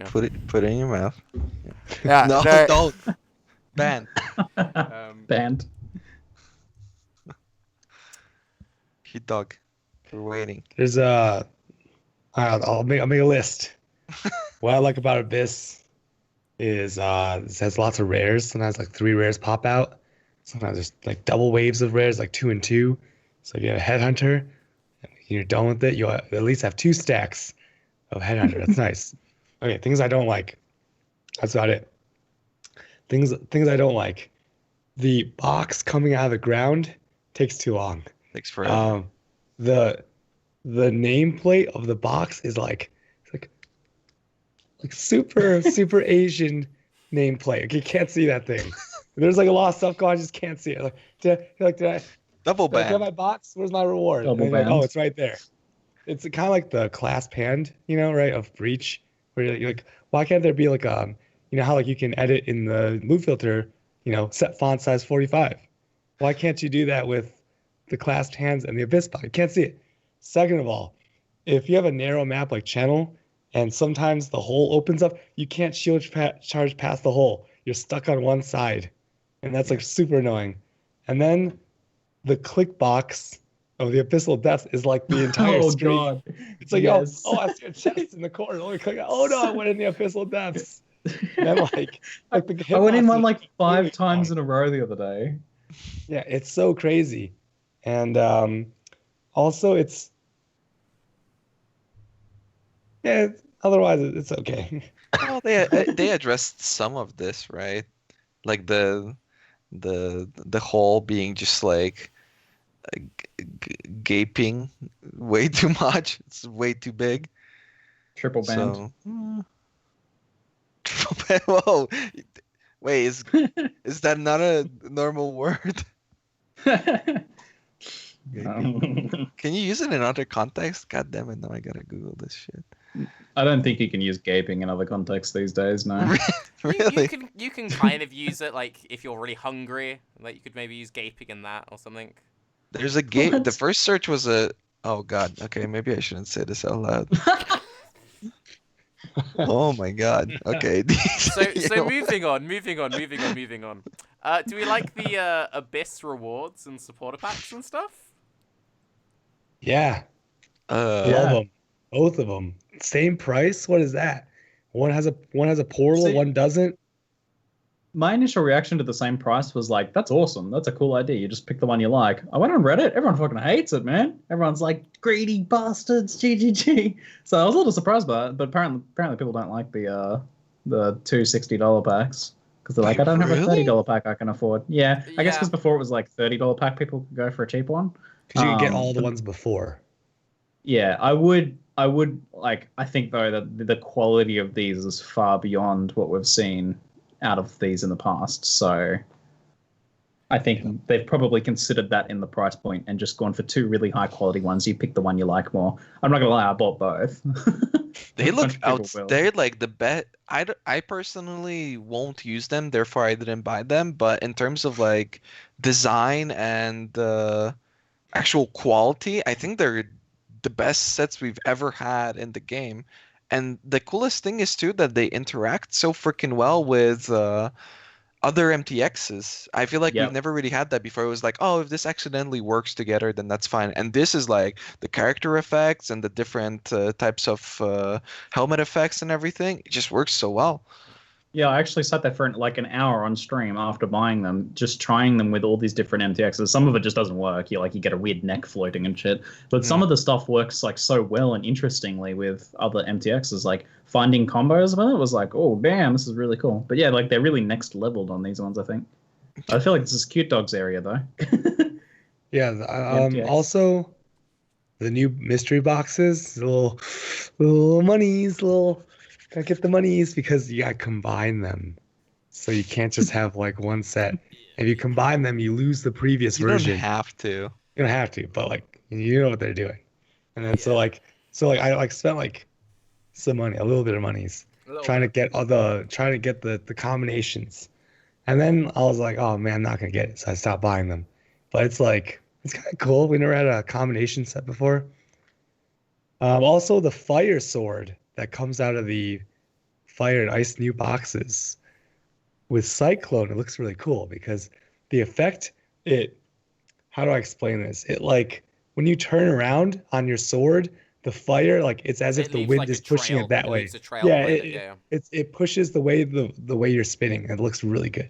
S2: Put it in your mouth.
S3: Yeah,
S2: no, don't. Banned.
S1: Banned.
S2: CuteDog, we're waiting.
S4: There's I'll make a list. What I like about Abyss is it has lots of rares. Sometimes like 3 rares pop out. Sometimes there's like double waves of rares, like 2 and 2. So if you have a Headhunter and you're done with it, you'll at least have 2 stacks of Headhunter. That's nice. Okay, things I don't like. That's about it. Things I don't like. The box coming out of the ground takes too long.
S2: Takes forever.
S4: The nameplate of the box is like super Asian nameplate. Like, you can't see that thing. There's like a lot of stuff going on, I just can't see it. Like, did I
S2: double ban?
S4: Get my box? Where's my reward?
S1: Ban.
S4: Oh, it's right there. It's kind of like the clasp hand, right, of Breach, where you're like, why can't there be like how like you can edit in the loot filter, set font size 45. Why can't you do that with the clasped hands and the Abyss box? You can't see it. Second of all, if you have a narrow map like Channel, and sometimes the hole opens up, you can't shield charge past the hole. You're stuck on one side, and that's like super annoying. And then the click box of the Abyssal Depths is like the entire screen.
S1: God.
S4: It's like,
S1: yes.
S4: I see a chest in the corner. Let me click. Oh no, I went in the Abyssal Depths. And then like the
S1: I went in one
S4: hitboxes
S1: like
S4: are
S1: 5
S4: really
S1: times
S4: hard.
S1: in a row the other day.
S4: Yeah, it's so crazy. And also it's yeah, otherwise it's okay.
S2: Well, they addressed some of this, right? Like the hole being just like gaping way too much. It's way too big.
S1: Triple band.
S2: So, whoa, wait, is that not a normal word? Can you use it in other contexts? God damn it, now I gotta Google this shit.
S1: I don't think you can use gaping in other contexts these days, no.
S2: Really?
S3: You can kind of use it like if you're really hungry, like you could maybe use gaping in that or something.
S2: There's a gape. The
S1: What?
S2: first search was a. Oh God. Okay, maybe I shouldn't say this out loud. Oh my God. Okay.
S3: So
S2: You know,
S3: moving on. Do we like the Abyss rewards and supporter packs and stuff?
S4: Yeah,
S2: uh,
S1: Yeah.
S4: love them. Both of them. Same price? What is that? One has a portal,
S1: See-
S4: one doesn't.
S1: My initial reaction to the same price was like, that's awesome. That's a cool idea. You just pick the one you like. I went on Reddit. Everyone fucking hates it, man. Everyone's like, greedy bastards, GGG. So I was a little surprised by it, but apparently people don't like the two $60 packs. Because they're like,
S2: Wait,
S1: I don't have a
S2: really?
S1: $30 pack I can afford. Yeah, I guess
S3: Yeah.
S1: because before it was like $30 pack, people could go for a cheap one.
S4: Because you can get all the
S1: but-
S4: ones before.
S1: Yeah, I would like. I think though that the quality of these is far beyond what we've seen out of these in the past. So, I think they've probably considered that in the price point and just gone for two really high quality ones. You pick the one you like more. I'm not gonna lie, I bought both.
S2: they
S1: A
S2: look
S1: bunch of people
S2: out.
S1: will.
S2: They're like the bet. I personally won't use them, therefore I didn't buy them. But in terms of like design and actual quality, I think they're the best sets we've ever had in the game. And the coolest thing is too that they interact so freaking well with other MTXs. I feel like we've
S1: Yep.
S2: never really had that before. It was like, oh, if this accidentally works together, then that's fine. And this is like the character effects and the different types of helmet effects and everything. It just works so well.
S1: Yeah, I actually sat there for like an hour on stream after buying them, just trying them with all these different MTXs. Some of it just doesn't work. You get a weird neck floating and shit. But some of the stuff works like so well and interestingly with other MTXs. Like finding combos with it was like, oh damn, this is really cool. But yeah, like they're really next leveled on these ones, I think. I feel like this is CuteDog's area though.
S4: Yeah.
S1: MTX.
S4: Also, the new mystery boxes, little monies, gotta get the monies because you gotta combine them. So you can't just have like one set. If you combine them, you lose the previous
S2: You
S4: version.
S2: don't have to.
S4: You don't have to, but like you know what they're doing. And then so I like spent like some money, a little bit of monies, trying to get the combinations. And then I was like, oh man, I'm not gonna get it, so I stopped buying them. But it's like it's kind of cool. We never had a combination set before. Also the fire sword that comes out of the fire and ice new boxes with Cyclone, it looks really cool because the effect how do I explain this? It like when you turn around on your sword, the fire like it's as if the
S3: leaves,
S4: wind
S3: like,
S4: is
S3: a
S4: pushing
S3: trail.
S4: it that
S3: It
S4: way.
S3: leaves a trail
S4: Yeah,
S3: behind it,
S4: it pushes the way the way you're spinning. It looks really good.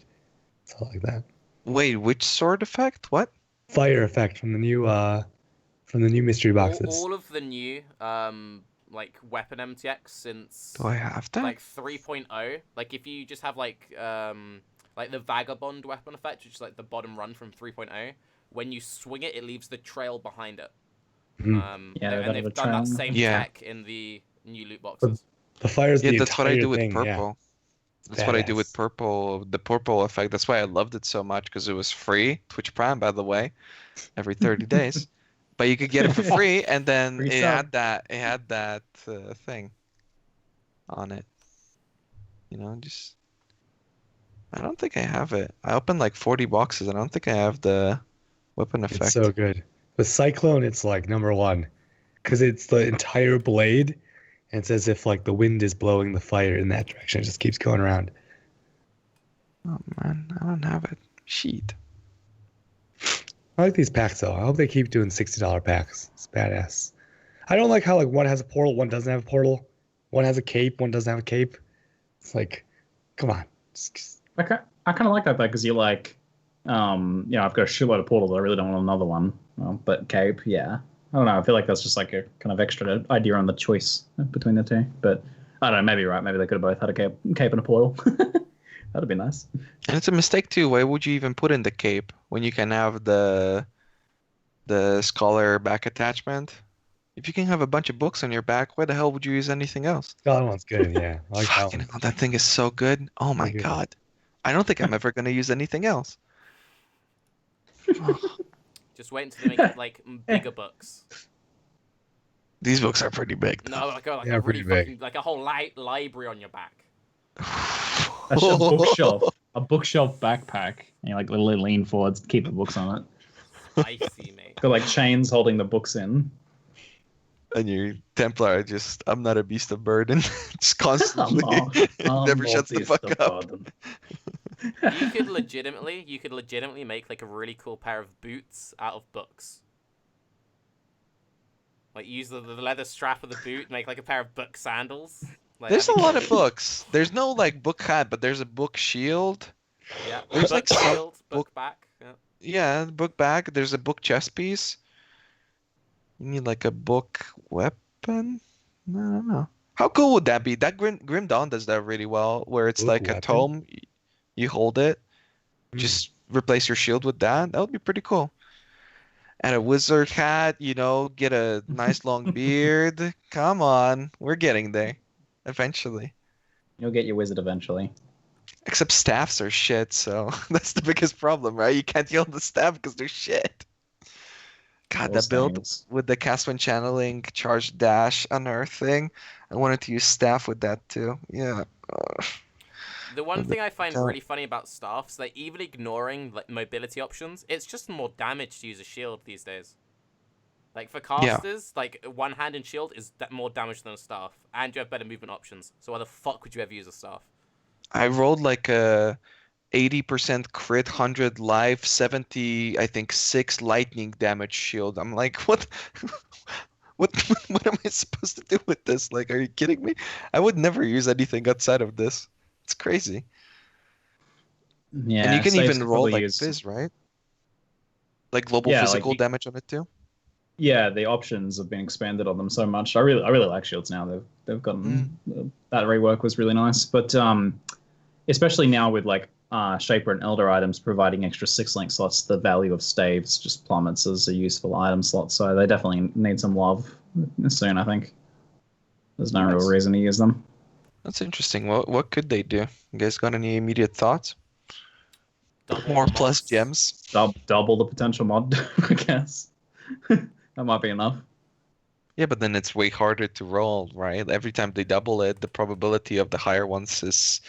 S4: So like that.
S2: Wait, which sword effect? What?
S4: Fire effect from the new mystery boxes.
S3: All of the new like weapon MTX since
S2: Do I have that?
S3: like 3.0. Like if you just have like the vagabond weapon effect, which is like the bottom run from 3.0, when you swing it, it leaves the trail behind it.
S4: Mhm.
S1: Yeah,
S3: And they've done that same
S2: Yeah.
S3: tech in the new loot boxes.
S4: The fire's
S2: Yeah,
S4: the
S2: that's what I
S4: entire
S2: do with
S4: thing, yeah.
S2: purple. That's what I do with
S4: Badass.
S2: purple, the purple effect. That's why I loved it so much because it was free. Twitch Prime, by the way, every 30 days. But you could get it for free, and then
S1: Free
S2: it
S1: sub.
S2: had that thing on it. You know, just I don't think I have it. I opened like 40 boxes. I don't think I have the weapon effect.
S4: It's so good. With Cyclone, it's like number one because it's the entire blade, and it's as if like the wind is blowing the fire in that direction. It just keeps going around.
S2: Oh man, I don't have it. Sheet.
S4: I like these packs though. I hope they keep doing $60 packs. It's badass. I don't like how like one has a portal, one doesn't have a portal. One has a cape, one doesn't have a cape. It's like Come on.
S1: I kind of like that though, because you're like, I've got a shitload of portals. I really don't want another one. Well, but cape, yeah. I don't know. I feel like that's just like a kind of extra idea on the choice between the two. But I don't know. Maybe you're right. Maybe they could have both had a cape and a portal. That'd be nice.
S2: And it's a mistake too. Why would you even put in the cape when you can have the scholar back attachment? If you can have a bunch of books on your back, why the hell would you use anything else?
S4: The other one's good, yeah. I like that
S2: Fucking
S4: one.
S2: hell, that thing is so good. Oh my
S4: Good.
S2: god. I don't think I'm ever gonna use anything else.
S3: Just wait until they make like bigger books.
S2: These books are pretty big. Though.
S3: No, like
S4: Yeah,
S3: a really
S4: pretty big.
S3: fucking, like a whole library on your back.
S1: That's a bookshelf. A bookshelf backpack. And you like literally lean forwards, keep the books on it.
S3: I see, mate.
S1: Got like chains holding the books in.
S2: And your Templar just, I'm not a beast of burden. Just constantly. Never shuts the fuck up.
S3: You could legitimately make like a really cool pair of boots out of books. Like use the leather strap of the boot, make like a pair of book sandals. Like,
S2: There's a lot of books. There's no like book hat, but there's a book shield.
S3: Yeah,
S2: There's
S3: book
S2: like
S3: shield, book
S2: book-
S3: back. Yeah.
S2: Yeah, book bag. There's a book chest piece. You need like a book weapon? I don't know. How cool would that be? That Grim Dawn does that really well, where it's
S4: Book
S2: like a
S4: weapon?
S2: tome. You hold it.
S4: Hmm.
S2: Just replace your shield with that. That would be pretty cool. And a wizard hat, get a nice long beard. Come on. We're getting there. Eventually.
S1: You'll get your wizard eventually.
S2: Except staffs are shit, so that's the biggest problem, right? You can't heal the staff because they're shit. God,
S1: Or
S2: that build
S1: stains.
S2: with the cast when channeling, charge dash, unearth thing. I wanted to use staff with that too. Yeah.
S3: The one thing I find
S2: Yeah.
S3: really funny about staffs, like even ignoring like mobility options, it's just more damage to use a shield these days. Like for casters, like one hand and shield is more damage than a staff, and you have better movement options. So why the fuck would you ever use a staff?
S2: I rolled like a 80% crit, 100 life, 70, I think 6 lightning damage shield. I'm like, what? What am I supposed to do with this? Like, are you kidding me? I would never use anything outside of this. It's crazy.
S1: Yeah,
S2: And you can
S1: saves
S2: even
S1: could
S2: roll
S1: probably
S2: like
S1: use-
S2: Fizz, right? Like global
S1: Yeah, like
S2: physical
S1: you-
S2: damage on it too?
S1: Yeah, the options have been expanded on them so much. I really like shields now. They've gotten that rework was really nice, but especially now with like Shaper and Elder items providing extra 6-link slots, the value of staves just plummets as a useful item slot. So they definitely need some love soon. I think there's no real reason to use them.
S2: That's interesting. What could they do? You guys got any immediate thoughts?
S3: Double
S2: More
S3: the
S2: plus
S3: mods.
S2: gems?
S1: Double the potential mod, I guess. That might be enough.
S2: Yeah, but then it's way harder to roll, right? Every time they double it, the probability of the higher ones is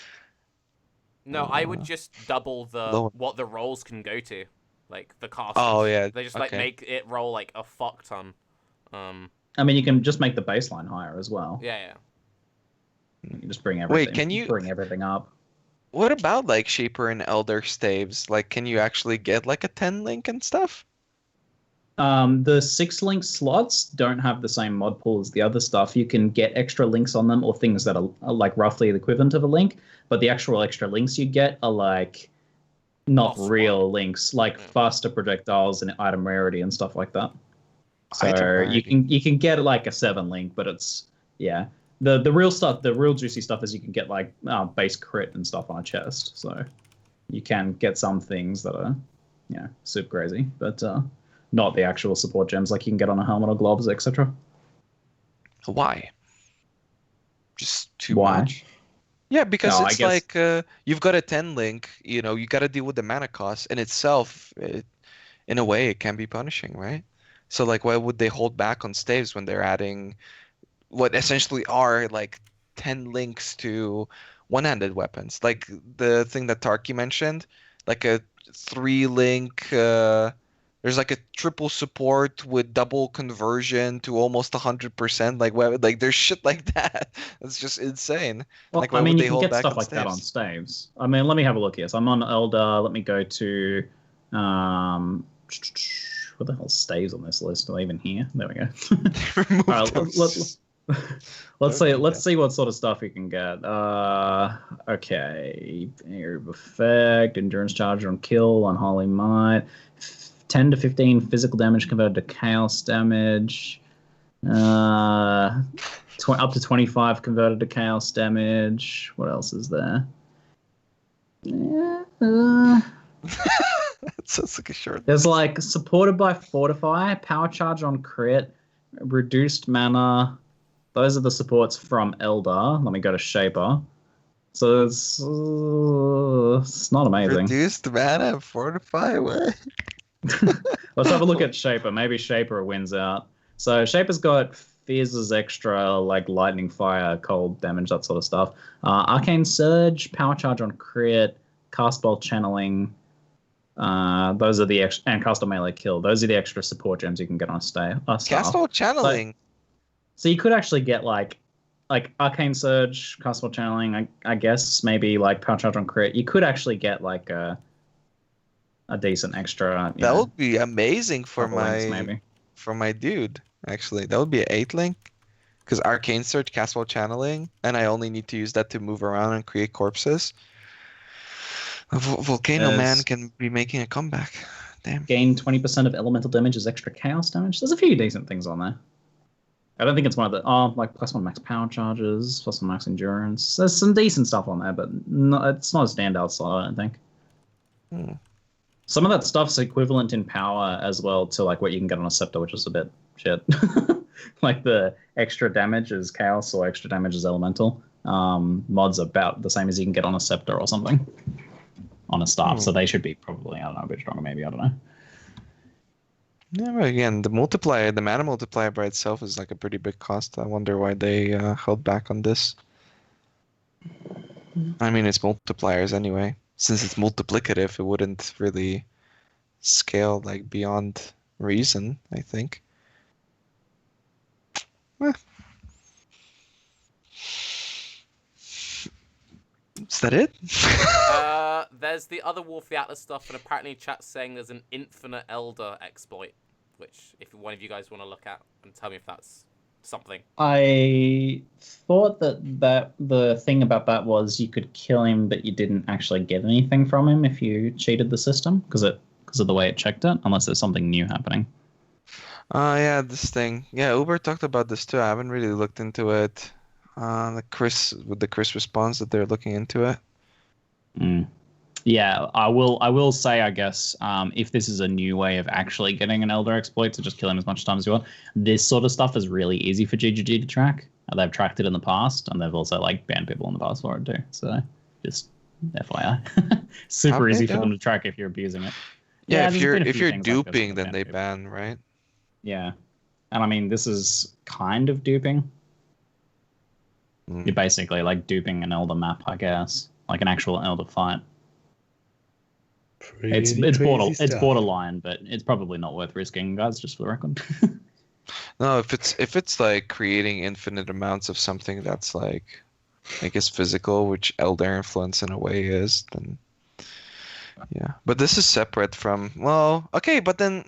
S3: No, I would just double
S2: Lower.
S3: what the rolls can go to, like the casters.
S2: Oh, yeah,
S3: They just like
S2: okay.
S3: make it roll like a fuck ton.
S1: I mean, you can just make the baseline higher as well.
S3: Yeah.
S1: You can just bring everything.
S2: can you-
S1: bring everything up?
S2: What about like Shaper and Elder staves? Like, can you actually get like a 10 link and stuff?
S1: The 6-link slots don't have the same mod pool as the other stuff. You can get extra links on them or things that are like roughly the equivalent of a link, but the actual extra links you get are like not
S3: Boss
S1: real links, like faster projectiles and item rarity and stuff like that.
S2: Item
S1: So
S2: rarity.
S1: you can get like a 7-link, but it's the real stuff. The real juicy stuff is you can get like base crit and stuff on a chest. So you can get some things that are super crazy, but not the actual support gems like you can get on a helmet or gloves, etc.
S2: Why? Just too
S1: Why?
S2: much? Yeah, because
S1: No, I
S2: it's
S1: guess-
S2: like you've got a 10 link, you got to deal with the mana cost in itself. In a way, it can be punishing, right? So like, why would they hold back on staves when they're adding what essentially are like 10 links to one-handed weapons? Like the thing that Tarke mentioned, like a 3-link. There's like a triple support with double conversion to almost 100%. Like there's shit like that. That's just insane.
S1: Well,
S2: Like, why
S1: I mean,
S2: would
S1: you
S2: they
S1: can
S2: hold
S1: get
S2: back
S1: stuff
S2: on
S1: like that on
S2: staves?
S1: staves. I mean, let me have a look here. So I'm on Elder. Let me go to what the hell staves on this list? Are they even here? There we go.
S2: Remove
S1: All right,
S2: those.
S1: Let's see what sort of stuff you can get. Okay. Area of effect, endurance charge on kill, unholy might, 10 to 15 physical damage converted to chaos damage. Up to 25 converted to chaos damage. What else is there?
S2: It sounds like a short.
S1: There's like supported by fortify, power charge on crit, reduced mana. Those are the supports from Elder. Let me go to Shaper. So it's not amazing.
S2: Reduced mana and fortify. What?
S1: Let's have a look at Shaper. Maybe Shaper wins out. So Shaper's got Fierce's extra, like lightning, fire, cold damage, that sort of stuff. Arcane Surge, power charge on crit, cast ball channeling. Those are the extra, and cast on melee kill. Those are the extra support gems you can get on a staff.
S2: Cast ball channeling.
S1: So you could actually get like Arcane Surge, cast ball channeling. I guess maybe like power charge on crit. You could actually get like a decent extra.
S2: That would be amazing for
S1: maybe.
S2: For my dude. Actually, that would be an 8 link. Because Arcane Surge, cast ball channeling, and I only need to use that to move around and create corpses. Volcano Man can be making a comeback. Damn.
S1: Gain 20% of elemental damage as extra chaos damage. There's a few decent things on there. I don't think it's one of the like +1 max power charges, +1 max endurance. There's some decent stuff on there, but it's not a standout slot, I don't think. Some of that stuff's equivalent in power as well to like what you can get on a scepter, which is a bit shit. Like the extra damage is chaos or extra damage is elemental. Mods about the same as you can get on a scepter or something. On a staff, so they should be probably, I don't know, a bit stronger maybe, I don't know.
S2: Yeah, but again, the multiplier, the mana multiplier by itself is like a pretty big cost. I wonder why they held back on this. I mean, it's multipliers anyway. Since it's multiplicative, it wouldn't really scale like beyond reason, I think. Is that it?
S3: There's the other War for the Atlas stuff, and apparently chat's saying there's an infinite Elder exploit, which if one of you guys want to look at and tell me if that's something.
S1: I thought that the thing about that was you could kill him, but you didn't actually get anything from him if you cheated the system because of the way it checked it, unless there's something new happening.
S2: Yeah, this thing. Yeah, Uber talked about this too. I haven't really looked into it. The Chris response that they're looking into it.
S1: Yeah, I will say, I guess, if this is a new way of actually getting an Elder exploit to just kill him as much time as you want, this sort of stuff is really easy for GGG to track. They've tracked it in the past, and they've also like banned people in the past for it too. So just FYI, super easy for them to track if you're abusing it.
S2: Yeah, if you're duping, then they ban, right?
S1: Yeah, and I mean this is kind of duping. You're basically like duping an Elder map, I guess, like an actual Elder fight. It's borderline, but it's probably not worth risking, guys. Just for the record.
S2: No, if it's like creating infinite amounts of something that's like, I guess physical, which Elder influence in a way is, then yeah. But this is separate from okay, but then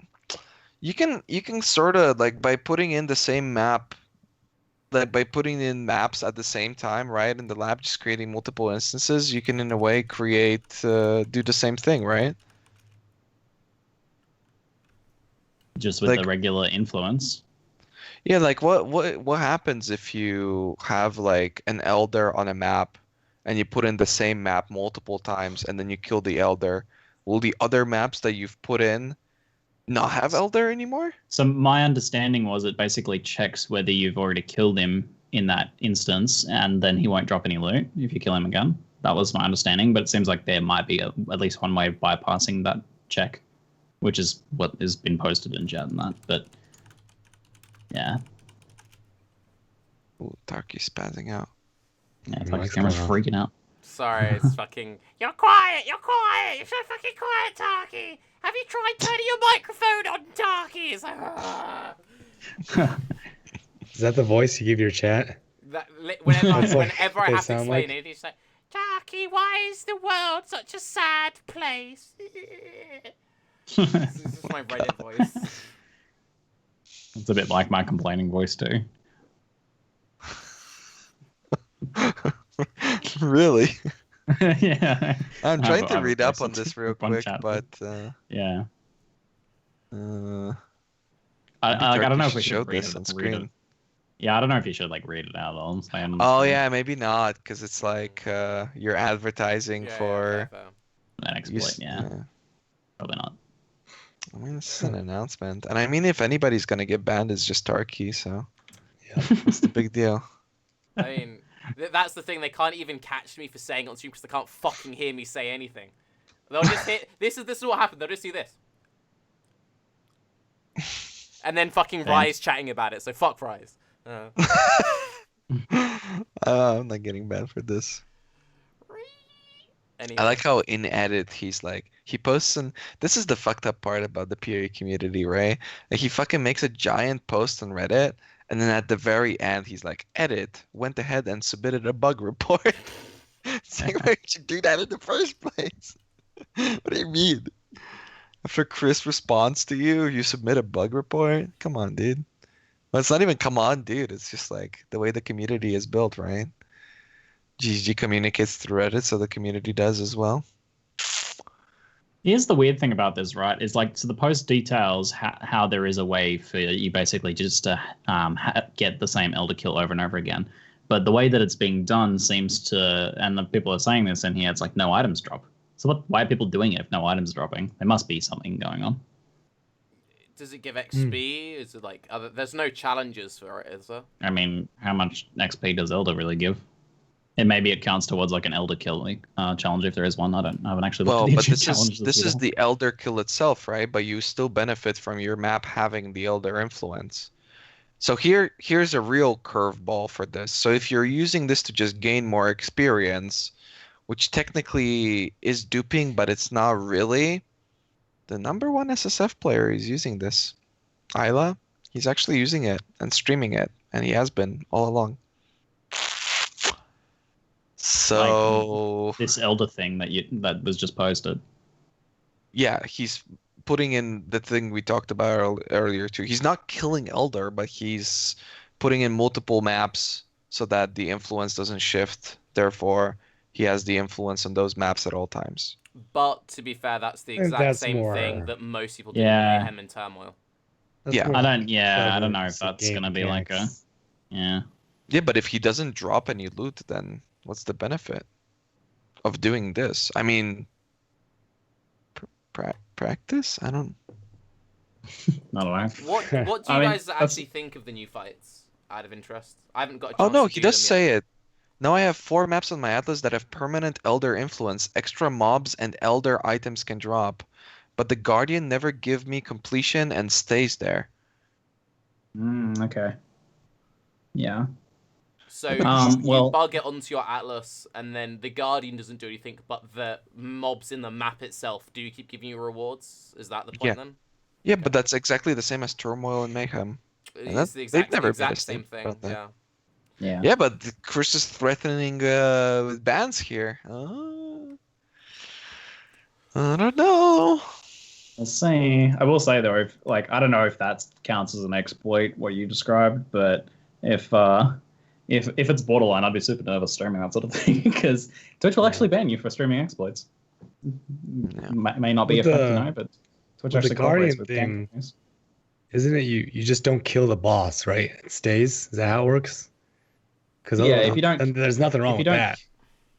S2: you can sort of like by putting in the same map. Like by putting in maps at the same time, right? In the lab, just creating multiple instances, you can in a way create, do the same thing, right?
S1: Just with the regular influence.
S2: Yeah, like what happens if you have like an Elder on a map and you put in the same map multiple times and then you kill the Elder? Will the other maps that you've put in not have Elder anymore?
S1: So my understanding was it basically checks whether you've already killed him in that instance, and then he won't drop any loot if you kill him again. That was my understanding, but it seems like there might be at least one way of bypassing that check, which is what has been posted in chat and that. But yeah.
S2: Ooh, Tarke spazzing out.
S1: Yeah, it's like his camera's freaking out.
S3: Sorry, it's fucking... You're quiet! You're so fucking quiet, Tarke! Have you tried turning your microphone on, Tarke? It's like...
S4: Is that the voice you give your chat?
S3: Whenever I have to explain it, it's like, Tarke, why is the world such a sad place? This is just my Reddit voice.
S1: It's a bit like my complaining voice too.
S2: Really?
S1: Yeah.
S2: I'm
S1: I
S2: trying
S1: have-
S2: to
S1: I have
S2: read up
S1: posted
S2: on this
S1: to
S2: real
S1: one
S2: quick,
S1: chat.
S2: but
S1: Yeah.
S2: maybe
S1: I don't know
S2: Tarke
S1: if we
S2: should show
S1: should read
S2: this
S1: it.
S2: on
S1: Read it.
S2: screen.
S1: Yeah, I don't know if you should like read it out on Slam.
S2: Oh yeah, maybe not, because it's like you're advertising
S3: Yeah,
S2: for
S3: fair.
S1: An exploit. Yeah, probably not.
S2: I mean, this is an announcement, and I mean, if anybody's gonna get banned, it's just Tarke. So
S4: Yeah.
S2: what's the big deal?
S3: I mean, that's the thing. They can't even catch me for saying it on stream because they can't fucking hear me say anything. They'll just hit. This is what happened. They'll just see this, and then fucking Raiz chatting about it. So fuck Raiz.
S2: I'm not getting banned for this.
S3: Anyway.
S2: I like how in edit he's like he posts and this is the fucked up part about the PoE community, right? Like he fucking makes a giant post on Reddit and then at the very end he's like, edit, went ahead and submitted a bug report. It's like, why did you do that in the first place? What do you mean? After Chris responds to you, you submit a bug report? Come on, dude. Well, it's not even come on, dude. It's just like the way the community is built, right? GG communicates through Reddit, so the community does as well.
S1: Here's the weird thing about this, right? Is like, so the post details how there is a way for you basically just to get the same elder kill over and over again. But the way that it's being done seems to, and the people are saying this in here, it's like no items drop. So why are people doing it if no items dropping? There must be something going on.
S3: Does it give XP? Is it like there's no challenges for it, is there?
S1: I mean, how much XP does Elder really give? And maybe it counts towards like an Elder kill challenge if there is one. I haven't actually looked
S2: Well,
S1: at the
S2: but
S1: challenges.
S2: this is the Elder kill itself, right? But you still benefit from your map having the Elder influence. So here's a real curveball for this. So if you're using this to just gain more experience, which technically is duping, but it's not really. The number one SSF player is using this. Isla, he's actually using it and streaming it, and he has been all along. So
S1: like this Elder thing that was just posted.
S2: Yeah, he's putting in the thing we talked about earlier too. He's not killing Elder, but he's putting in multiple maps so that the influence doesn't shift. Therefore, he has the influence on those maps at all times.
S3: But to be fair, that's the
S4: I think
S3: exact
S4: that's
S3: same
S4: more-
S3: thing that most people do
S1: Yeah.
S3: in Mayhem and Turmoil.
S4: That's
S2: Yeah.
S4: more
S1: I don't know if
S4: clever
S1: that's
S4: game
S1: gonna be like a
S4: mechanics.
S1: yeah.
S2: Yeah, but if he doesn't drop any loot, then what's the benefit of doing this? I mean, practice? I don't.
S1: I don't know.
S3: What do
S1: I
S3: you
S1: mean,
S3: guys actually think of the new fights? Out of interest, I haven't got a chance
S2: Oh no,
S3: to
S2: he
S3: do
S2: does
S3: them
S2: say
S3: yet.
S2: it. Now I have 4 maps on my atlas that have permanent Elder influence. Extra mobs and Elder items can drop, but the Guardian never give me completion and stays there.
S1: Okay. Yeah.
S3: So
S1: well-
S3: you bug it onto your atlas, and then the Guardian doesn't do anything, but the mobs in the map itself do keep giving you rewards. Is that the point then?
S2: Yeah, but that's exactly the same as Turmoil and Mayhem. And
S3: It's the exact,
S2: never
S3: the
S2: made a
S3: exact same
S2: statement
S3: thing.
S2: about that.
S3: Yeah.
S1: Yeah.
S2: Yeah, but Chris is threatening with bans here. I don't know.
S1: We'll see. I will say though, if like I don't know if that counts as an exploit what you described, but if it's borderline, I'd be super nervous streaming that sort of thing because Twitch will actually ban you for streaming exploits. May not be
S4: With
S1: effective
S4: the-
S1: now, but Twitch
S4: with the
S1: actually cooperates
S4: Guardian
S1: with
S4: thing,
S1: companies.
S4: Isn't it you just don't kill the boss, right? It stays. Is that how it works? Because
S1: Yeah, if you don't-
S4: then there's nothing wrong
S1: if you
S4: with
S1: don't-
S4: that.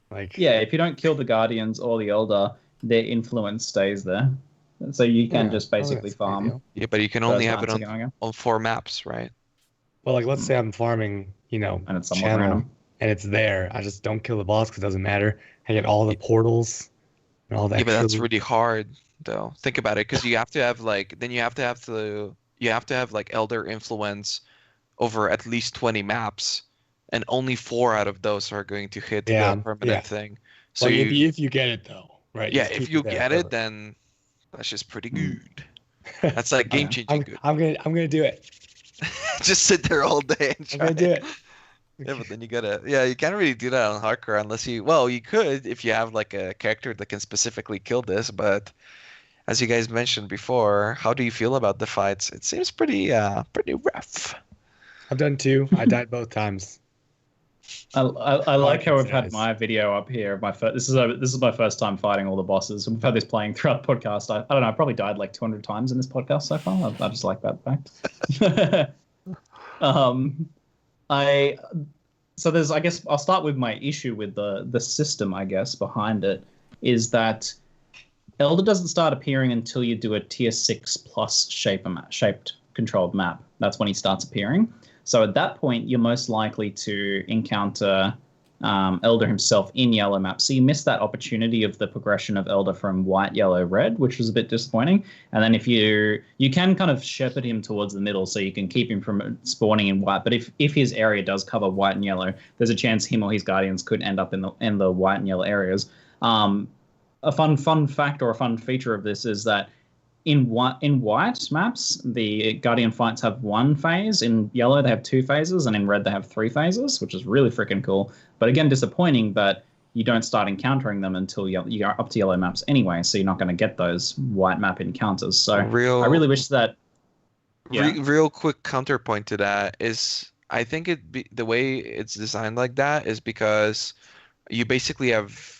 S4: Like
S1: Yeah, if you don't kill the Guardians or the Elder, their influence stays there. So you can
S4: Yeah,
S1: just
S4: oh,
S1: basically
S4: that's
S1: farm.
S4: ideal.
S2: Yeah, but you can only have it
S1: those amounts going
S2: on 4 maps, right?
S4: Well, like let's say I'm farming,
S1: And it's somewhat
S4: channel,
S1: random.
S4: and it's there. I just don't kill the boss because it doesn't matter. I get all the portals and all that.
S2: Yeah, but that's
S4: extra loot.
S2: really hard though. Think about it, because you have to have like Elder influence over at least 20 maps, and only 4 out of those are going to hit
S4: Yeah,
S2: the permanent
S4: yeah.
S2: thing. So
S4: Like,
S2: you,
S4: if you get it though, right?
S2: yeah,
S4: just
S2: if
S4: keep
S2: you
S4: there
S2: get
S4: forever.
S2: it, then that's just pretty good. That's like game changing good.
S4: I'm gonna do it.
S2: Just sit there all day and
S4: I'm
S2: try.
S4: gonna do it.
S2: Yeah, but then you can't really do that on hardcore unless you could if you have like a character that can specifically kill this, but as you guys mentioned before, how do you feel about the fights? It seems pretty rough.
S4: I've done 2. I died both times.
S1: I like how we've had
S4: Nice.
S1: my video up here. This is my first time fighting all the bosses. We've had this playing throughout the podcast. I don't know. I probably died like 200 times in this podcast so far. I just like that fact. I so there's I guess I'll start with my issue with the system I guess behind it is that Elder doesn't start appearing until you do a tier 6 plus shaped controlled map. That's when he starts appearing. So at that point, you're most likely to encounter Elder himself in yellow maps. So you miss that opportunity of the progression of Elder from white, yellow, red, which was a bit disappointing. And then if you can kind of shepherd him towards the middle so you can keep him from spawning in white. But if his area does cover white and yellow, there's a chance him or his guardians could end up in the white and yellow areas. A fun fact or a fun feature of this is that in white maps, the Guardian fights have one phase. In yellow, they have 2 phases, and in red, they have 3 phases, which is really freaking cool. But again, disappointing that you don't start encountering them until you are up to yellow maps anyway, so you're not going to get those white map encounters. So I really wish that... Yeah.
S2: Real quick counterpoint to that is I think the way it's designed like that is because you basically have...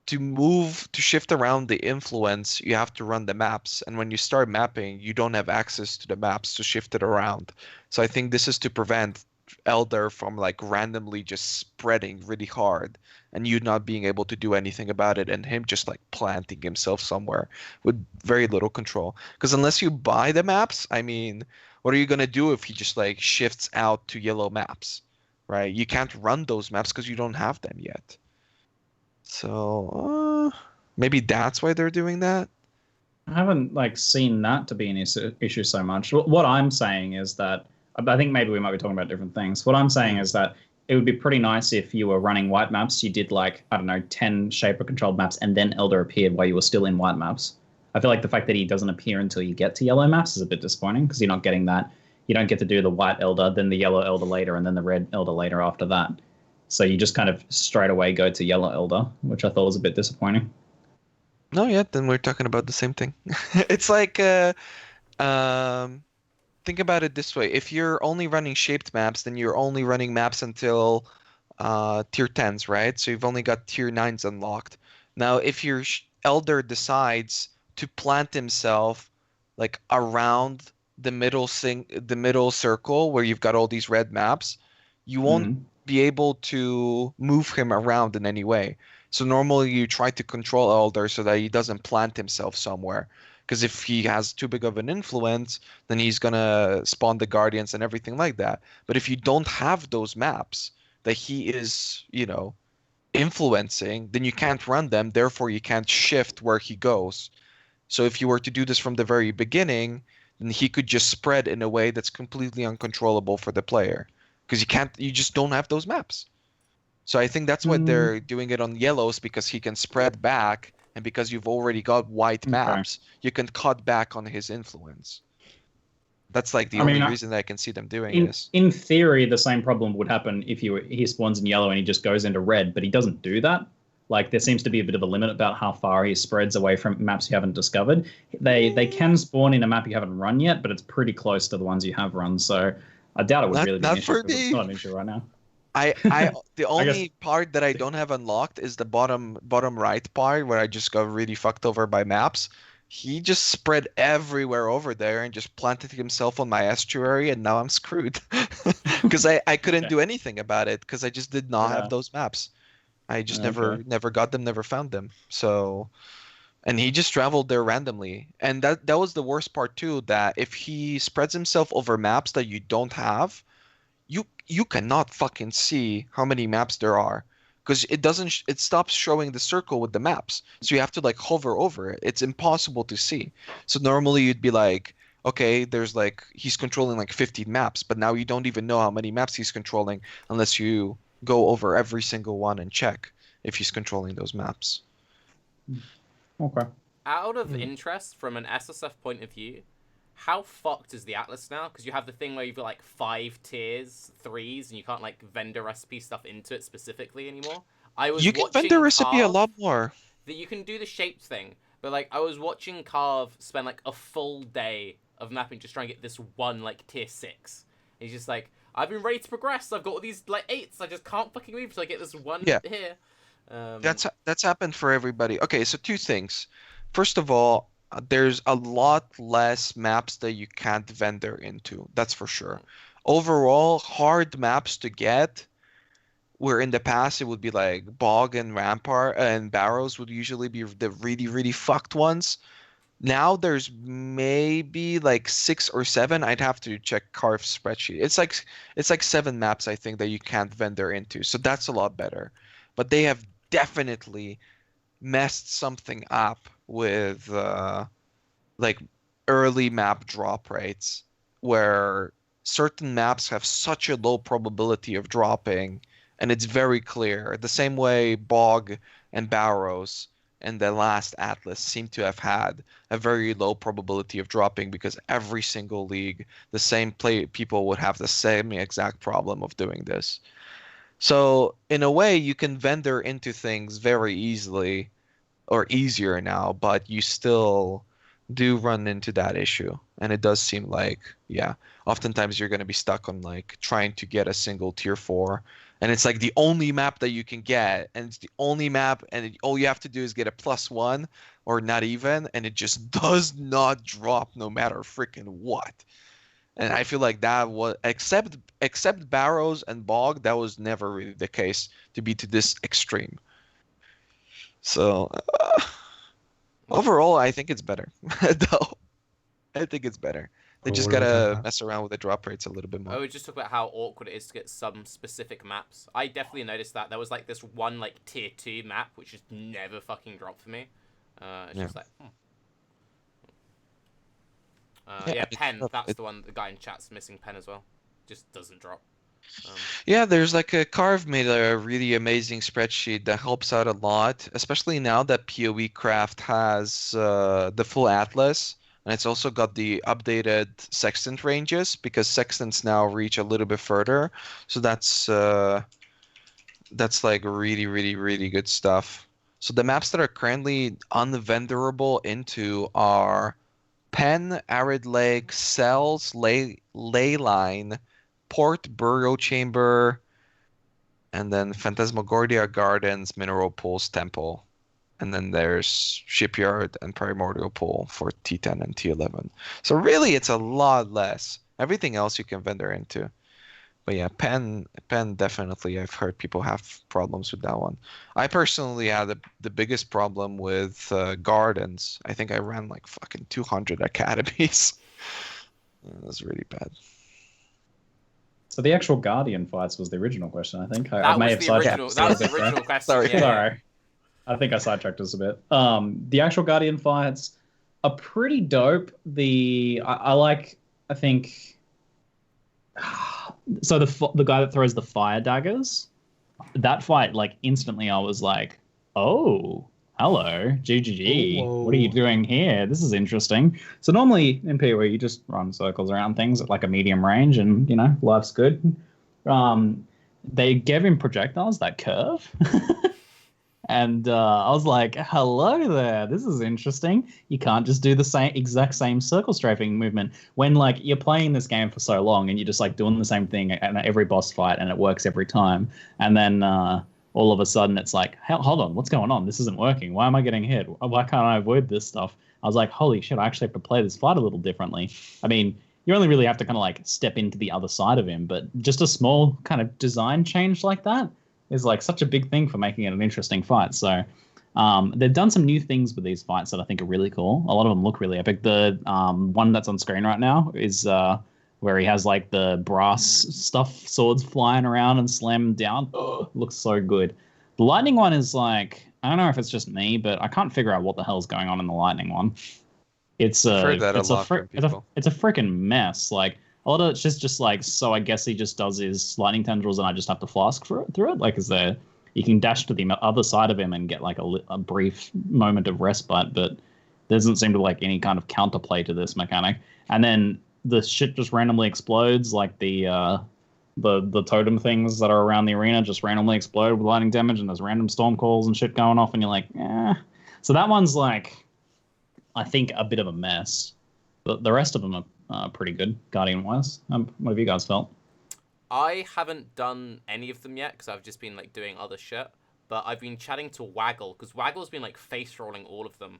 S2: To shift around the influence, you have to run the maps. And when you start mapping, you don't have access to the maps to shift it around. So I think this is to prevent Elder from like randomly just spreading really hard and you not being able to do anything about it and him just like planting himself somewhere with very little control. Because unless you buy the maps, I mean, what are you going to do if he just like shifts out to yellow maps, right? You can't run those maps because you don't have them yet. So maybe that's why they're doing that.
S1: I haven't like seen that to be an issue so much. What I'm saying is that I think maybe we might be talking about different things. What I'm saying is that it would be pretty nice if you were running white maps, you did like, I don't know, 10 shaper controlled maps and then Elder appeared while you were still in white maps. I feel like the fact that he doesn't appear until you get to yellow maps is a bit disappointing because you're not getting that. You don't get to do the white Elder, then the yellow Elder later, and then the red Elder later after that. So you just kind of straight away go to yellow Elder, which I thought was a bit disappointing.
S2: No, yeah, then we're talking about the same thing. It's like, think about it this way. If you're only running shaped maps, then you're only running maps until tier 10s, right? So you've only got tier 9s unlocked. Now, if your Elder decides to plant himself like around the middle circle where you've got all these red maps, you won't be able to move him around in any way. So normally you try to control Elder so that he doesn't plant himself somewhere. Because if he has too big of an influence, then he's going to spawn the Guardians and everything like that. But if you don't have those maps that he is, influencing, then you can't run them. Therefore, you can't shift where he goes. So if you were to do this from the very beginning, then he could just spread in a way that's completely uncontrollable for the player. Because you just don't have those maps. So I think that's why they're doing it on yellows, because he can spread back, and because you've already got white maps, you can cut back on his influence. That's like the only reason that I can see them doing this.
S1: In theory, the same problem would happen if he spawns in yellow and he just goes into red, but he doesn't do that. Like, there seems to be a bit of a limit about how far he spreads away from maps you haven't discovered. They can spawn in a map you haven't run yet, but it's pretty close to the ones you have run, so I doubt it would really be an issue. It's not an issue right now.
S2: The only part that I don't have unlocked is the bottom right part where I just got really fucked over by maps. He just spread everywhere over there and just planted himself on my estuary, and now I'm screwed because I couldn't do anything about it because I just did not have those maps. I just never got them, never found them. So, and he just traveled there randomly, and that was the worst part too. That if he spreads himself over maps that you don't have, you cannot fucking see how many maps there are, because it stops showing the circle with the maps. So you have to like hover over it. It's impossible to see. So normally you'd be like, okay, there's like, he's controlling like 15 maps, but now you don't even know how many maps he's controlling unless you go over every single one and check if he's controlling those maps.
S1: Okay.
S3: Out of interest, from an SSF point of view, how fucked is the Atlas now? Because you have the thing where you've got like 5 tiers, 3s, and you can't like vendor recipe stuff into it specifically anymore.
S2: You can vendor recipe a lot more.
S3: That you can do the shaped thing, but like I was watching Carve spend like a full day of mapping just trying to get this one like tier 6. He's just like, I've been ready to progress. I've got all these like 8s. I just can't fucking move till I get this one
S2: Yeah.
S3: here.
S2: That's happened for everybody. Okay, so two things. First of all, there's a lot less maps that you can't vendor into. That's for sure. Overall, hard maps to get, where in the past it would be like Bog and Rampart and Barrows would usually be the really, really fucked ones. Now there's maybe like 6 or 7. I'd have to check Carve's spreadsheet. It's like 7 maps I think that you can't vendor into. So that's a lot better. But they have definitely messed something up with like early map drop rates, where certain maps have such a low probability of dropping, and it's very clear. The same way Bog and Barrows and the last Atlas seem to have had a very low probability of dropping, because every single league, the same people would have the same exact problem of doing this. So in a way, you can vendor into things very easily, or easier now, but you still do run into that issue. And it does seem like, yeah, oftentimes you're going to be stuck on like trying to get a single tier 4. And it's like the only map that you can get, and it's the only map, and all you have to do is get a +1 or not even, and it just does not drop no matter freaking what. And I feel like that was, except Barrows and Bog, that was never really the case to be to this extreme. So overall, I think it's better. Though I think it's better. They just gotta mess around with the drop rates a little bit more.
S3: I would just talk about how awkward it is to get some specific maps. I definitely noticed that there was like this one like tier 2 map which just never fucking dropped for me. It's just like, yeah, Pen. That's the one. The guy in chat's missing Pen as well. Just doesn't drop.
S2: Yeah, there's like a Carve made a really amazing spreadsheet that helps out a lot, especially now that PoE Craft has the full Atlas, and it's also got the updated sextant ranges, because sextants now reach a little bit further. So that's like really, really, really good stuff. So the maps that are currently unvenderable into are Pen, Arid Lake, Cells, Ley Line, Port, Burial Chamber, and then Phantasmagoria Gardens, Mineral Pools, Temple. And then there's Shipyard and Primordial Pool for T10 and T11. So really, it's a lot less. Everything else you can vendor into. But yeah, Pen definitely, I've heard people have problems with that one. I personally had the biggest problem with Gardens. I think I ran like fucking 200 academies. It was really bad.
S1: So the actual Guardian fights was the original question, I think.
S3: That was the original question.
S1: Sorry.
S3: Yeah.
S1: Sorry. I think I sidetracked us a bit. The actual Guardian fights are pretty dope. I think so the guy that throws the fire daggers, that fight, like instantly I was like, oh, hello, GGG.
S4: Whoa.
S1: What are you doing here? This is interesting. So normally in PoE you just run circles around things at like a medium range and, you know, life's good. They gave him projectiles that curve. And I was like, hello there, this is interesting. You can't just do the exact same circle strafing movement when like you're playing this game for so long and you're just like doing the same thing at every boss fight and it works every time. And then all of a sudden it's like, hold on, what's going on? This isn't working. Why am I getting hit? Why can't I avoid this stuff? I was like, holy shit, I actually have to play this fight a little differently. I mean, you only really have to kind of like step into the other side of him, but just a small kind of design change like that is like such a big thing for making it an interesting fight. So they've done some new things with these fights that I think are really cool. A lot of them look really epic. The one that's on screen right now is where he has like the brass stuff swords flying around and slam down. Looks so good. The lightning one is like, I don't know if it's just me, but I can't figure out what the hell's going on in the lightning one. It's a freaking mess. Like, a lot of it's just like, so I guess he just does his lightning tendrils and I just have to flask through it. Like, you can dash to the other side of him and get like a brief moment of respite, but there doesn't seem to be like any kind of counterplay to this mechanic. And then the shit just randomly explodes, like the totem things that are around the arena just randomly explode with lightning damage, and there's random storm calls and shit going off, and you're like, eh. So that one's like, I think, a bit of a mess. But the rest of them are pretty good, Guardian-wise. What have you guys felt?
S3: I haven't done any of them yet because I've just been like doing other shit. But I've been chatting to Waggle because Waggle's been like face rolling all of them,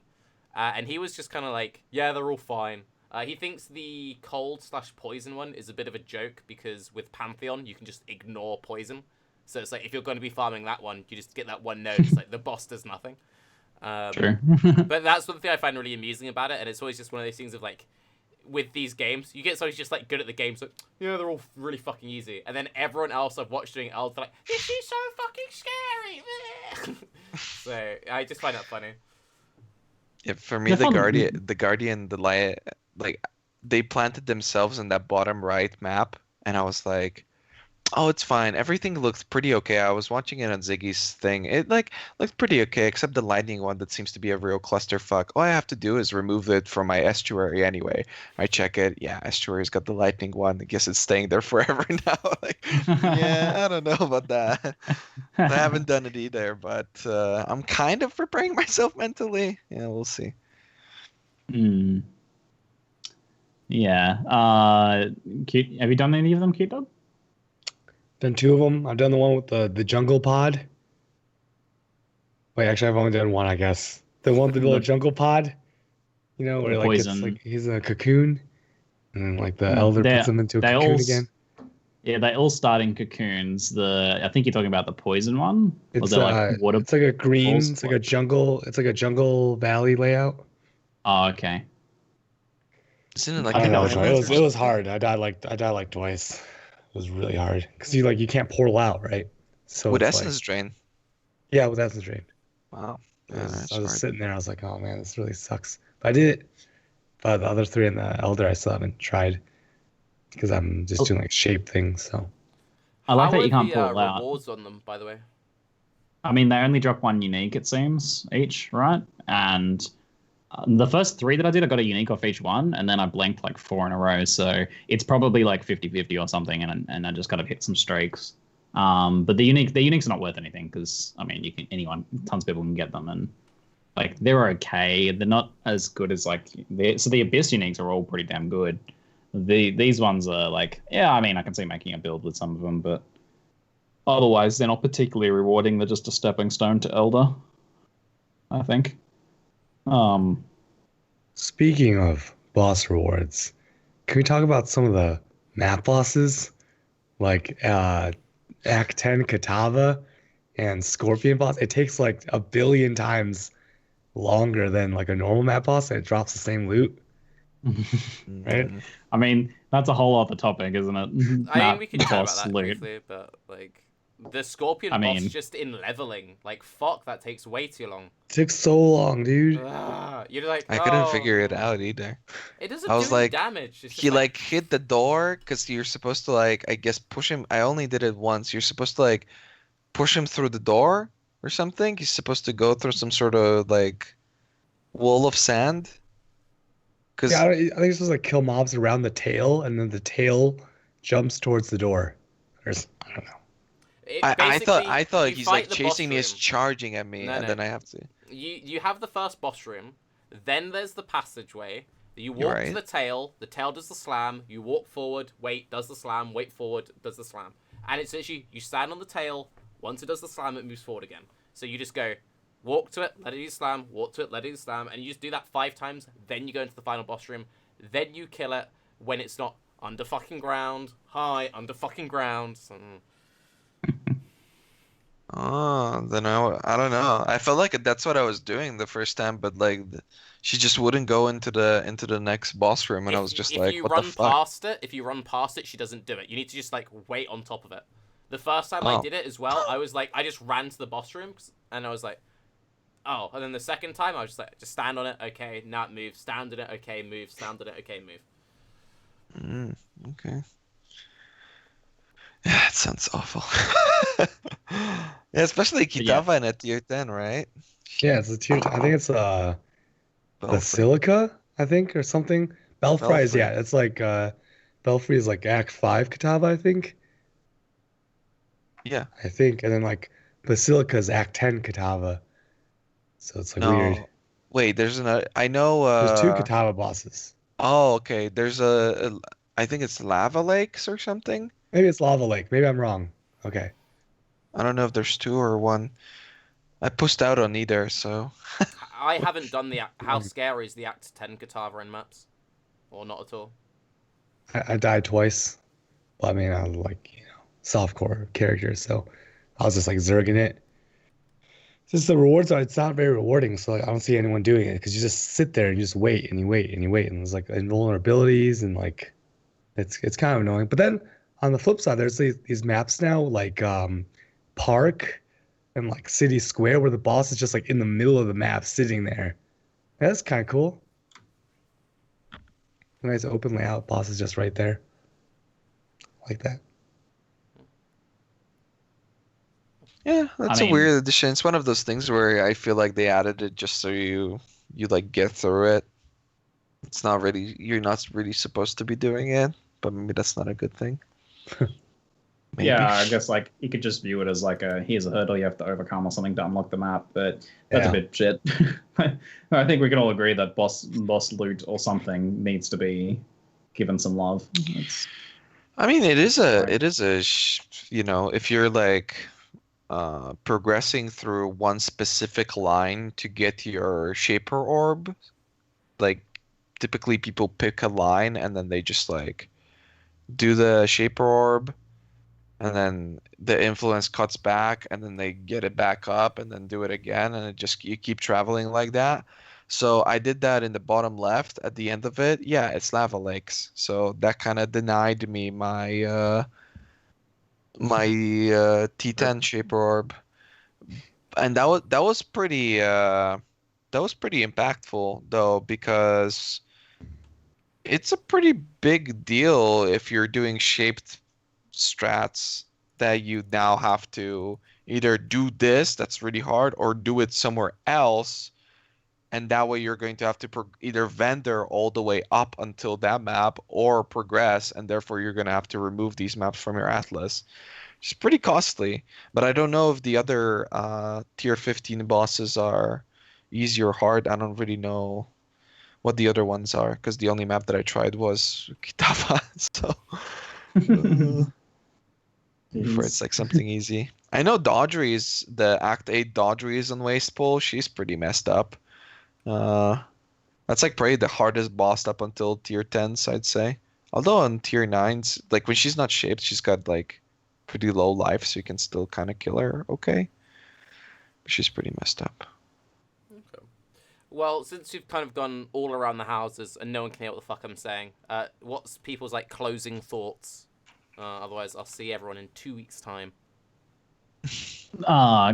S3: and he was just kind of like, yeah, they're all fine. He thinks the cold/poison one is a bit of a joke because with Pantheon you can just ignore poison. So it's like if you're going to be farming that one, you just get that one node. It's like the boss does nothing.
S1: True.
S3: But that's one thing I find really amusing about it, and it's always just one of those things of like, with these games, you get someone who's just like good at the game, so yeah, they're all really fucking easy, and then everyone else I've watched doing Elds, they're like, this is so fucking scary. So I just find that funny.
S2: Yeah, for me,
S1: They're fun.
S2: the Guardian, the light, like they planted themselves in that bottom right map, and I was like, oh, it's fine. Everything looks pretty okay. I was watching it on Ziggy's thing. It like looks pretty okay, except the lightning one that seems to be a real clusterfuck. All I have to do is remove it from my estuary anyway. I check it. Yeah, estuary's got the lightning one. I guess it's staying there forever now. Like, yeah, I don't know about that. I haven't done it either, but I'm kind of preparing myself mentally. Yeah, we'll see.
S1: Hmm. Yeah. Cute. Have you done any of them, CuteDog?
S4: Done 2 of them. I've done the one with the jungle pod. Wait, actually, I've only done one, I guess. The one with the little jungle pod. You know, where like it's
S1: Poison.
S4: like he's in a cocoon, and then like the elder
S1: They're-
S4: puts him into a
S1: they
S4: cocoon
S1: all
S4: again.
S1: Yeah, they all start in cocoons. I think you're talking about the poison one. Or
S4: It's
S1: they're like water.
S4: it's like a green.
S1: balls?
S4: It's like a jungle. It's like a jungle valley layout.
S1: Oh, okay.
S2: Isn't it like
S4: I don't
S2: the
S4: know which one.
S2: islands or
S4: It was
S2: something?
S4: hard. I died like twice. It was really hard because you can't portal out, right? So
S2: With
S4: it's like-
S2: Essence Drain.
S4: yeah, with Essence Drain.
S2: Wow.
S4: I
S2: Yeah,
S4: was,
S2: that's
S4: I was
S2: hard.
S4: sitting there. I was like, oh man, this really sucks. But I did it. But the other 3 and the elder, I still haven't tried because I'm just doing like shape things. So
S1: I like
S3: How
S1: that you
S3: are
S1: can't
S3: the
S1: pull it out.
S3: rewards on them, by the way?
S1: I mean, they only drop 1 unique, it seems, each, right? And the first 3 that I did, I got a unique off each one, and then I blanked like 4 in a row. So it's probably like 50-50 or something, and I just kind of hit some streaks. But the uniques are not worth anything because I mean, tons of people can get them, and like they're okay. They're not as good as like so the Abyss uniques are all pretty damn good. These ones are like, yeah, I mean, I can see making a build with some of them, but otherwise they're not particularly rewarding. They're just a stepping stone to Elder, I think.
S4: speaking of boss rewards, can we talk about some of the map bosses, like Act 10 Katava and Scorpion boss? It takes like a billion times longer than like a normal map boss, and it drops the same loot. Right?
S1: I mean, that's a whole other topic, isn't it?
S3: I think we can chat about
S1: Boss
S3: that
S1: loot.
S3: briefly, but like the Scorpion
S1: I
S3: boss
S1: mean-
S3: just in leveling, like fuck, that takes way too long.
S4: It took so long, dude.
S3: You're like,
S2: I couldn't
S3: "Oh."
S2: figure it out either.
S3: It doesn't
S2: I
S3: do
S2: was
S3: any
S2: like,
S3: damage. It's just
S2: He like hit the door because you're supposed to like, I guess, push him. I only did it once. You're supposed to like push him through the door or something. He's supposed to go through some sort of like wall of sand. Because
S4: Yeah, I think you're supposed to like kill mobs around the tail, and then the tail jumps towards the door. I don't know.
S2: I thought
S3: basically, you
S2: he's
S3: fight
S2: like
S3: the
S2: chasing me,
S3: boss
S2: is
S3: room.
S2: charging at me,
S3: No,
S2: and
S3: no.
S2: then I have to.
S3: You have the first boss room, then there's the passageway. You
S2: You're
S3: walk to
S2: right.
S3: the tail does the slam, you walk forward, wait, does the slam, wait forward, does the slam. And it's literally, you stand on the tail, once it does the slam, it moves forward again. So you just go, walk to it, let it do slam, walk to it, let it do slam, and you just do that 5 times, then you go into the final boss room, then you kill it when it's not under fucking ground, high, under fucking ground. So,
S2: Oh, then I don't know. I felt like that's what I was doing the first time, but like she just wouldn't go into the next boss room, and I was just like,
S3: you
S2: what the
S3: run
S2: fuck?
S3: past it, if you run past it, she doesn't do it. You need to just like wait on top of it. The first time I
S2: Oh.
S3: did it as well, I was like, I just ran to the boss room, and I was like, oh. And then the second time, I was just like, just stand on it, okay, now it moves. Stand on it, okay, move. Stand on it, okay, move.
S2: Okay. Yeah, it sounds awful. Yeah, especially
S1: yeah.
S2: Kitava in a tier 10, right?
S4: Yeah, it's a tier. I think it's
S2: Belfry.
S4: Basilica, I think, or something. Belfry is,
S2: Belfry.
S4: yeah, it's like Belfry is like Act 5 Katava, I think.
S2: Yeah.
S4: I think, and then like Basilica is Act 10 Katava. So it's like
S2: No.
S4: weird.
S2: Wait, there's another. I know.
S4: There's 2 Katava bosses.
S2: Oh, okay. There's I think it's Lava Lakes or something.
S4: Maybe it's Lava Lake. Maybe I'm wrong. Okay.
S2: I don't know if there's 2 or 1. I pushed out on either, so.
S3: I haven't done the. How scary is the Act 10 Kataverin maps? Or not at all?
S4: I died twice. Well, I mean, I like, softcore characters, so I was just like zerging it. Just the rewards are, it's not very rewarding, so like, I don't see anyone doing it because you just sit there and you just wait and you wait and you wait, and there's like invulnerabilities and like it's kind of annoying. But then on the flip side, there's these maps now like Park and like City Square where the boss is just like in the middle of the map sitting there. That's kind of cool. Nice open layout, boss is just right there. Like that.
S2: Yeah, that's a weird addition. It's one of those things where I feel like they added it just so you like get through it. It's not really, you're not really supposed to be doing it, but maybe that's not a good thing.
S1: Yeah, I guess like you could just view it as like here's a hurdle you have to overcome or something to unlock the map, but that's a bit shit. I think we can all agree that boss loot or something needs to be given some love.
S2: I mean, it is a if you're like progressing through one specific line to get your Shaper Orb, like typically people pick a line and then they just like do the Shaper Orb, and then the influence cuts back, and then they get it back up, and then do it again, and you keep traveling like that. So I did that in the bottom left at the end of it. Yeah, it's lava lakes. So that kind of denied me my T10 Shaper Orb, and that was pretty impactful though, because it's a pretty big deal if you're doing shaped strats that you now have to either do this that's really hard or do it somewhere else, and that way you're going to have to either vendor all the way up until that map or progress, and therefore you're going to have to remove these maps from your atlas. It's pretty costly, but I don't know if the other tier 15 bosses are easy or hard. I don't really know what the other ones are, because the only map that I tried was Kitava, so for it's like something easy. I know Dodgery's, the Act 8 Dodgery's on Wastepole, she's pretty messed up. That's like probably the hardest boss up until tier 10s, I'd say. Although on tier 9s, like when she's not shaped, she's got like pretty low life, so you can still kind of kill her okay. But she's pretty messed up.
S3: Okay. Well, since we've kind of gone all around the houses and no one can hear what the fuck I'm saying, what's people's like closing thoughts? Otherwise, I'll see everyone in 2 weeks' time.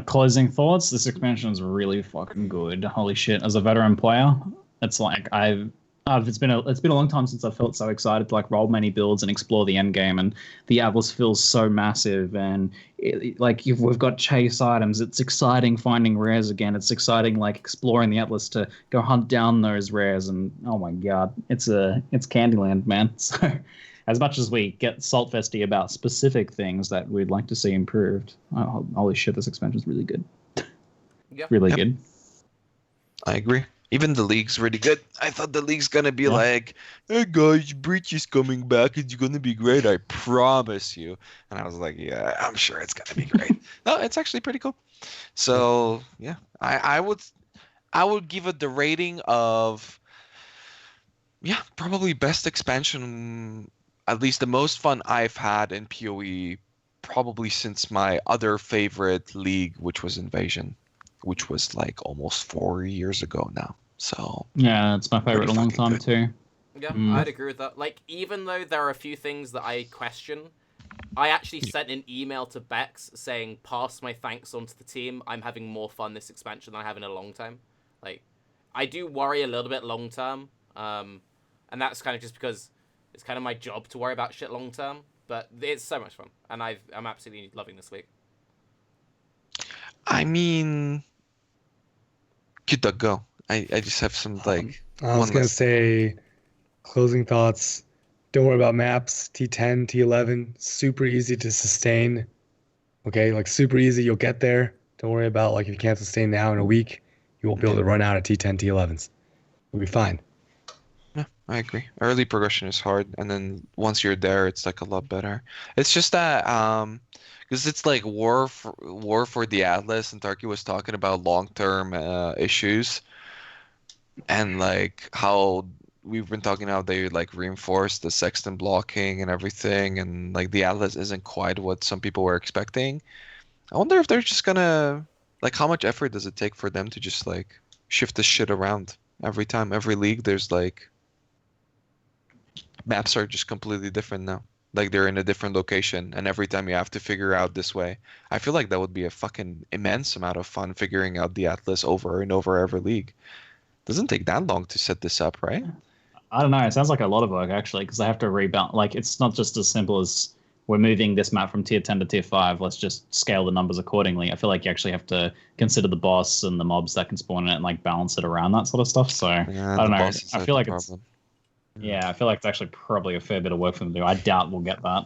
S1: Closing thoughts. This expansion is really fucking good. Holy shit! As a veteran player, it's like it's been a long time since I've felt so excited to like roll many builds and explore the end game, and the Atlas feels so massive, and we've got chase items. It's exciting finding rares again. It's exciting like exploring the Atlas to go hunt down those rares, and oh my god, it's Candyland, man. So as much as we get saltfesty about specific things that we'd like to see improved, holy shit, this expansion is really good.
S3: Yeah,
S1: really good.
S2: I agree. Even the league's really good. I thought the league's gonna be like, hey guys, Breach is coming back. It's gonna be great. I promise you. And I was like, yeah, I'm sure it's gonna be great. No, it's actually pretty cool. So yeah, I would give it the rating of, yeah, probably best expansion, at least the most fun I've had in PoE, probably since my other favorite league, which was Invasion, which was like almost 4 years ago now. So
S1: yeah, it's my favorite in a long time too.
S3: Yeah, I'd agree with that. Like, even though there are a few things that I question, I actually sent an email to Bex saying, pass my thanks on to the team. I'm having more fun this expansion than I have in a long time. Like, I do worry a little bit long term, and that's kind of just because it's kind of my job to worry about shit long term. But it's so much fun, and I'm absolutely loving this week.
S2: I mean, CuteDog, go. I just have some like.
S4: I was gonna say, closing thoughts. Don't worry about maps. T10, T11, super easy to sustain. Okay, like super easy. You'll get there. Don't worry about like if you can't sustain now in a week, you won't be able to run out of T10, T11s. You'll be fine.
S2: Yeah, I agree. Early progression is hard, and then once you're there, it's like a lot better. It's just that because it's like war for the Atlas, and Tarky was talking about long-term issues, and like how we've been talking how they like reinforce the sexton blocking and everything, and like the Atlas isn't quite what some people were expecting. I wonder if they're just gonna like how much effort does it take for them to just like shift this shit around every time, every league. There's like maps are just completely different now. Like they're in a different location, and every time you have to figure out this way. I feel like that would be a fucking immense amount of fun figuring out the Atlas over and over every league. Doesn't take that long to set this up, right?
S1: I don't know. It sounds like a lot of work actually, because I have to rebound. Like it's not just as simple as we're moving this map from tier 10 to tier 5. Let's just scale the numbers accordingly. I feel like you actually have to consider the boss and the mobs that can spawn in it and like balance it around that sort of stuff. So
S2: Yeah,
S1: I don't
S2: the
S1: know.
S2: boss is
S1: I
S2: like
S1: feel
S2: the
S1: like it's
S2: problem.
S1: yeah. I feel like it's actually probably a fair bit of work for them to do. I doubt we'll get that.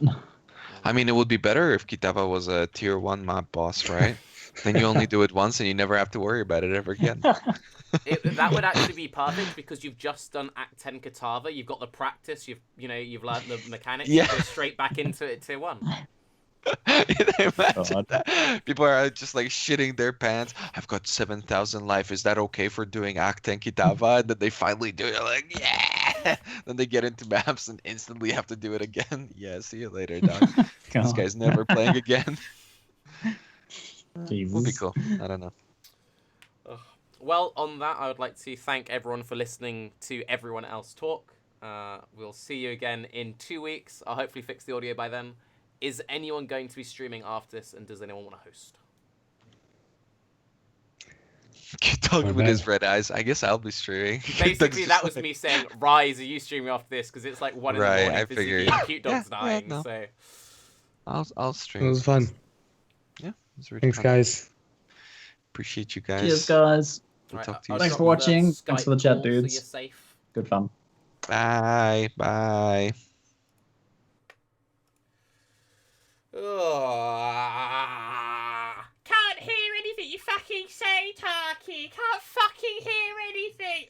S2: I mean, it would be better if Kitava was a tier 1 map boss, right? Then you only do it once and you never have to worry about it ever again.
S3: That would actually be perfect because you've just done Act 10 Katava. You've got the practice. You've learned the mechanics.
S2: Yeah.
S3: You go straight back into it tier 1.
S2: Imagine
S1: God.
S2: that. People are just like shitting their pants. I've got 7,000 life. Is that okay for doing Act 10 Kitava? And then they finally do it. They're like, yeah. Then they get into maps and instantly have to do it again. Yeah, see you later, dog. This guy's never playing again. Would be
S1: Jesus.
S2: cool. I don't know.
S3: Well, on that, I would like to thank everyone for listening to everyone else talk. We'll see you again in 2 weeks. I'll hopefully fix the audio by then. Is anyone going to be streaming after this, and does anyone want to host?
S2: CuteDog with his red eyes. I guess I'll be streaming.
S3: Basically, that was me saying, Raiz, are you streaming after this? Because it's like 1 in the
S2: Right,
S3: morning
S2: I
S3: for
S2: figured.
S3: ZiggyD and CuteDog's
S2: Yeah,
S3: dying,
S2: no.
S3: so...
S2: I'll stream.
S4: It was fun.
S2: Yeah, it was really
S4: Thanks,
S2: fun.
S4: guys.
S2: Appreciate you guys.
S1: Cheers, guys.
S2: We'll
S3: Right,
S2: talk to you
S3: I'll
S1: Thanks
S3: drop
S1: for
S3: the
S1: watching. Thanks for the
S3: Skype
S1: chat,
S3: call so
S1: dudes.
S3: you're safe.
S1: Good fun.
S2: Bye. Bye.
S3: Can't hear anything you fucking say, Tarke. Can't fucking hear anything.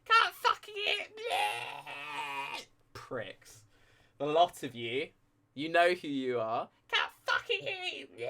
S3: Can't fucking hear. Pricks. A lot of you, you know who you are. Can't fucking hear you.